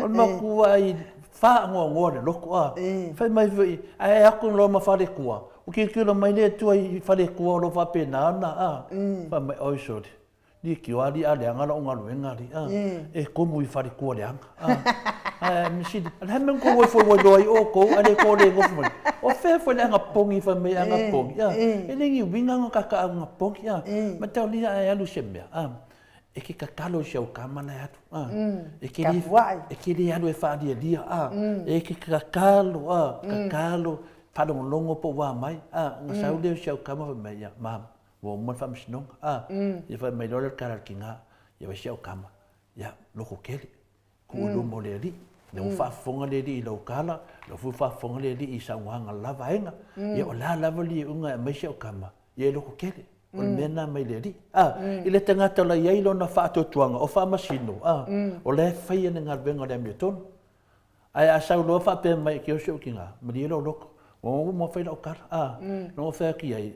o ma ku ai fa ngo le loko fai mai vi ai aku lo ma fa le ku o ki lo mai le tu ai fa le ku lo fa pe na fa mai o so di ki wa di ale anga lo ngalu ngari e ko mu fa le ku le anga mi si la men ko wo fo wo do ai o ko ale ko le go fo o fe fo le anga pongi fa me anga pongi e le ngi winga nga ka anga pongi ma tau li ai alu sembe e ki ka kalo shau kamana ya tu e ki li alu e fa dia e ki ka kalo pa longo po wa mai nga sau le shau kama fa me ya mam wo mo fa msnong e fa me lo ka kinga e wa shau kama ya loko kele ku lo mo le li le fa fonga le li lo kala lo fa fonga le li i sa wanga lava inga ye o la lava li unga me shau kama ye loko kele o mena mai le li ile tangata la ye lo na fa to tuanga o fa masino o le fa ye nga venga le miton ai a sa lo fa pe mai ki o shau kinga me lo loko o mo fa lo kar no fa ki ai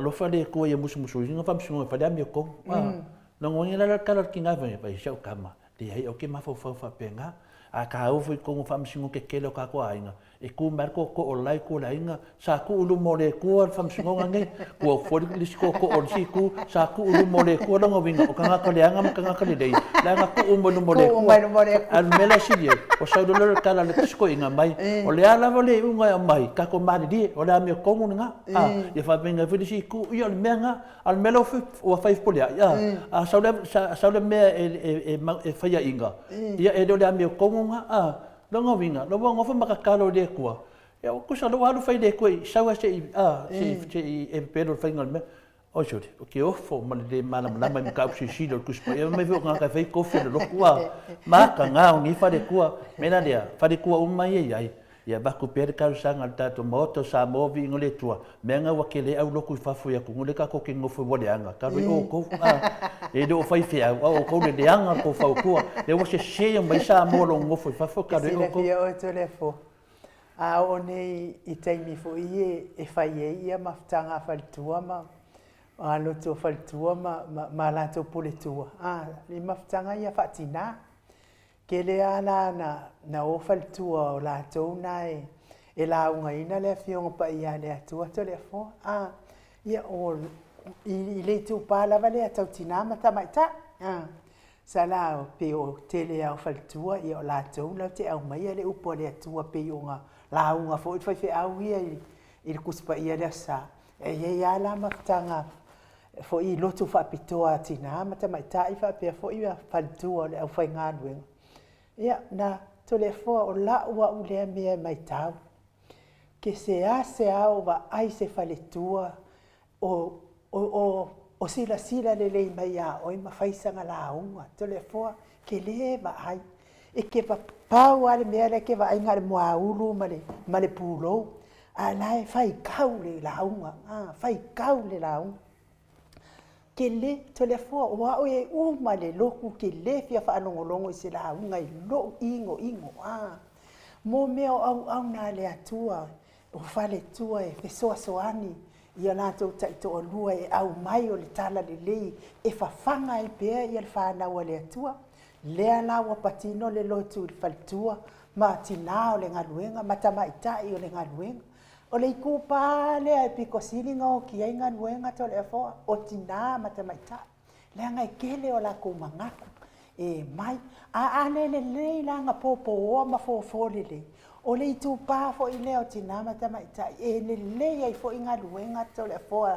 lo fa le ko ye musu nga fa msunga fa le mi ko no ngi la kala kinga ve pa shau kama di ai o ke ma fa penga a ka o foi ko fa msingo ke kelo ka ko ainga e ku marko ko o lai ko lainga sa ku ulu mole ko fa msingo ngai ko fo li ko o si ku sa ku ulu mole ko lo ngovinga o kanga ka le anga kanga ka le dei la nga ku umbo no mole al mela si ye o sa do lo kala le ko inga mai o le ala vole unga mai ka ko mari di o la me ko nga e fa venga vi si ku yo le menga al melo o fa po ya a sa le me e fa ya inga ya e do le me ko lo ngovinga lo ngo fa makakalo de kwa ya ko sa lo halu fai de ko sa wa se e pero fai ngal me o jodi o ke o fo mal de mala mai ka si do ku spa me vo nga ka fai ko fi lo kwa ma ka nga ngi fa de kwa me na dia fa de kwa mai ai ya ba ku per ka sanga ta to moto sa movi ngole tua me nga wa kele au lo ku fa fo ya ku ngole ka ko ke ngofo bo de anga ka ro ko e do fai fia o ko de anga ko fa ku le wo se mai sa mo lo ngofo fa fo ka ro ko o telefo a o nei i taimi fo e fai ia maftanga faltua ma a lo to faltua ma la to poletua li maftanga ia fatina ke le ala na o faltua o la to nai e la unga ina le fionga pa ia le atua telefo ia o i le tu pa la vale tau tina ma ta mai ta sala pe o tele au faltua ia o la to la te au mai le upo le atua pe unga la unga fo fa fe au ia i kuspa ia le sa e ia la maftanga fo i lotu fa pitoa tina ma ta mai ta i fa pe fo ia faltua le au fa ngadwe ia na telefo o la wa u le me mai tau ke se au va ai se faletua o sila le mai a o ma faisanga la unga telefo ke le va ai e ke pa pau ale me ale ke va ai ngal mo aulu male pulo ala fai kaule la unga fai kaule la unga ke le telefo wa o e male loku ke le fia fa longo i se la unga i lo ingo mo me au na le atua o fale tua e fesoa soani ia na to to lua e au mai o le tala le lei e fafanga i pe ia le fa na o le atua le ala wa patino le lotu le faltua ma tina o le ngaluenga matama itai o le ngaluenga o le ku pa le ai piko silinga o ki ai ngaluenga to le fo o tina matama itai le ngai kele o la ku mangaku e mai a le la nga popo o ma fo le o le tu pa fo i leo tina matama itai e le ai fo inga luenga to le fo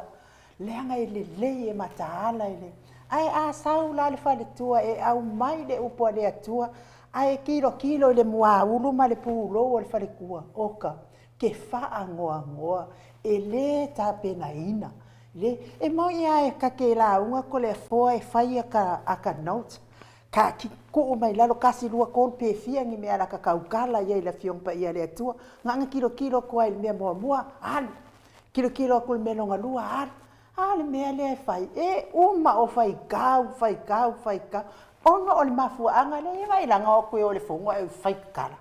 le ngai le mataala ile ai a sau la le fa le tua e au mai le upo le atua ai kilo le mua ulu ma le pulo o le fa le kua oka ke fa angoa e le ta pena ina le e mo ia e ka ke la unga ko le fo e fai aka note ka ki ku mai lalo kasi lua ko pe fia ngi me ala ka kaukala ia la fiong pa ia le atua nga kilo ko ai me mo al kilo ko me longa lua al me le fai e uma o fai kau onga o le mafu anga le vai la nga ko o le fongo e fai kala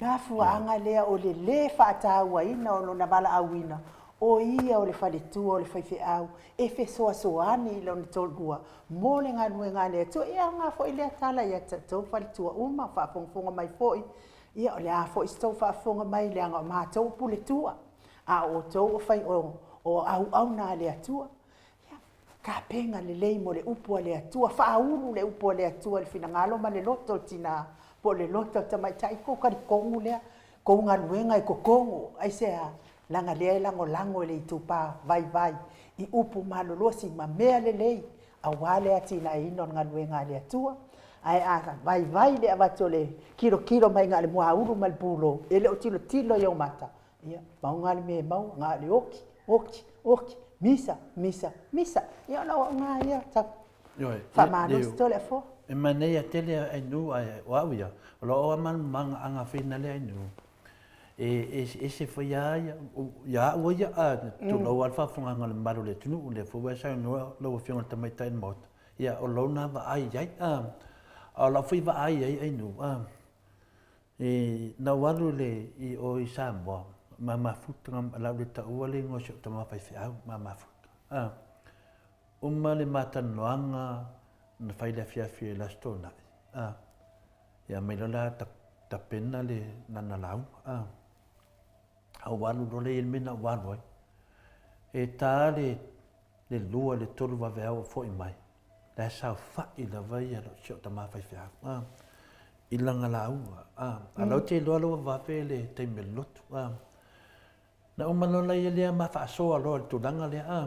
na fu anga le o le fa ta wa ina o na bala awina o ia o le faletua o le faifeʻau e fesoasoani i lona tolua mo le galuega le atua ia ga foʻi le atala ia tatou faletua uma faafogafoga mai foʻi ia o le a foʻi se tou faafoga mai le aga o matou puletua a outou o fai o auauna a le atua ia kapega lelei mo le upu a le atua faaulu le upu a le atua le finagalo ma le loto tinā po le loto tamaitaʻi kou kalikogu lea kou galuega e kokogo ai sea langa lea lango e le itupā vai i upu malolosi ma mea lelei auā lea tinaina o galuega a le atua ae a vai le avatu o le kilo mai ga le moaulu ma le pulo e le o tilo iau mata ia mauga le me mau ga le oki misa ia ona auauga ia faamalosi tole afo e manei a tele ainu o au ia o loo amamaga agafina le ainu e se foi ia ua ia a tulau al faafogaga le malu le tunuu le fua saunoa lou afioga le tamaita ina maota ia o lona vaai ai o lau foi vaai ai ainu e naualu le i o i Samoa ma mafuta lau le taʻua le gosi o tamafaifeʻau ma mafuta uma le matanoaga na fai le afiafi e lastonaʻi ia mai lona tapena le nanalau aualu lo le mena aualu ai e tā le lua le tolu vaveau foʻi mai le saufaʻi lava ia lo sio tamafaifeau i lagalaua alau te loa loa vafe le taimi lotu na uma lona ia lea mafaasoa loa le tulaga lea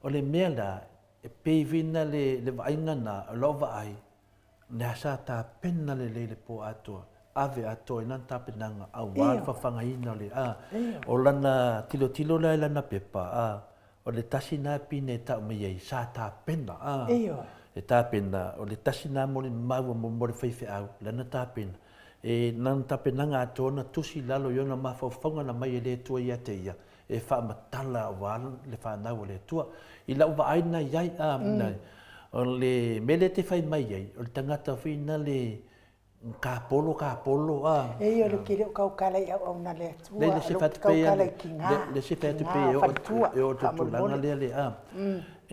o le mea la e peivina le vaaiga na o loo vaai le asa tapena lelei le po atua ave ato ina tapenaga auā le faafagaina o le o lana tilotilo lea lana pepa o le tasi na pine e taʻu mai ai sa tapena e tapena o le tasi na mo le mau mo le faifeʻau lana tapena e nana tapenaga ato na tusi lalo i ona mafaufauga na mai e lē tua ia te ia e faamatala auā le fanau o le atua i lau vaaina iai o le mele te fai mai ai o le tagata fina le kapolo e o le kile kaukala i auauna le atua le se fatupea le se fatupea e o tutulaga lea le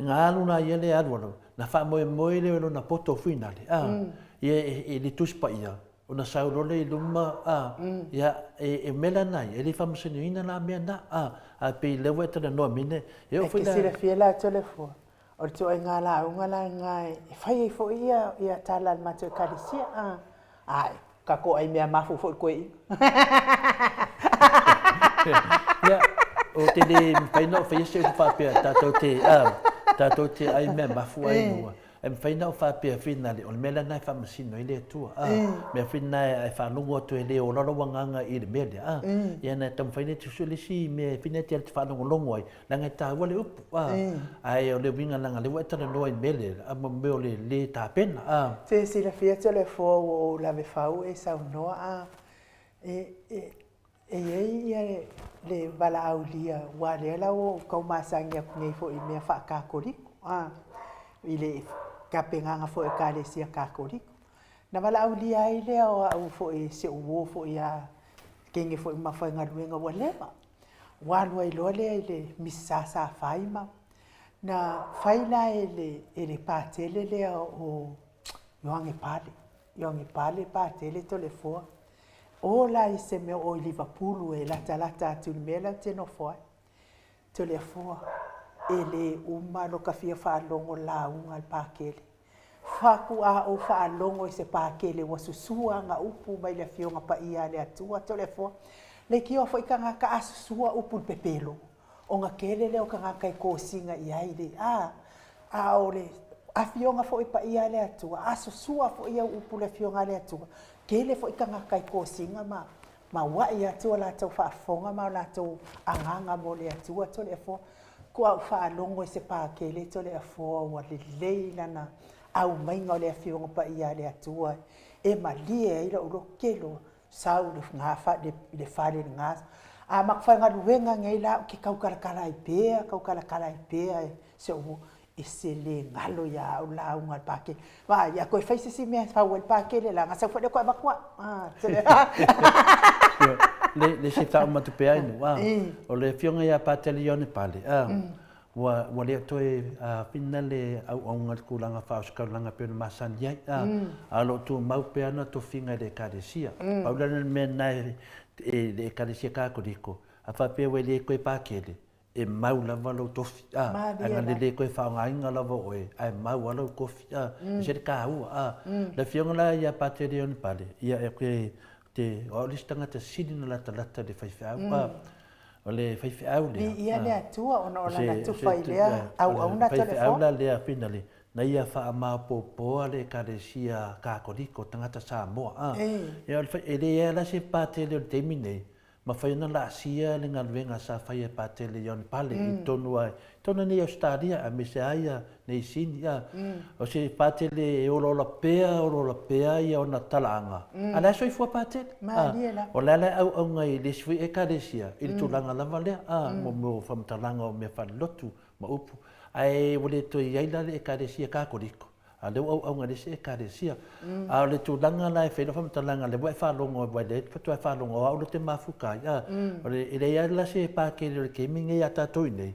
ga aluna ia le alu na faamoemoe le lona poto fina le ia e le tusi paia ona saulole i luma ia e mela nai e le faamasinoina la mea na a pei leua e talanoa mine e o foi silafia la telefua o le tuaiga laauga laiga e fai ai foʻi ia tala le matou ekalesia ai kako ai mea mafu foʻi koe ia o te le faina o faia se o faapea tatou te ai mea mafu ainua e mawhaina o whapea whina le o le mea lanai whamasino i le atua mea whina e whanongo atu e le o loro wanganga i le mea le ia na tam whaina te usule si mea whina te ale te whanongo longo ai langa i tāua le upu ai o le winga langa le waitara noa i mea le ama meo le tāpena te si la fiata le fo o la ve whau e sau noa e ia le wala au lia wa le la o kaumasangi a kunei fo i mea whakakoriko i le kapenganga fo e kalesia kakoriko na wala au lia ai lea o au fo e se uo fo i a kenge fo i mawhainga ruenga wa lema walua i loa lea i le misasa whaima na whaila e le pātele lea o Yoange Pale pātele to le foa o la i se meo o i Liverpool e lata atu ni mea te no foa to le foa e le uma lo ka fia whaalongo la unga al pākele whaku a o whaalongo i se pākele wa susua nga upu mai le fionga pa ia le atua to le foa le ki o fo i ka ngaka a susua upu pepelo o nga kele leo ka ngaka i kōsinga i aile a o le a fionga fo i pa ia le atua a susua fo ia upu le fionga le atua kele fo i ka ngaka i kōsinga ma wai atua la tau whaafonga ma la tau anganga mo le atua to le foa kua whaalongo i se pākele to le afoa wa le leila na au mainga o le afionga pa ia le atua e malie e ila uro kelo sau le ngafa le whale ngasa a makwhainga luenga ngai la ki kaukalakala i pēa se uo e se le ngalo ia au la unga al pākele wa ia koe whaise si mea whau al pākele la ngasa whale koe makua le se ta ma tu pe ai no o le fionga ia patelione pale wa le to finale au ngal kulanga fa skalanga pe masan ia a lo tu mau pe ana to finga de kadesia paula men nai e de kadesia ka kodiko a fa pe we le ko pa kele e mau lava lo tofi anga le ko fa nga lava oe ai mau lo kofi se ka u le fionga la ia patelione pale ia e te o listanga te sidina la talata de faifa o le faifa au le ia le atua ona na tu failea au na telefone la le finale na ia fa ma popo le karesia ka kodiko tangata Samoa ia ele la se patele te mine ma fai na la sia le ngalwenga sa fai patele yon pale i tonu ni Australia a mesaia nei sinia o se patele o la pea ia ona talanga ala so fu patele o la au ngai le sui e karesia i tulanga la vale mo fam talanga o me fa lotu ma upu ai wole to ia le karesia ka kodiko ale au ngai se karesia a le tulanga la fe fam talanga le wa fa longo wa le fa fa longo o te mafuka o le ia la se pa ke le gaming ia ta toine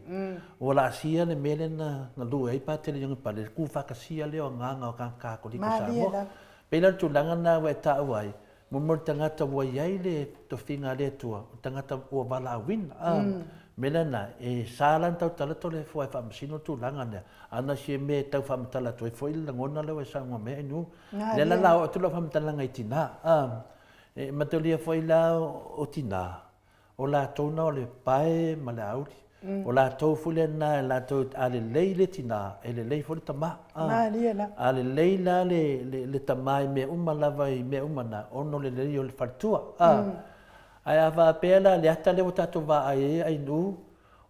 o la sia le melena na lu ai pa tele yung pale ku fa ka sia le o nganga o ka kodiko sa mo pe la tulanga na wa ta wai mo tangata wa ia le to finga le tua tangata o bala win melena e salan tau tala tole foi fa msino tu langa ne ana se me tau fa mtala toi foi la ngona le sa ngo me nu le la o tu lo fa mtala ngai tina e matolia foi la o tina o la tona o le pai ma le auri o la tau fule na la tau ale leile tina ele lei foi tama ale leila le tama me lava me umana ono le le o fartua ai ava pela le ata le watato va ai nu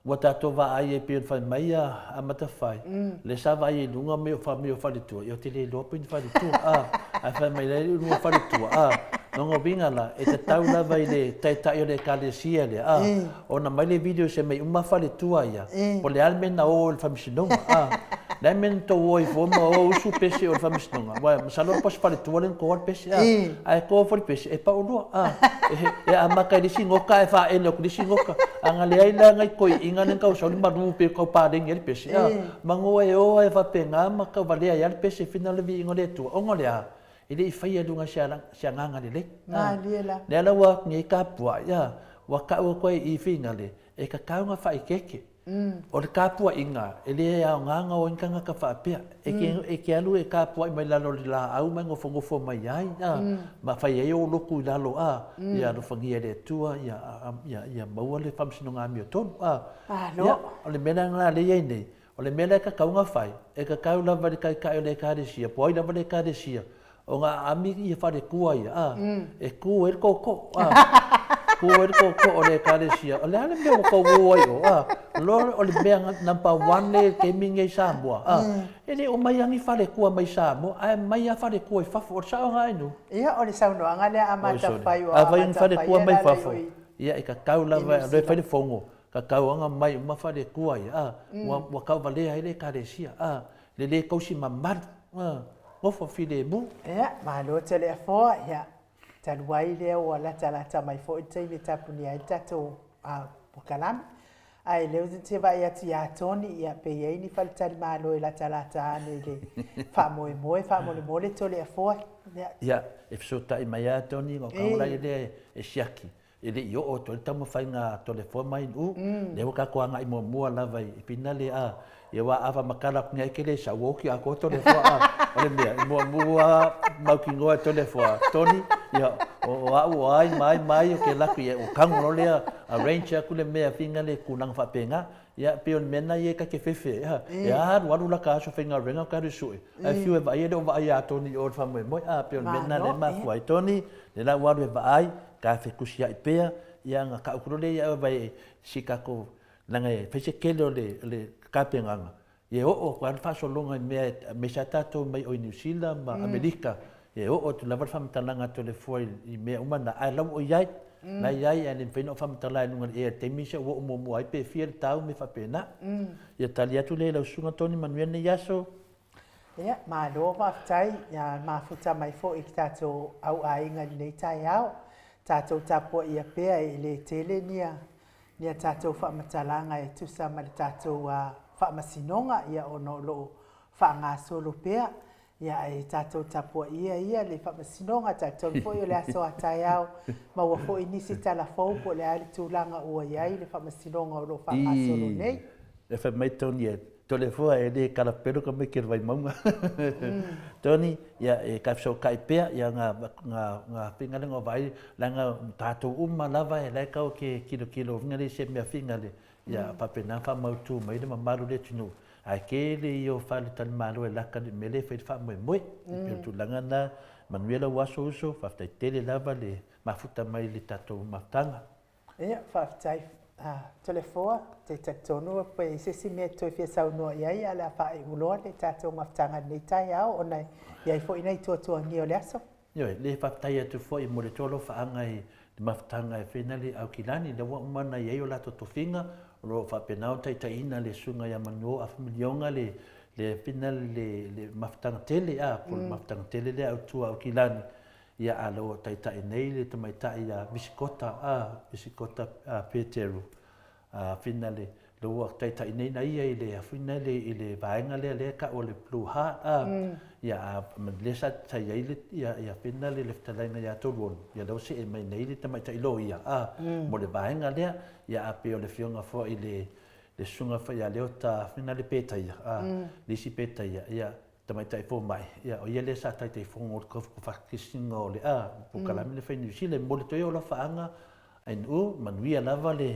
watato va ai pe fa mai a mata fai le sa va ai lunga me fa le tu io te le lo pe fa le tu a fa mai le lu fa le tu non vinga la e te tau la vai le tai le kalesia le ona mai le video se mai uma fa le tu ia po le almena o il famsino Dai men to oi fo ma o su pese o famsino wa salo pas fa le tu le ko pese ai ko for pese e pa o do e a maka di singoka e fa e lo di singoka anga le ai la ngai koi inga nen ka so ma du pe ko pa de ngel pese mango e o e fa penga ma ka vale ai pese final vi ngole tu o ngole ele i fai lunga sianga le le la wa ngi ka pua ya wa ka o ko i finale e ka ka nga fa keke o le kapua inga ele a nganga o inga ka fa pe e ke alu e kapua mai la lo la au mai ngofo mai ai ma fa ye o loku la lo ya lo fangia le tua ya mau le famsino nga mi ton no o le mena nga le ye nei o le mena ka nga fai e ka ka la va ka le ka de sia poi la va le ka de sia o nga ami i fa de kua ia e ku e ko ko o le kalesia o le ale me ko wo yo lo o le be number 1 le gaming e Samoa ele o mai angi fale ku mai Samoa ai mai a fale ku fa for sa nga inu ia o le sauno anga le amata fai o vai fale ku mai fa fo ia e ka kaula le fale fongo ka kauanga mai ma fale ku ia wa ka vale ai le kalesia le ko si mamad o fo file bu ia ma lo tele fo ia taluai lea ua latalata mai foʻi taimi tapuni ai tatou pokalama ae leu te vai atu iā toni ia pei ai ni falitali e latalata ane le faamolemole tole afoa ia e fesotaʻi mai iā toni o kaulai lea e siaki e leʻi oo tole taumafaiga tolefoa mai nuu le ua kakoaga i muamua lava i pina le ia wa ava makala ku ngai kele sa wo ki a ko to le fo ole mea mo mau ki ngoa to le fo toni ia o ai mai o ke la ku o kango le a ranger ku le mea finga le kunang fa penga ia pe on mena ye ka ke fefe ia wa lu la ka so finga renga ka ri su a fiu e vai do vai a toni o fa mo pe on mena le ma ku ai toni le la wa le vai ka fe ku sia pe ia nga ka ku le ia vai sikako langa fe se kele le kapenganga ye o kwa fa so longa me sa tato mai o New Zealand ma Amerika ye o tu lava fam talanga to le foi i me umana ai lau o yai na yai ane fino fam talanga nunga e te misa o mo ai pe fiel tau me fa pena ye talia tu le lau sunga toni manuel ne yaso ia ma lo ma tai ya ma futa mai fo i tato au ai nga nei tai au tātou tapua ia pea i le tele nia tātou whaamatalaga e tusa ma le tātou whaamasinonga ia ono loo whaangasolo pea ia e tātou tapua ia le whaamasinonga tātou foi o le aso atai au maua foi nisi talafou po le ali tūlanga ua iai le whaamasinonga o lo whaangasolo nei. Le whamai toni e tole fua e le kalapero ka me ke vai maunga. Toni ia e ka so kai pea ia nga pingalenga vai langa tātou lava e lai kau ke kilo ngale se mea fingale ia papena fa mautu mai le mamaru le tunu. Ai ke le io fale tan malo e laka le mele fe fa moi pe tu langa na Manuela waso uso fa tele lava le mafuta mai le tātou matanga. Ia fa tai tole foa te tonu pe se si me to fia sau no ia ia la fa i ulo le tātou matanga nei tai au ona ia fo ina to ngi o le aso. Ia le fa tai atu fo i mo le tolo fa anga i matanga e finali au kilani le wa mana ia o la to finga ro fa penau tai ina le sunga ia manu a milionga le final le matanga tele por matanga tele le au tu au kilani ia alo tai nei le tamai tai ia bisikota Peteru finale lo wa tai nei na ia ile finale ile vaenga le ka o le pluha ia le sa tai ile ia finale le talenga ia tolon ia lo se mai nei le tamai tai lo ia mo le vaenga le ia pe o le fionga fo ile le sunga fa ia le ota finale peta ia lisi peta ia tamai tai fo mai ia o ia le sa tai fo ngor ko fa kisinga o le po kalami le fa ni sile mo le to yo la faanga ai u manuia lava le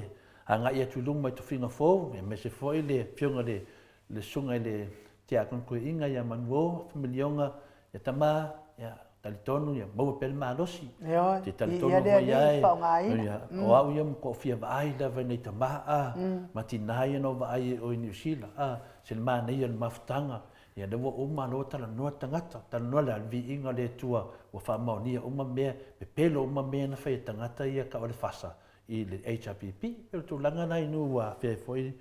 anga ia tulung mai to finga fo me se fo ile fionga le sunga le tia kon ko inga ia manwo milionga ia tama ia talitonu ia mo pel malosi te talitonu ia o au ia ko fia vai lava nei tama matinai no vai o New Zealand se ma nei il maftanga ia le wo uma lo tala no tangata tala no la vi inga le tua o fa maonia uma me pe pelo uma me na fe tangata ia ka o le fasa i le HRPP pero tu langa nai nu wa fe foi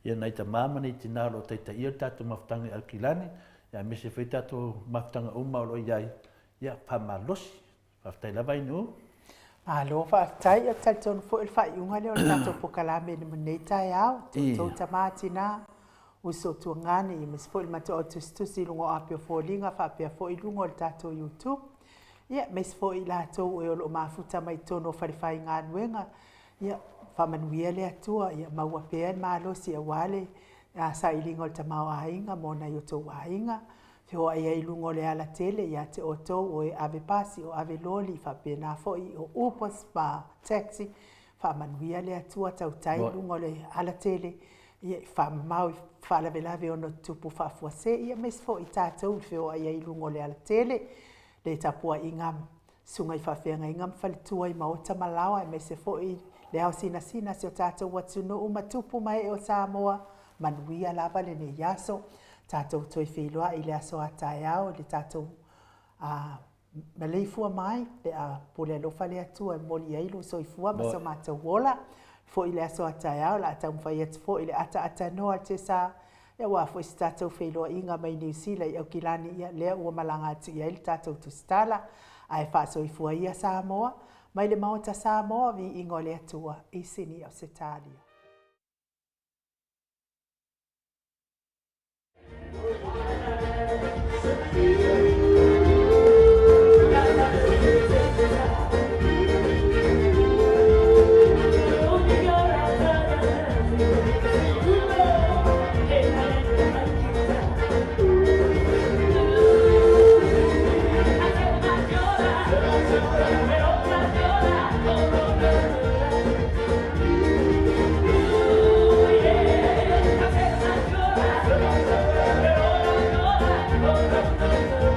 ia nai ta mama nei tina lo ta ia tatu maftanga alkilani ia me se fe tatu maftanga uma lo ia pa malosi fa tai la vai nu alo fa tai ia talton fo il fa iunga le o tatu pokalame nei tai au to tamatina uso tuangani i mesfo il mato o tustusi lungo apio folinga fa apia fo i lungo il tato YouTube. Ia mesfo i lato e o lo mafuta mai tono farifai ngā nuenga. Ia whamanuia le atua, ia maua pēn mālosi a wale sa i lingo il tamau ainga mona i o tau ainga. Fio ia i lungo le ala tele ia te o tau o e ave pasi o ave loli fa pēnā fo i o upos pa taxi. Whamanuia le atua tau tai lungo le ala tele. Ia whamau whalawelawe ono tupu whafuase, ia mesfo i tātou whio ai i lungo le ala tele, le tapua i ngam sunga i whawhenga i ngam whalitua i maota malawa, e mesefo i le au sina si o tātou watuno uma tupu mai o Samoa, manuia lava le ne yaso, tātou toi whiloa i le aso atai au, le tātou maleifua mai, le pule alofa le atua, moli ailu so i fua, maso mātou wola, fo ile aso atai au la ata mwhai atu fo ile ata noa te sa e wa fo i tātou whailoa inga mai New Zealand au kilani ia lea ua malanga atu ia ili tātou tu stala ai whaaso i fua ia Samoa mai le maota Samoa vi ingo le atua i sini au Setalia. Oh,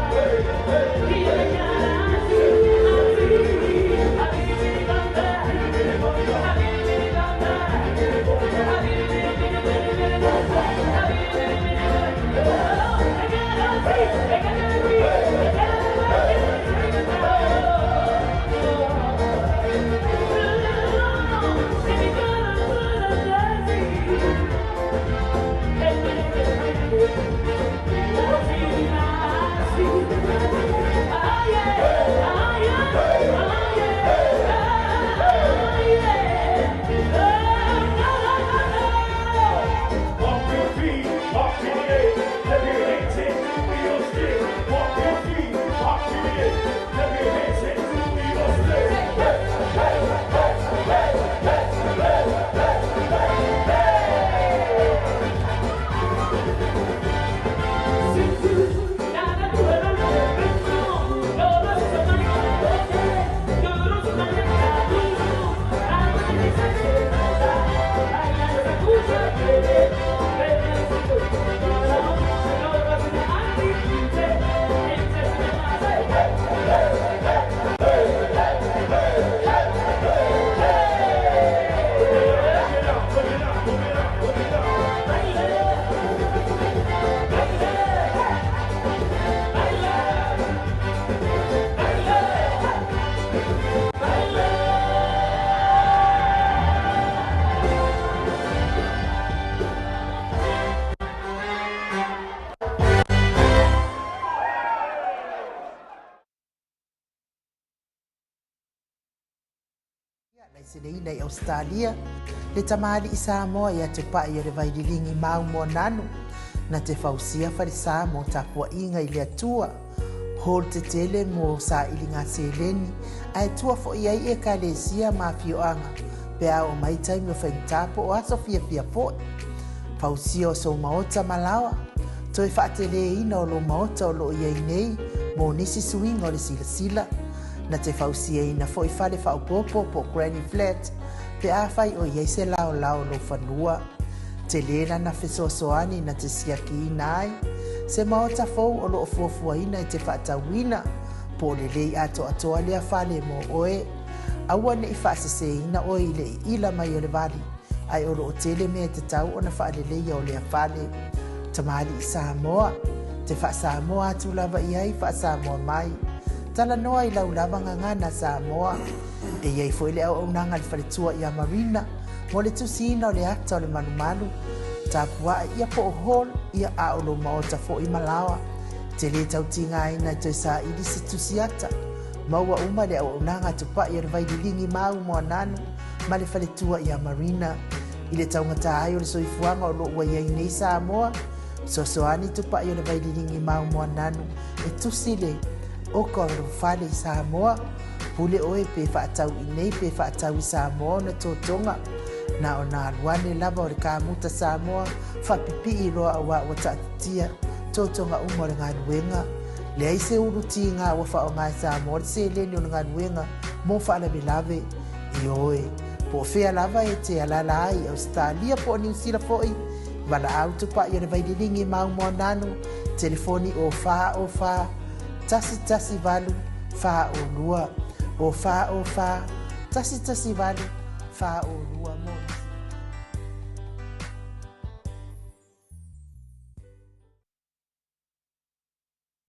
Seleina i Australia, le tamali i Samoa ia te pai o le vaililingi mau mo nanu, na te fausia farisa mo tapua inga i le atua, hol te tele mo sa ilinga seleni, ai tua fo iai e ka lesia ma fioanga, pe a o mai taimi o whaintapo o aso fia po. Fausia o so maota malawa, toi whaatele ina o lo maota o lo iai nei, mo nisi suinga o le sila. Na te fausia ina fo i fale whaupopo po Granny Flat, pe a whai o iei se lao lo whanua. Te lena na fesoasoani na te siaki ina ai, se maota fau o lo o fuafua ina i te whaatawina, po le lei ato atoa lea fale mo oe. Aua ne i whaasese ina oe i le ila mai o le vali, ai o lo o tele mea te tau o na whaalelei o lea fale. Tamali i Samoa, te wha Samoa atu lava i ai wha Samoa mai. Tala noa i lau lava ngangana Samoa, e iei fo ile au nanga li whaletua i a Marina, mo le tusina o le ata o le manumalu, tapua ia po o hol ia a o lo maota fo i Malawa, te le tautinga ina i toi sa ili se tusiata, maua uma le au nanga tupa i a vaililingi mau mo ananu, ma le whaletua i a Marina, i le taungata ai o le soifuanga o lo ua iei nei Samoa, sosoani tupa i a vaililingi mau mo ananu, e tusile, o ka whale i Samoa, pule oe pe whaatau i nei pe whaatau i Samoa na tōtonga. Na o nā luane lava o le kāmuta Samoa, whapipi i roa awa o tātia, tōtonga umo le ngā nuenga. Le aise uruti ngā wafa o ngā Samoa, le se leni o ngā nuenga, mō whaalawe lave i oe. Po whea lava e te alala ai Australia po New Zealand foi, wala autupa i o le vaililingi mau mo nanu, telefoni o wha, tasi valu, wha o lua, o wha, tasi valu, wha o lua mo.